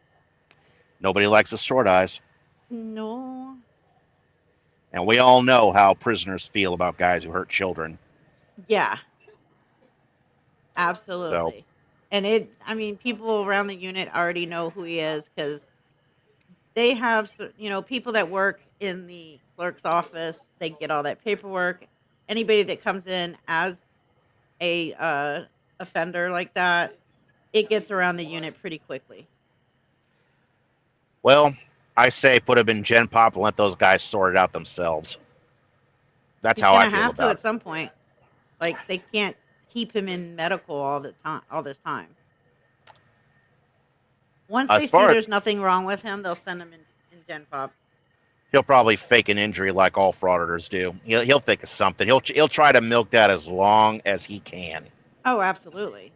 Nobody likes the sword eyes, No. and we all know how prisoners feel about guys who hurt children. Yeah, So, absolutely. And I mean, people around the unit already know who he is because they have, people that work in the clerk's office, they get all that paperwork. Anybody that comes in as a offender like that, it gets around the unit pretty quickly. well, I say put them in Gen Pop and let those guys sort it out themselves. That's He's how I gonna feel have to about at it. some point. Like they can't keep him in medical all this time. Once they As see far as there's nothing wrong with him, they'll send him in Gen Pop. he'll probably fake an injury like all frauditors do. He'll think of something. He'll try to milk that as long as he can. Oh, absolutely.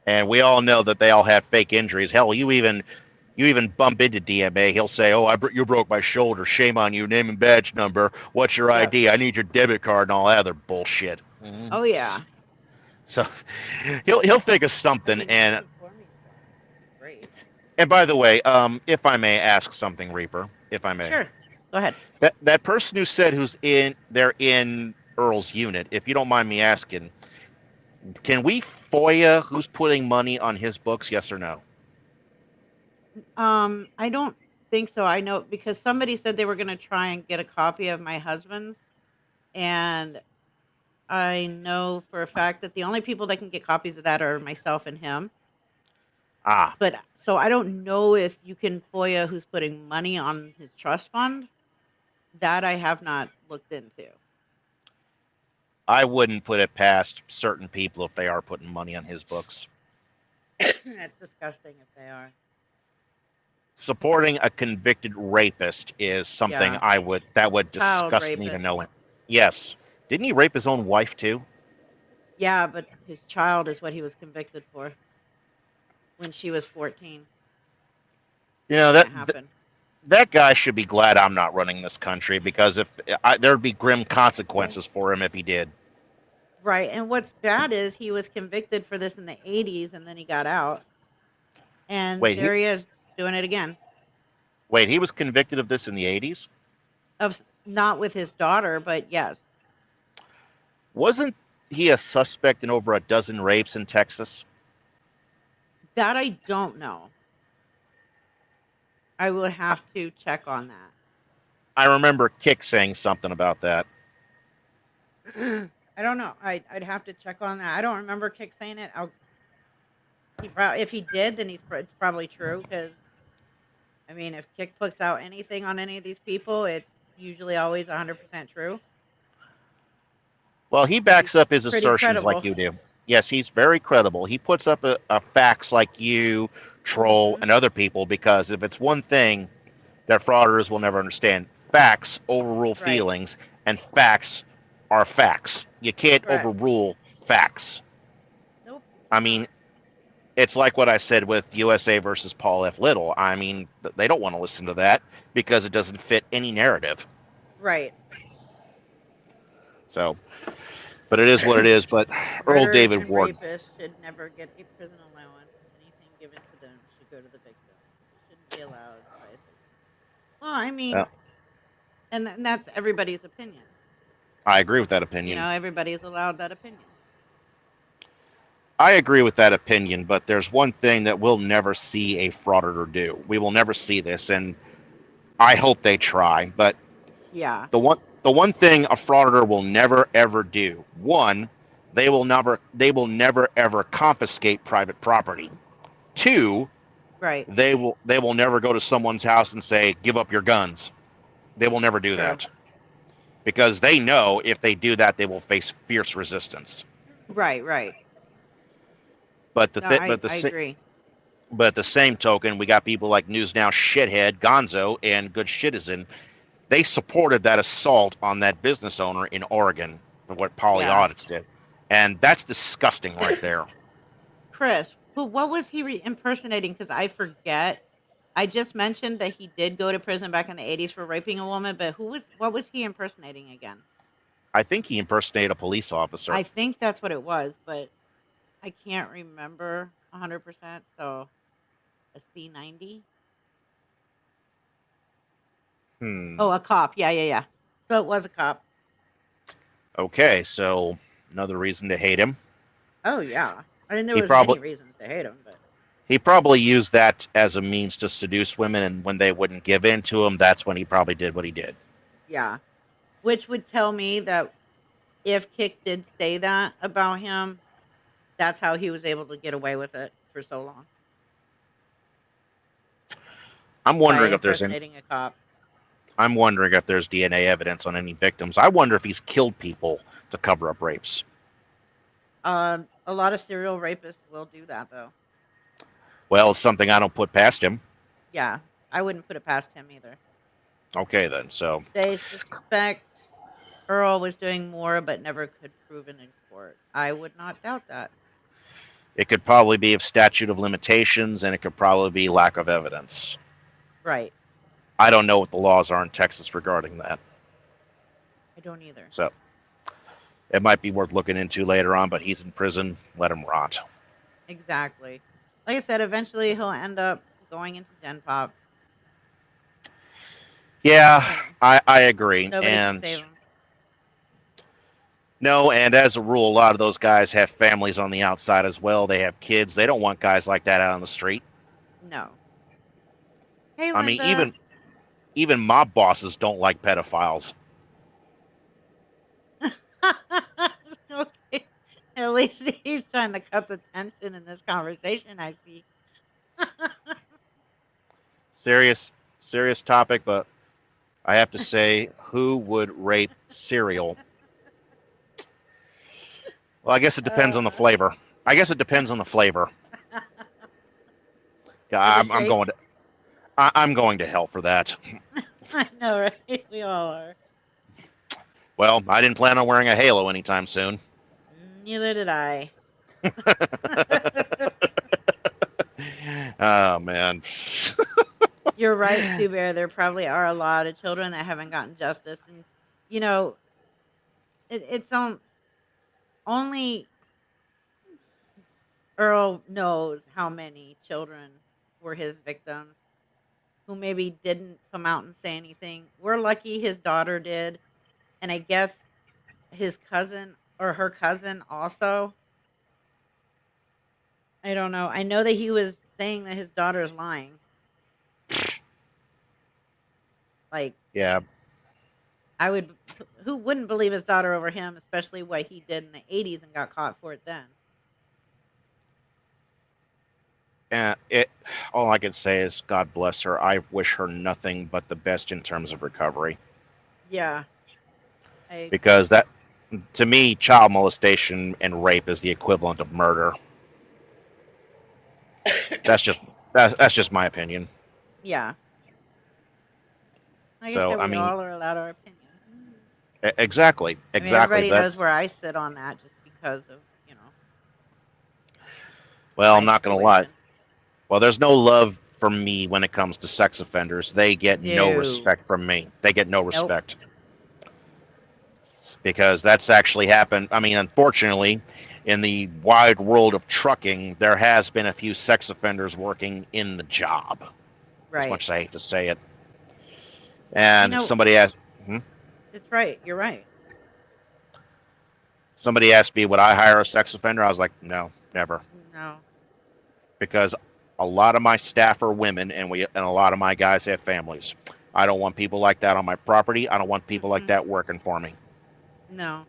And we all know that they all have fake injuries. Hell, you even bump into DMA, he'll say, "Oh, you broke my shoulder. Shame on you. Name and badge number. What's your Yep. ID? I need your debit card," and all that other bullshit. Oh yeah. So he'll think of I something. mean, And non-conforming is great. by the way, if I may ask something, Reaper, if I may, Sure. Go ahead. that person who said they're in Earl's unit, if you don't mind me asking, can we FOIA who's putting money on his books? Yes or no? I don't think so. I know because somebody said they were going to try and get a copy of my husband's, and I know for a fact that the only people that can get copies of that are myself and him. Ah, But so I don't know if you can FOIA who's putting money on his trust fund. That I have not looked into. I wouldn't put it past certain people if they are putting money on his books. That's disgusting if they are. Supporting a convicted rapist is something Yeah. that would Child disgust me to rapist. know it. Yes. Didn't he rape his own wife too? Yeah, but his child is what he was convicted for when she was 14. You know That happened. that guy should be glad I'm not running this country because there'd be grim consequences for him if he did. Right. And what's bad is he was convicted for this in the 80s and then he got out. And Wait, there he is doing it again. he was convicted of this in the 80s? Of not with his daughter, but yes. Wasn't he a suspect in over a dozen rapes in Texas? That I don't know. I would have to check on that. I remember Kick saying something about that. I don't know. I'd have to check on that. I don't remember Kick saying it. If he did, then it's probably true. Because I mean, if Kick puts out anything on any of these people, it's usually always 100% true. Well, he backs up his Pretty assertions like credible. you do. Yes, he's very credible. He puts up a facts like you, Troll, Mhm. and other people because if it's one thing that frauditors will never understand, facts overrule Right. feelings, and facts are facts. You can't Correct. overrule facts. Nope. I mean, it's like what I said with USA versus Paul F. Little. I mean, they don't want to listen to that because it doesn't fit any narrative. Right. So, but it is what it is. But Earl Murderers David and Ward, rapists should never get a prison allowance. Anything given to them should go to the victim. It shouldn't be allowed by a state. Well, I mean, and that's everybody's opinion. I agree with that You opinion. know, everybody's allowed that opinion. I agree with that opinion, but there's one thing that we'll never see a frauditor do. We will never see this, and I hope they try. But Yeah. the one thing a frauditor will never ever do, one, they will never ever confiscate private property. Two, Right. they will never go to someone's house and say, "Give up your guns." They will never do True. that because they know if they do that, they will face fierce resistance. Right, right. But No, I agree. but at the same token, we got people like News Now shithead Gonzo and Good Citizen. They supported that assault on that business owner in Oregon for what Poly Yeah. Audits did, and that's disgusting right there. Chris, what was he impersonating? Because I forget. I just mentioned that he did go to prison back in the 80s for raping a woman, but what was he impersonating again? I think he impersonated a police officer. I think that's what it was, but I can't remember 100%. So a C90? Oh, a cop. Yeah, yeah, yeah. So it was a cop. Okay, so another reason to hate him. Oh, yeah. I mean, there He was many probably reasons to hate him, but he probably used that as a means to seduce women, and when they wouldn't give in to him, that's when he probably did what he did. yeah. Which would tell me that if Kick did say that about him, that's how he was able to get away with it for so long. I'm By wondering if there's impersonating a cop. I'm wondering if there's DNA evidence on any victims. I wonder if he's killed people to cover up rapes. A lot of serial rapists will do that, though. Well, it's something I don't put past him. Yeah, I wouldn't put it past him either. Okay, then. So They suspect Earl was doing more, but never could prove it in court. I would not doubt that. it could probably be of statute of limitations, and it could probably be lack of evidence. Right. I don't know what the laws are in Texas regarding that. I don't either. So it might be worth looking into later on, but he's in prison. Let him rot. Exactly. Like I said, eventually he'll end up going into Gen Pop. Yeah, And I agree. nobody can And save him. no, and as a rule, a lot of those guys have families on the outside as well. They have kids. They don't want guys like that out on the street. No. Hey, I mean, Linda. even mob bosses don't like pedophiles. Okay. At least he's trying to cut the tension in this conversation, I see. Serious topic, but I have to say, who would rape cereal? Well, I guess it depends on the flavor. I guess it depends on the flavor. Yeah, I'm going to I'm going to hell for that. I know, right? We all are. Well, I didn't plan on wearing a halo anytime soon. Neither did I. Oh man. You're right, Sue Bear. There probably are a lot of children that haven't gotten justice, and you know, it's only Earl knows how many children were his victims who maybe didn't come out and say anything. We're lucky his daughter did, and I guess his cousin or her cousin also. I don't know. I know that he was saying that his daughter is lying. Like, Yeah. who wouldn't believe his daughter over him, especially what he did in the 80s and got caught for it then? And all I can say is God bless her. I wish her nothing but the best in terms of recovery. Yeah. Because that, to me, child molestation and rape is the equivalent of murder. That's just my opinion. Yeah. Like So, I said, I we mean, all are allowed our opinions. Exactly. I mean, everybody knows where I sit on that just because of, well, my I'm not going to lie. situation. Well, there's no love for me when it comes to sex offenders. They get no No. respect from me. They get no Nope. respect. Because that's actually happened. I mean, unfortunately, in the wide world of trucking, there has been a few sex offenders working in the job. Right. As much as I hate to say it. And You know- somebody asked, It's right. You're right. somebody asked me, would I hire a sex offender? I was like, no, never. No. Because a lot of my staff are women, and a lot of my guys have families. I don't want people like that on my property. I don't want people like that working for me. No.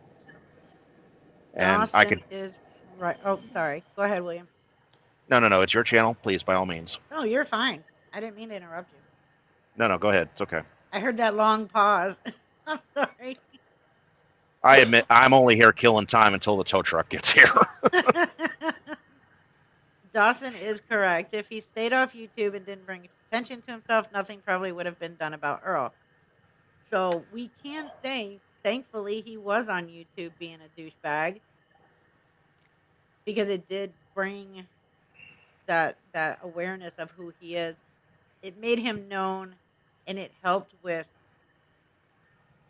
And Austin is right. Oh, sorry. Go ahead, William. No. It's your channel. Please, by all means. No, you're fine. I didn't mean to interrupt you. No, go ahead. It's okay. I heard that long pause. I'm sorry. I admit I'm only here killing time until the tow truck gets here. Dawson is correct. If he stayed off YouTube and didn't bring attention to himself, nothing probably would have been done about Earl. So we can say, thankfully, he was on YouTube being a douchebag because it did bring that awareness of who he is. It made him known, and it helped with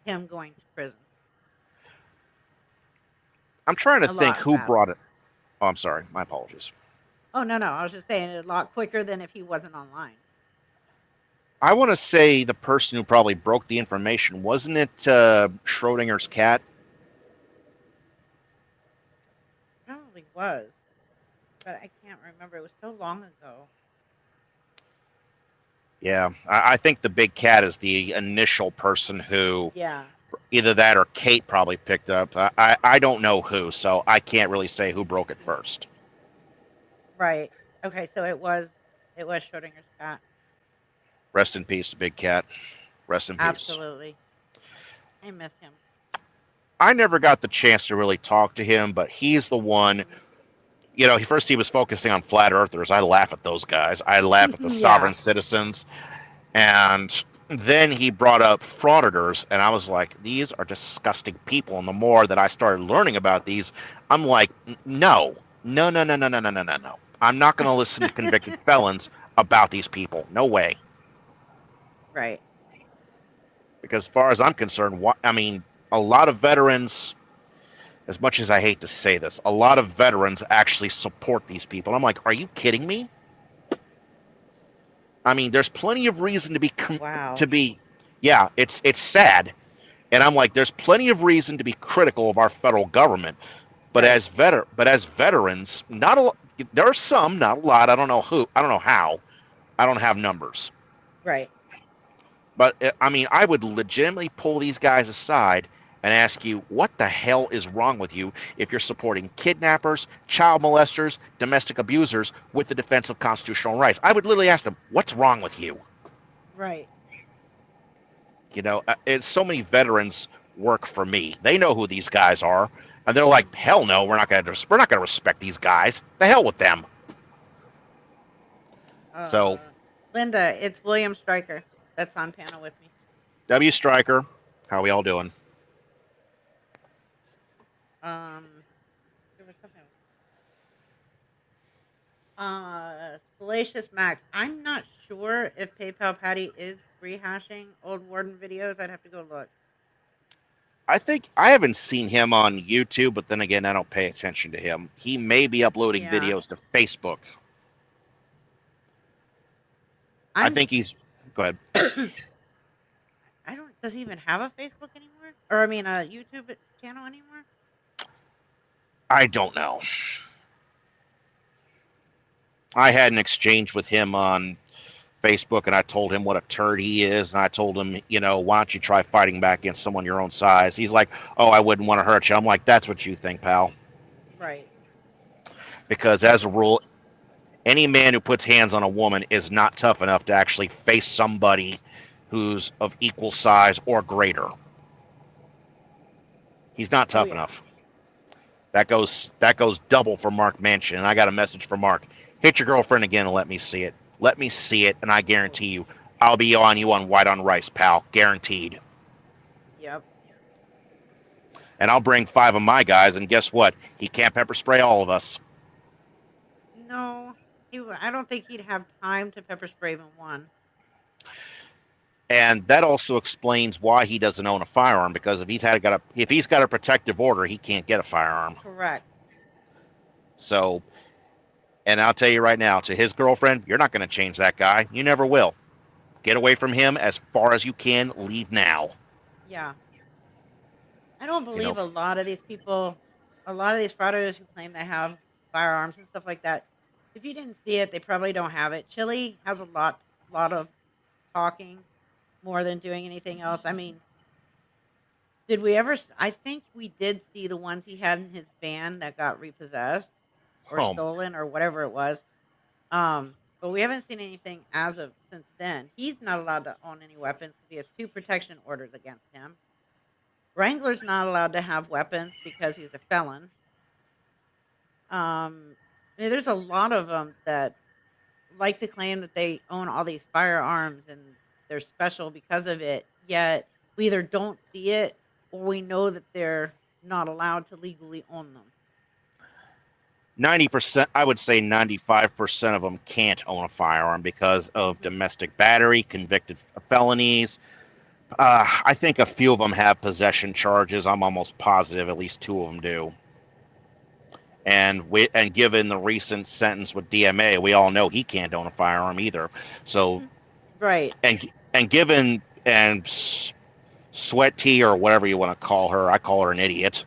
him going to prison I'm trying to a think lot who faster. brought it. Oh, I'm sorry. My apologies. Oh no, I was just saying a lot quicker than if he wasn't online. I want to say the person who probably broke the information, wasn't it Schrodinger's cat? Probably was, but I can't remember. It was so long ago. Yeah, I think the big cat is the initial person who Yeah. either that or Kate probably picked up. I don't know who, so I can't really say who broke it first. Right. Okay, so it was Schrodinger's cat. Rest in peace, the big cat. Rest in peace. Absolutely. I miss him. I never got the chance to really talk to him, but he's the one. You know, first he was focusing on flat earthers. I laugh at those guys. I laugh at the Yeah. sovereign citizens. And then he brought up frauditors, and I was like, these are disgusting people. And the more that I started learning about these, I'm like, no. I'm not going to listen to convicted felons about these people. No way. Right. Because as far as I'm concerned, I mean, a lot of veterans, as much as I hate to say this, a lot of veterans actually support these people. I'm like, are you kidding me? I mean, there's plenty of reason to be Wow. yeah, it's sad, and I'm like, there's plenty of reason to be critical of our federal government, but Right. as veterans, there are some, not a lot. I don't know who, I don't know how, I don't have numbers, Right. but I mean, I would legitimately pull these guys aside and ask you, what the hell is wrong with you if you're supporting kidnappers, child molesters, domestic abusers with the defense of constitutional rights? I would literally ask them, what's wrong with you? Right. You know, it's so many veterans work for me. They know who these guys are, and they're like, hell no, we're not going to respect these guys. The hell with them. So, Linda, it's William Stryker that's on panel with me. W. Stryker, how are we all doing? There was something. Salacious Max. I'm not sure if PayPal Patty is rehashing old Warden videos. I'd have to go look. I think I haven't seen him on YouTube, but then again, I don't pay attention to him. He may be uploading videos to Facebook. I think he's. Go ahead. I don't. Does he even have a Facebook anymore? Or I mean, a YouTube channel anymore? I don't know. I had an exchange with him on Facebook, and I told him what a turd he is, and I told him, you know, why don't you try fighting back against someone your own size? He's like, oh, I wouldn't want to hurt you. I'm like, that's what you think, pal. Right. Because as a rule, any man who puts hands on a woman is not tough enough to actually face somebody who's of equal size or greater. He's not tough enough. That goes double for Mark Manchin, and I got a message for Mark. Hit your girlfriend again and let me see it. Let me see it, and I guarantee you, I'll be on you on white on rice, pal. Guaranteed. Yep. And I'll bring 5 of my guys, and guess what? He can't pepper spray all of us. No, I don't think he'd have time to pepper spray even one. And that also explains why he doesn't own a firearm, because if he's got a protective order, he can't get a firearm. Correct. So, and I'll tell you right now, to his girlfriend, you're not going to change that guy. You never will. Get away from him as far as you can. Leave now. Yeah. I don't believe a lot of these people, a lot of these fraudsters who claim they have firearms and stuff like that. If you didn't see it, they probably don't have it. Chille has a lot of talking more than doing anything else. I mean, did we ever? I think we did see the ones he had in his van that got repossessed or stolen or whatever it was. But but we haven't seen anything as of since then. He's not allowed to own any weapons because he has 2 protection orders against him. Wrangler's not allowed to have weapons because he's a felon. There's a lot of them that like to claim that they own all these firearms and they're special because of it. Yet we either don't see it or we know that they're not allowed to legally own them. 90%, I would say 95% of them can't own a firearm because of domestic battery, convicted felonies. I think a few of them have possession charges. I'm almost positive at least 2 of them do. And given the recent sentence with DMA, we all know he can't own a firearm either. So, right. And given Sweat Tea or whatever you want to call her, I call her an idiot.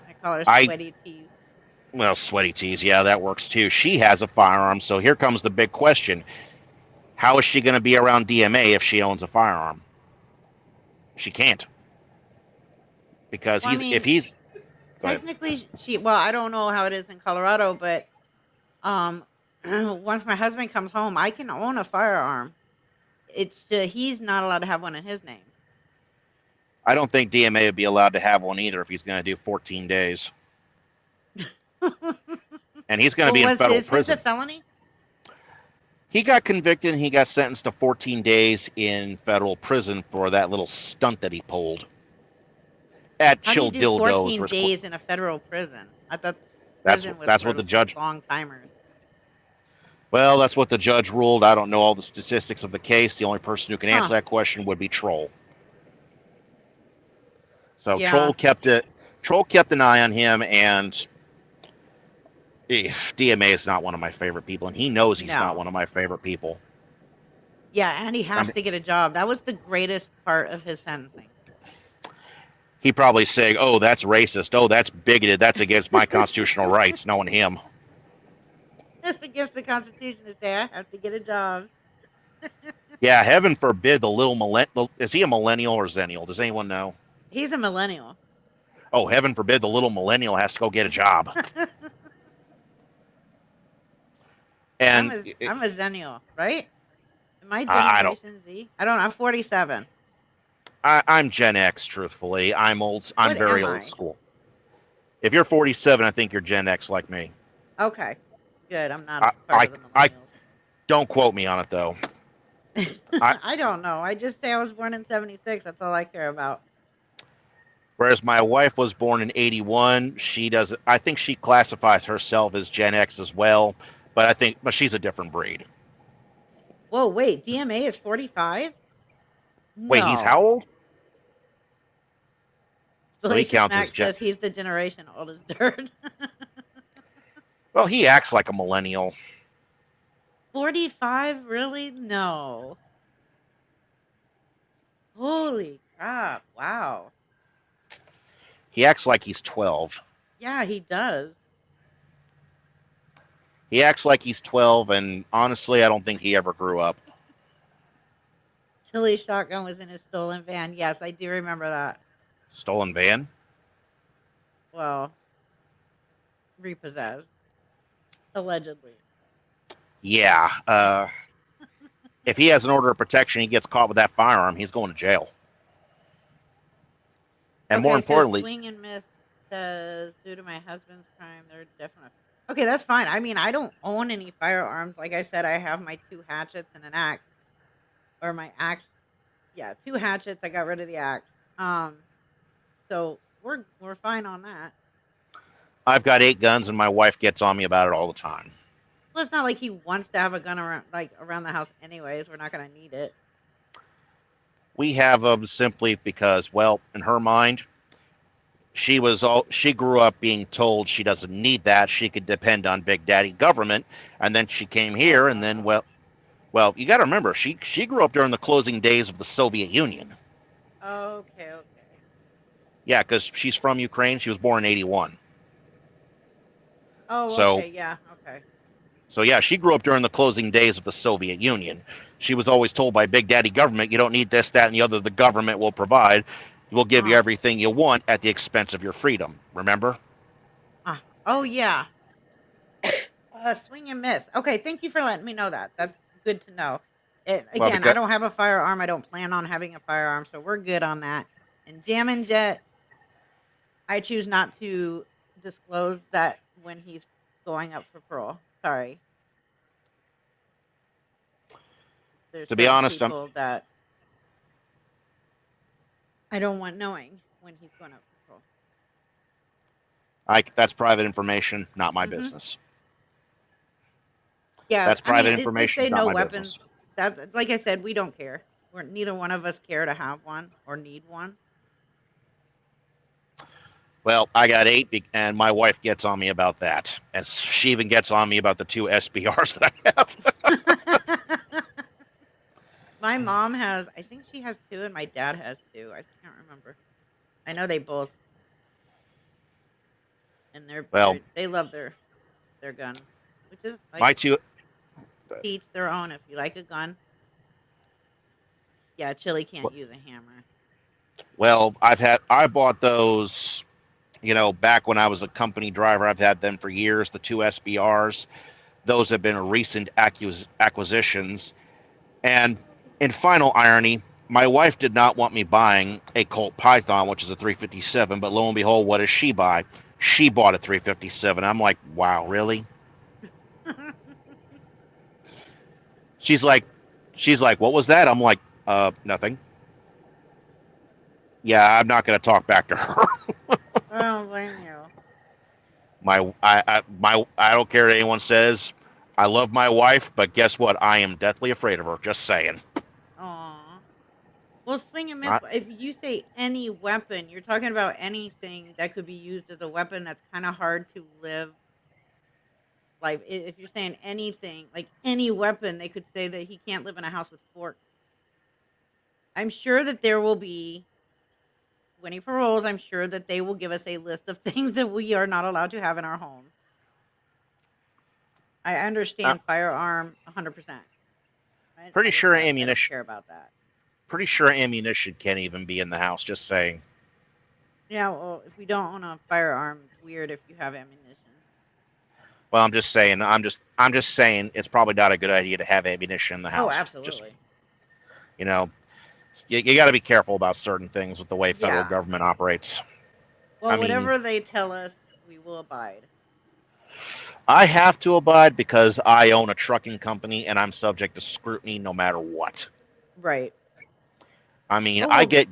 I call her Sweaty Teas. Well, Sweaty Teas, yeah, that works too. She has a firearm, so here comes the big question: how is she going to be around DMA if she owns a firearm? She can't, because technically I don't know how it is in Colorado, but once my husband comes home, I can own a firearm. It's he's not allowed to have one in his name. I don't think DMA would be allowed to have one either if he's going to do 14 days. And he's going to be in federal prison. Is this a felony? He got convicted and he got sentenced to 14 days in federal prison for that little stunt that he pulled at Chille Dildos. 14 days in a federal prison. I thought that's what the judge. Long timers. Well, that's what the judge ruled. I don't know all the statistics of the case. The only person who can answer that question would be Troll. So yeah. Troll kept an eye on him, and DMA is not one of my favorite people, and he knows he's not one of my favorite people. Yeah, and he has to get a job. That was the greatest part of his sentencing. He probably saying, "Oh, that's racist. Oh, that's bigoted. That's against my constitutional rights." Knowing him, it's against the Constitution to say I have to get a job. Yeah, heaven forbid the little millennial. Is he a millennial or zennial? Does anyone know? He's a millennial. Oh, heaven forbid the little millennial has to go get a job. And I'm a zennial, right? Am I Generation Z? I don't know. I'm 47. I'm Gen X, truthfully. I'm old. I'm very old school. If you're 47, I think you're Gen X like me. Okay, good. I'm not part of the millennials. Don't quote me on it, though. I don't know. I just say I was born in 76. That's all I care about. Whereas my wife was born in 81. I think she classifies herself as Gen X as well, but she's a different breed. Whoa, wait. DMA is 45? No. Wait, he's how old? Max says he's the generation old as dirt. Well, he acts like a millennial. 45? Really? No. Holy crap. Wow. He acts like he's 12. Yeah, he does. He acts like he's 12, and honestly, I don't think he ever grew up. Chille's shotgun was in his stolen van. Yes, I do remember that. Stolen van? Well, repossessed. Allegedly. Yeah. If he has an order of protection, he gets caught with that firearm, he's going to jail. And more importantly, swing and miss says due to my husband's crime, they're definitely okay. That's fine. I mean, I don't own any firearms. Like I said, I have my 2 hatchets and an axe, or my axe. Yeah, 2 hatchets. I got rid of the axe. So we're fine on that. I've got 8 guns, and my wife gets on me about it all the time. Well, it's not like he wants to have a gun around the house, anyways. We're not gonna need it. We have them simply because, well, in her mind, she grew up being told she doesn't need that. She could depend on Big Daddy government, and then she came here, and then well, you got to remember she grew up during the closing days of the Soviet Union. Okay. Yeah, because she's from Ukraine. She was born in 81. Oh, okay, yeah, okay. So yeah, she grew up during the closing days of the Soviet Union. She was always told by Big Daddy government, you don't need this, that, and the other. The government will provide. We'll give you everything you want at the expense of your freedom. Remember? Oh, yeah. Swing and miss. Okay, thank you for letting me know that. That's good to know. Well, Again, I because don't have a firearm. I don't plan on having a firearm, so we're good on that. And Jam and Jet, I choose not to disclose that when he's going up for parole. Sorry. There's to be certain honest, people that I don't want knowing when he's going up for parole. that's private information, not my Hmm. business. Yeah, That's I mean, private they information, say not no my weapons. business. That, like I said, we don't care. We're neither one of us care to have one or need one. Well, I got 8, and my wife gets on me about that. And she even gets on me about the 2 SBRs that I have. My mom has, I think she has 2, and my dad has 2. I can't remember. I know they both, and Well, they love their guns, which is like my 2, to each their own. If you like a gun, yeah, Chili can't use a hammer. well, I bought those, back when I was a company driver. I've had them for years, the 2 SBRs. Those have been recent acquisitions. And in final irony, my wife did not want me buying a Colt Python, which is a 357, but lo and behold, what does she buy? She bought a 357. I'm like, wow, really? She's like, what was that? I'm like, nothing. Yeah, I'm not going to talk back to her. I don't blame you. I don't care what anyone says. I love my wife, but guess what? I am deathly afraid of her. Just saying. Aw. Well, swing and miss. I, If you say any weapon, you're talking about anything that could be used as a weapon. That's kind of hard to live. Like if you're saying anything, like any weapon, they could say that he can't live in a house with forks. I'm sure that there will be winning paroles. I'm sure that they will give us a list of things that we are not allowed to have in our home. I I'm understand firearm 100%. pretty Like I sure said, I don't ammunition. care about that. Pretty sure ammunition can't even be in the house. Just saying. Yeah, well, if we don't own a firearm, it's weird if you have ammunition. Well, I'm just saying. I'm just saying. It's probably not a good idea to have ammunition in the Oh, house. Just absolutely. you know, you got to be careful about certain things with the way federal Yeah. government operates. I Well, mean, whatever they tell us, we will abide. I have to abide because I own a trucking company and I'm subject to scrutiny no matter what. Right. I mean, Oh, I well, get.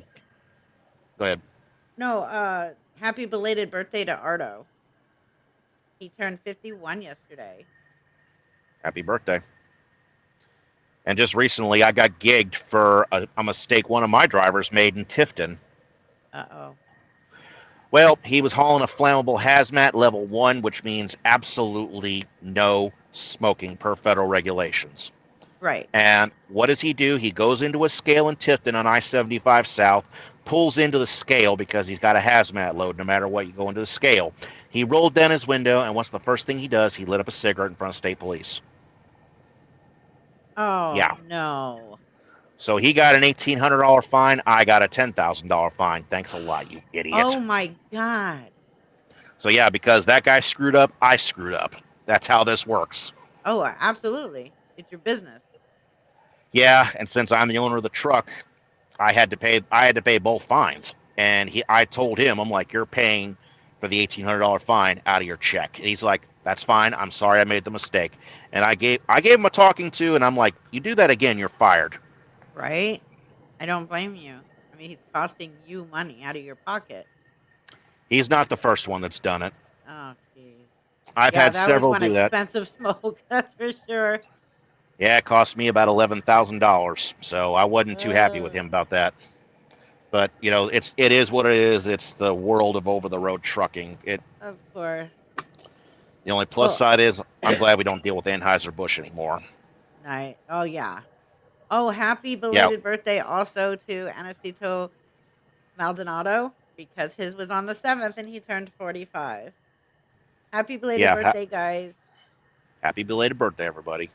Go ahead. no, happy belated birthday to Ardo. He turned 51 yesterday. Happy birthday. And just recently, I got gigged for a mistake one of my drivers made in Tifton. Uh-oh. Well, he was hauling a flammable hazmat level 1, which means absolutely no smoking per federal regulations. Right. And what does he do? He goes into a scale in Tifton on I-75 South, pulls into the scale because he's got a hazmat load no matter what, you go into the scale. He rolled down his window, and what's the first thing he does? He lit up a cigarette in front of state police. Oh, Yeah. no. So he got an $1,800 fine. I got a $10,000 fine. Thanks a lot, you idiot. Oh, my God. So yeah, because that guy screwed up, I screwed up. That's how this works. Oh, absolutely. It's your business. Yeah, and since I'm the owner of the truck, I had to pay both fines. And I told him, I'm like, you're paying for the $1,800 fine out of your check. And he's like, that's fine. I'm sorry I made the mistake. And I gave him a talking to, and I'm like, you do that again, you're fired. Right? I don't blame you. I mean, he's costing you money out of your pocket. He's not the first one that's done it. Oh, jeez. I've Yeah, had that was several one do that. expensive smoke. That's for sure. Yeah, it cost me about $11,000. So I wasn't too happy with him about that. But it is what it is. It's the world of over the road trucking. Of course. The only plus side is I'm glad we don't deal with Anheuser-Busch anymore. Night. Oh, yeah. Oh, happy Yeah, belated birthday also to Anacito Maldonado because his was on the 7th and he turned 45. Happy belated yeah. birthday, guys. Happy belated birthday, everybody.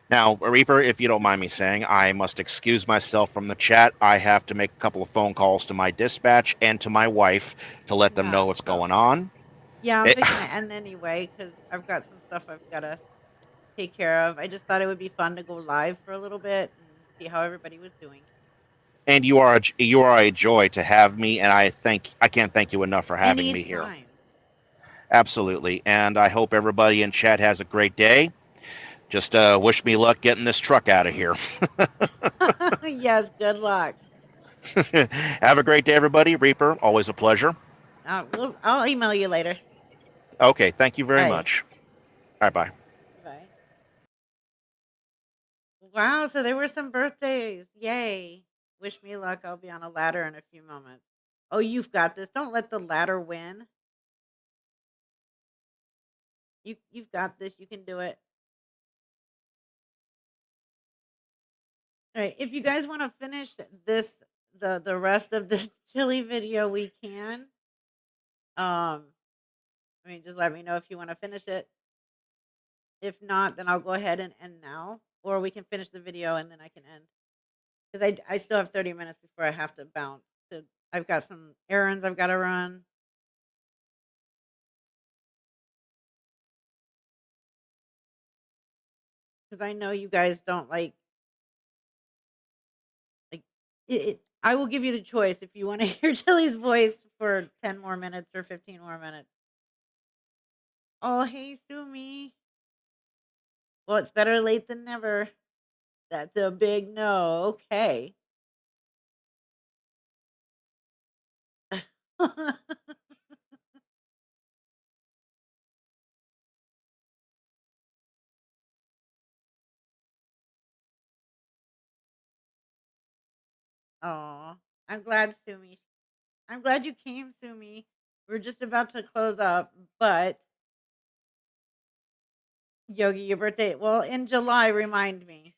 Now, Reaper, if you don't mind me saying, I must excuse myself from the chat. I have to make a couple of phone calls to my dispatch and to my wife to let them Yeah, know what's going on. Yeah, I'm It, fixing to end anyway because I've got some stuff I've got to take care of. I just thought it would be fun to go live for a little bit and see how everybody was doing. and you are a joy to have me, and I can't thank you enough for having me here. Anytime. Absolutely, and I hope everybody in chat has a great day. Just wish me luck getting this truck out of here. Yes, good luck. Have a great day, everybody. Reaper, always a pleasure. I'll email you later. Okay, thank you very Bye. much. Bye bye. Bye. Wow, so there were some birthdays. Yay. Wish me luck. I'll be on a ladder in a few moments. Oh, you've got this. Don't let the ladder win. You've got this. You can do it. All right. If you guys want to finish this the rest of this Chille video, we can. I mean, just let me know if you want to finish it. If not, then I'll go ahead and end now, or we can finish the video and then I can end because I still have 30 minutes before I have to bounce. I've got some errands I've got to run. Because I know you guys don't like it. I will give you the choice if you want to hear Chille's voice for 10 more minutes or 15 more minutes. Oh, hey, Sumi. Well, it's better late than never. That's a big no. Okay. Oh, I'm glad, Sumi. I'm glad you came, Sumi. We're just about to close up, but Yogi, your birthday. Well, in July, remind me.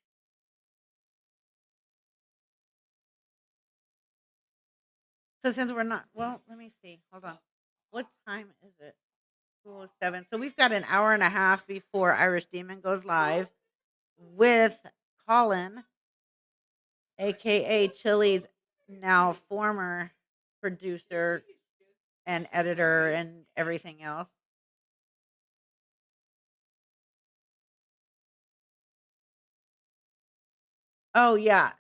So since we're not, well, let me see. Hold on. What time is it? 2:07. So we've got an hour and a half before Irish Demon goes live with Colin, aka Chille's now former producer and editor and everything else. Oh yeah.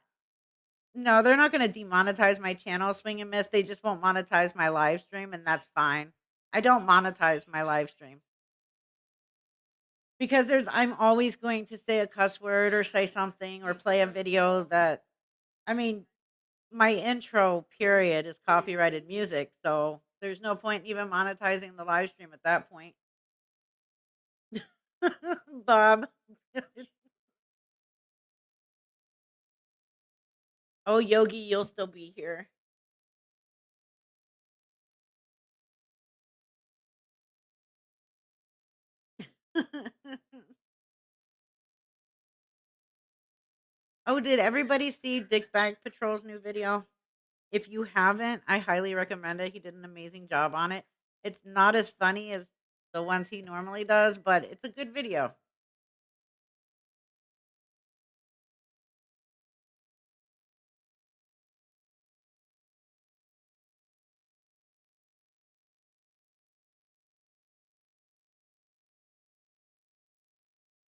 No, they're not going to demonetize my channel, Swing and Miss. They just won't monetize my live stream, and that's fine. I don't monetize my live stream because I'm always going to say a cuss word or say something or play a video that, I mean, my intro period is copyrighted music, so there's no point even monetizing the live stream at that point. Bob. Oh, Yogi, you'll still be here. Oh, did everybody see Dick Bag Patrol's new video? If you haven't, I highly recommend it. He did an amazing job on it. It's not as funny as the ones he normally does, but it's a good video.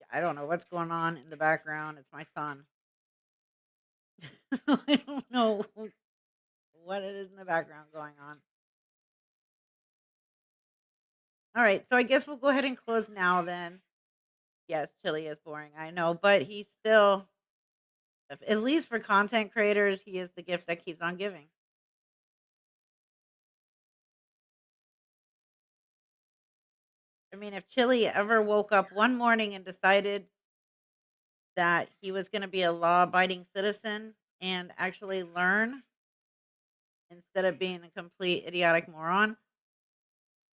I don't know what's going on in the background. It's my son. I don't know what it is in the background going on. All right, so I guess we'll go ahead and close now then. Yes, Chille is boring, I know, but he's still, at least for content creators, he is the gift that keeps on giving. I mean, if Chille ever woke up one morning and decided that he was going to be a law-abiding citizen and actually learn instead of being a complete idiotic moron,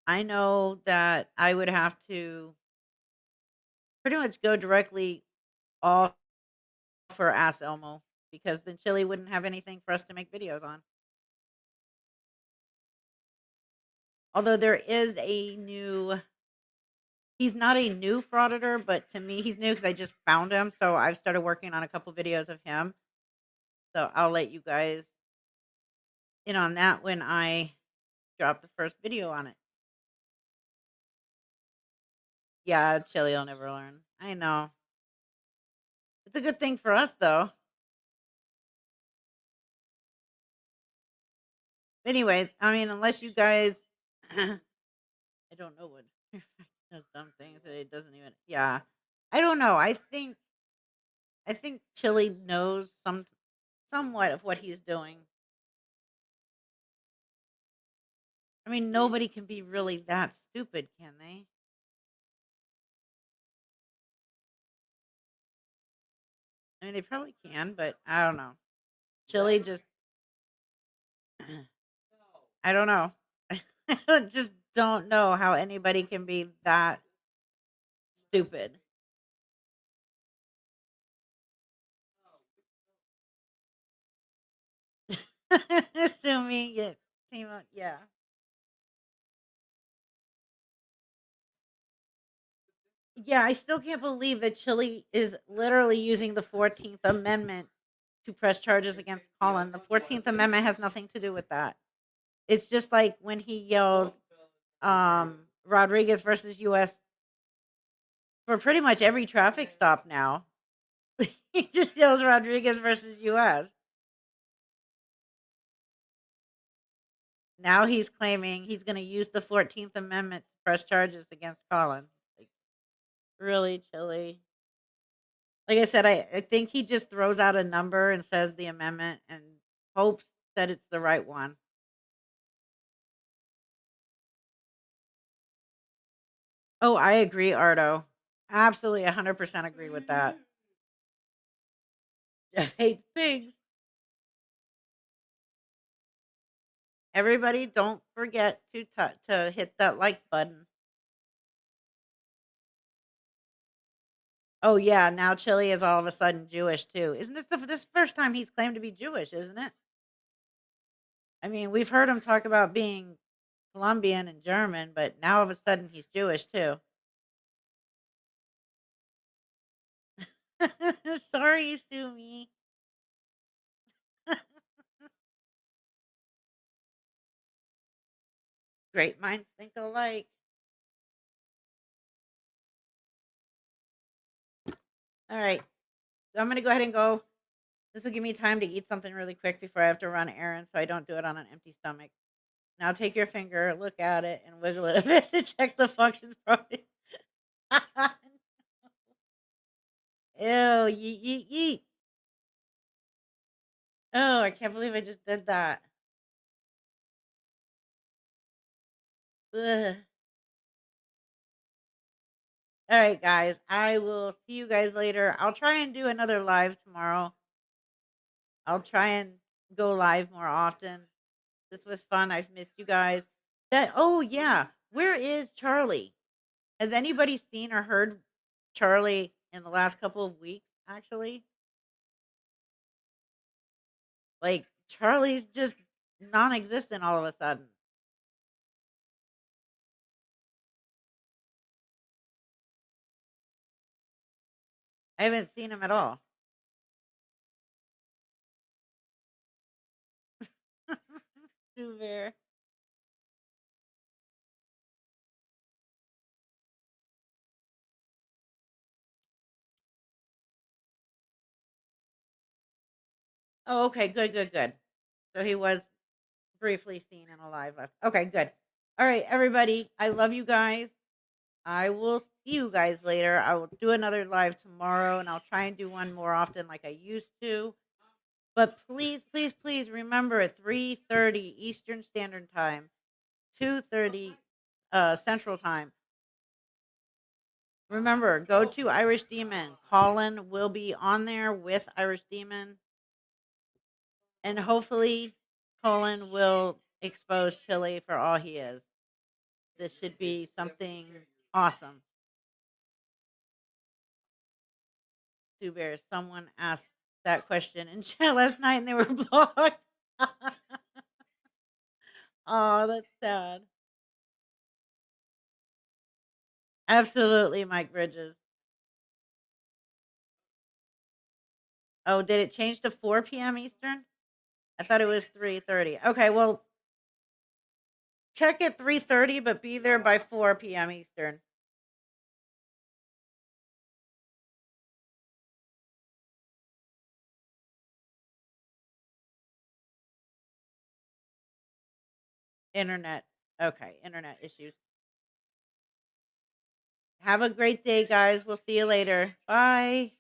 I know that I would have to pretty much go directly off for Ask Elmo because then Chille wouldn't have anything for us to make videos on. Although there is a new, he's not a new frauditor, but to me he's new because I just found him. So I've started working on a couple videos of him. So I'll let you guys in on that when I drop the first video on it. Yeah, Chile will never learn. I know. It's a good thing for us, though. Anyways, I mean, unless you guys, I don't know what does some things that it doesn't even. Yeah, I don't know. I think Chile knows somewhat of what he's doing. I mean, nobody can be really that stupid, can they? I mean, they probably can, but I don't know. Chile just, I don't know. I just don't know how anybody can be that stupid. Assuming it, yeah. Yeah, I still can't believe that Chile is literally using the 14th Amendment to press charges against Colin. The 14th Amendment has nothing to do with that. It's just like when he yells Rodriguez versus US for pretty much every traffic stop now. He just yells Rodriguez versus US. Now he's claiming he's going to use the 14th Amendment to press charges against Colin. Like, really, Chile? Like I said, I think he just throws out a number and says the amendment and hopes that it's the right one. Oh, I agree, Ardo. Absolutely 100% agree with that. Jeff hates pigs. Everybody, don't forget to hit that like button. Oh yeah, now Chile is all of a sudden Jewish too. Isn't this first time he's claimed to be Jewish? Isn't it? I mean, we've heard him talk about being Colombian and German, but now all of a sudden he's Jewish too. Sorry, sue me. Great minds think alike. All right. So I'm going to go ahead and go. This will give me time to eat something really quick before I have to run errands so I don't do it on an empty stomach. Now take your finger, look at it, and wiggle it a bit to check the functions properly. Ew, yeet, yeet, yeet. Oh, I can't believe I just did that. Ugh. All right, guys. I will see you guys later. I'll try and do another live tomorrow. I'll try and go live more often. This was fun. I've missed you guys. Oh yeah. Where is Charlie? Has anybody seen or heard Charlie in the last couple of weeks, actually? Like Charlie's just non-existent all of a sudden. I haven't seen him at all. Too fair. Oh, okay, good, good, good. So he was briefly seen in a live. Okay, good. All right, everybody. I love you guys. I will see you guys later. I will do another live tomorrow and I'll try and do one more often like I used to. But please, please, please remember at 3:30 Eastern Standard Time, 2:30 Central Time. Remember, go to Irish Demon. Colin will be on there with Irish Demon. And hopefully Colin will expose Chile for all he is. This should be something awesome. Two Bears. Someone asked that question in chat last night and they were blocked. Oh, that's sad. Absolutely, Mike Bridges. Oh, did it change to 4 p.m. Eastern? I thought it was 3:30. Okay, well, check at 3:30, but be there by 4 p.m. Eastern. Internet. Okay, internet issues. Have a great day, guys. We'll see you later. Bye.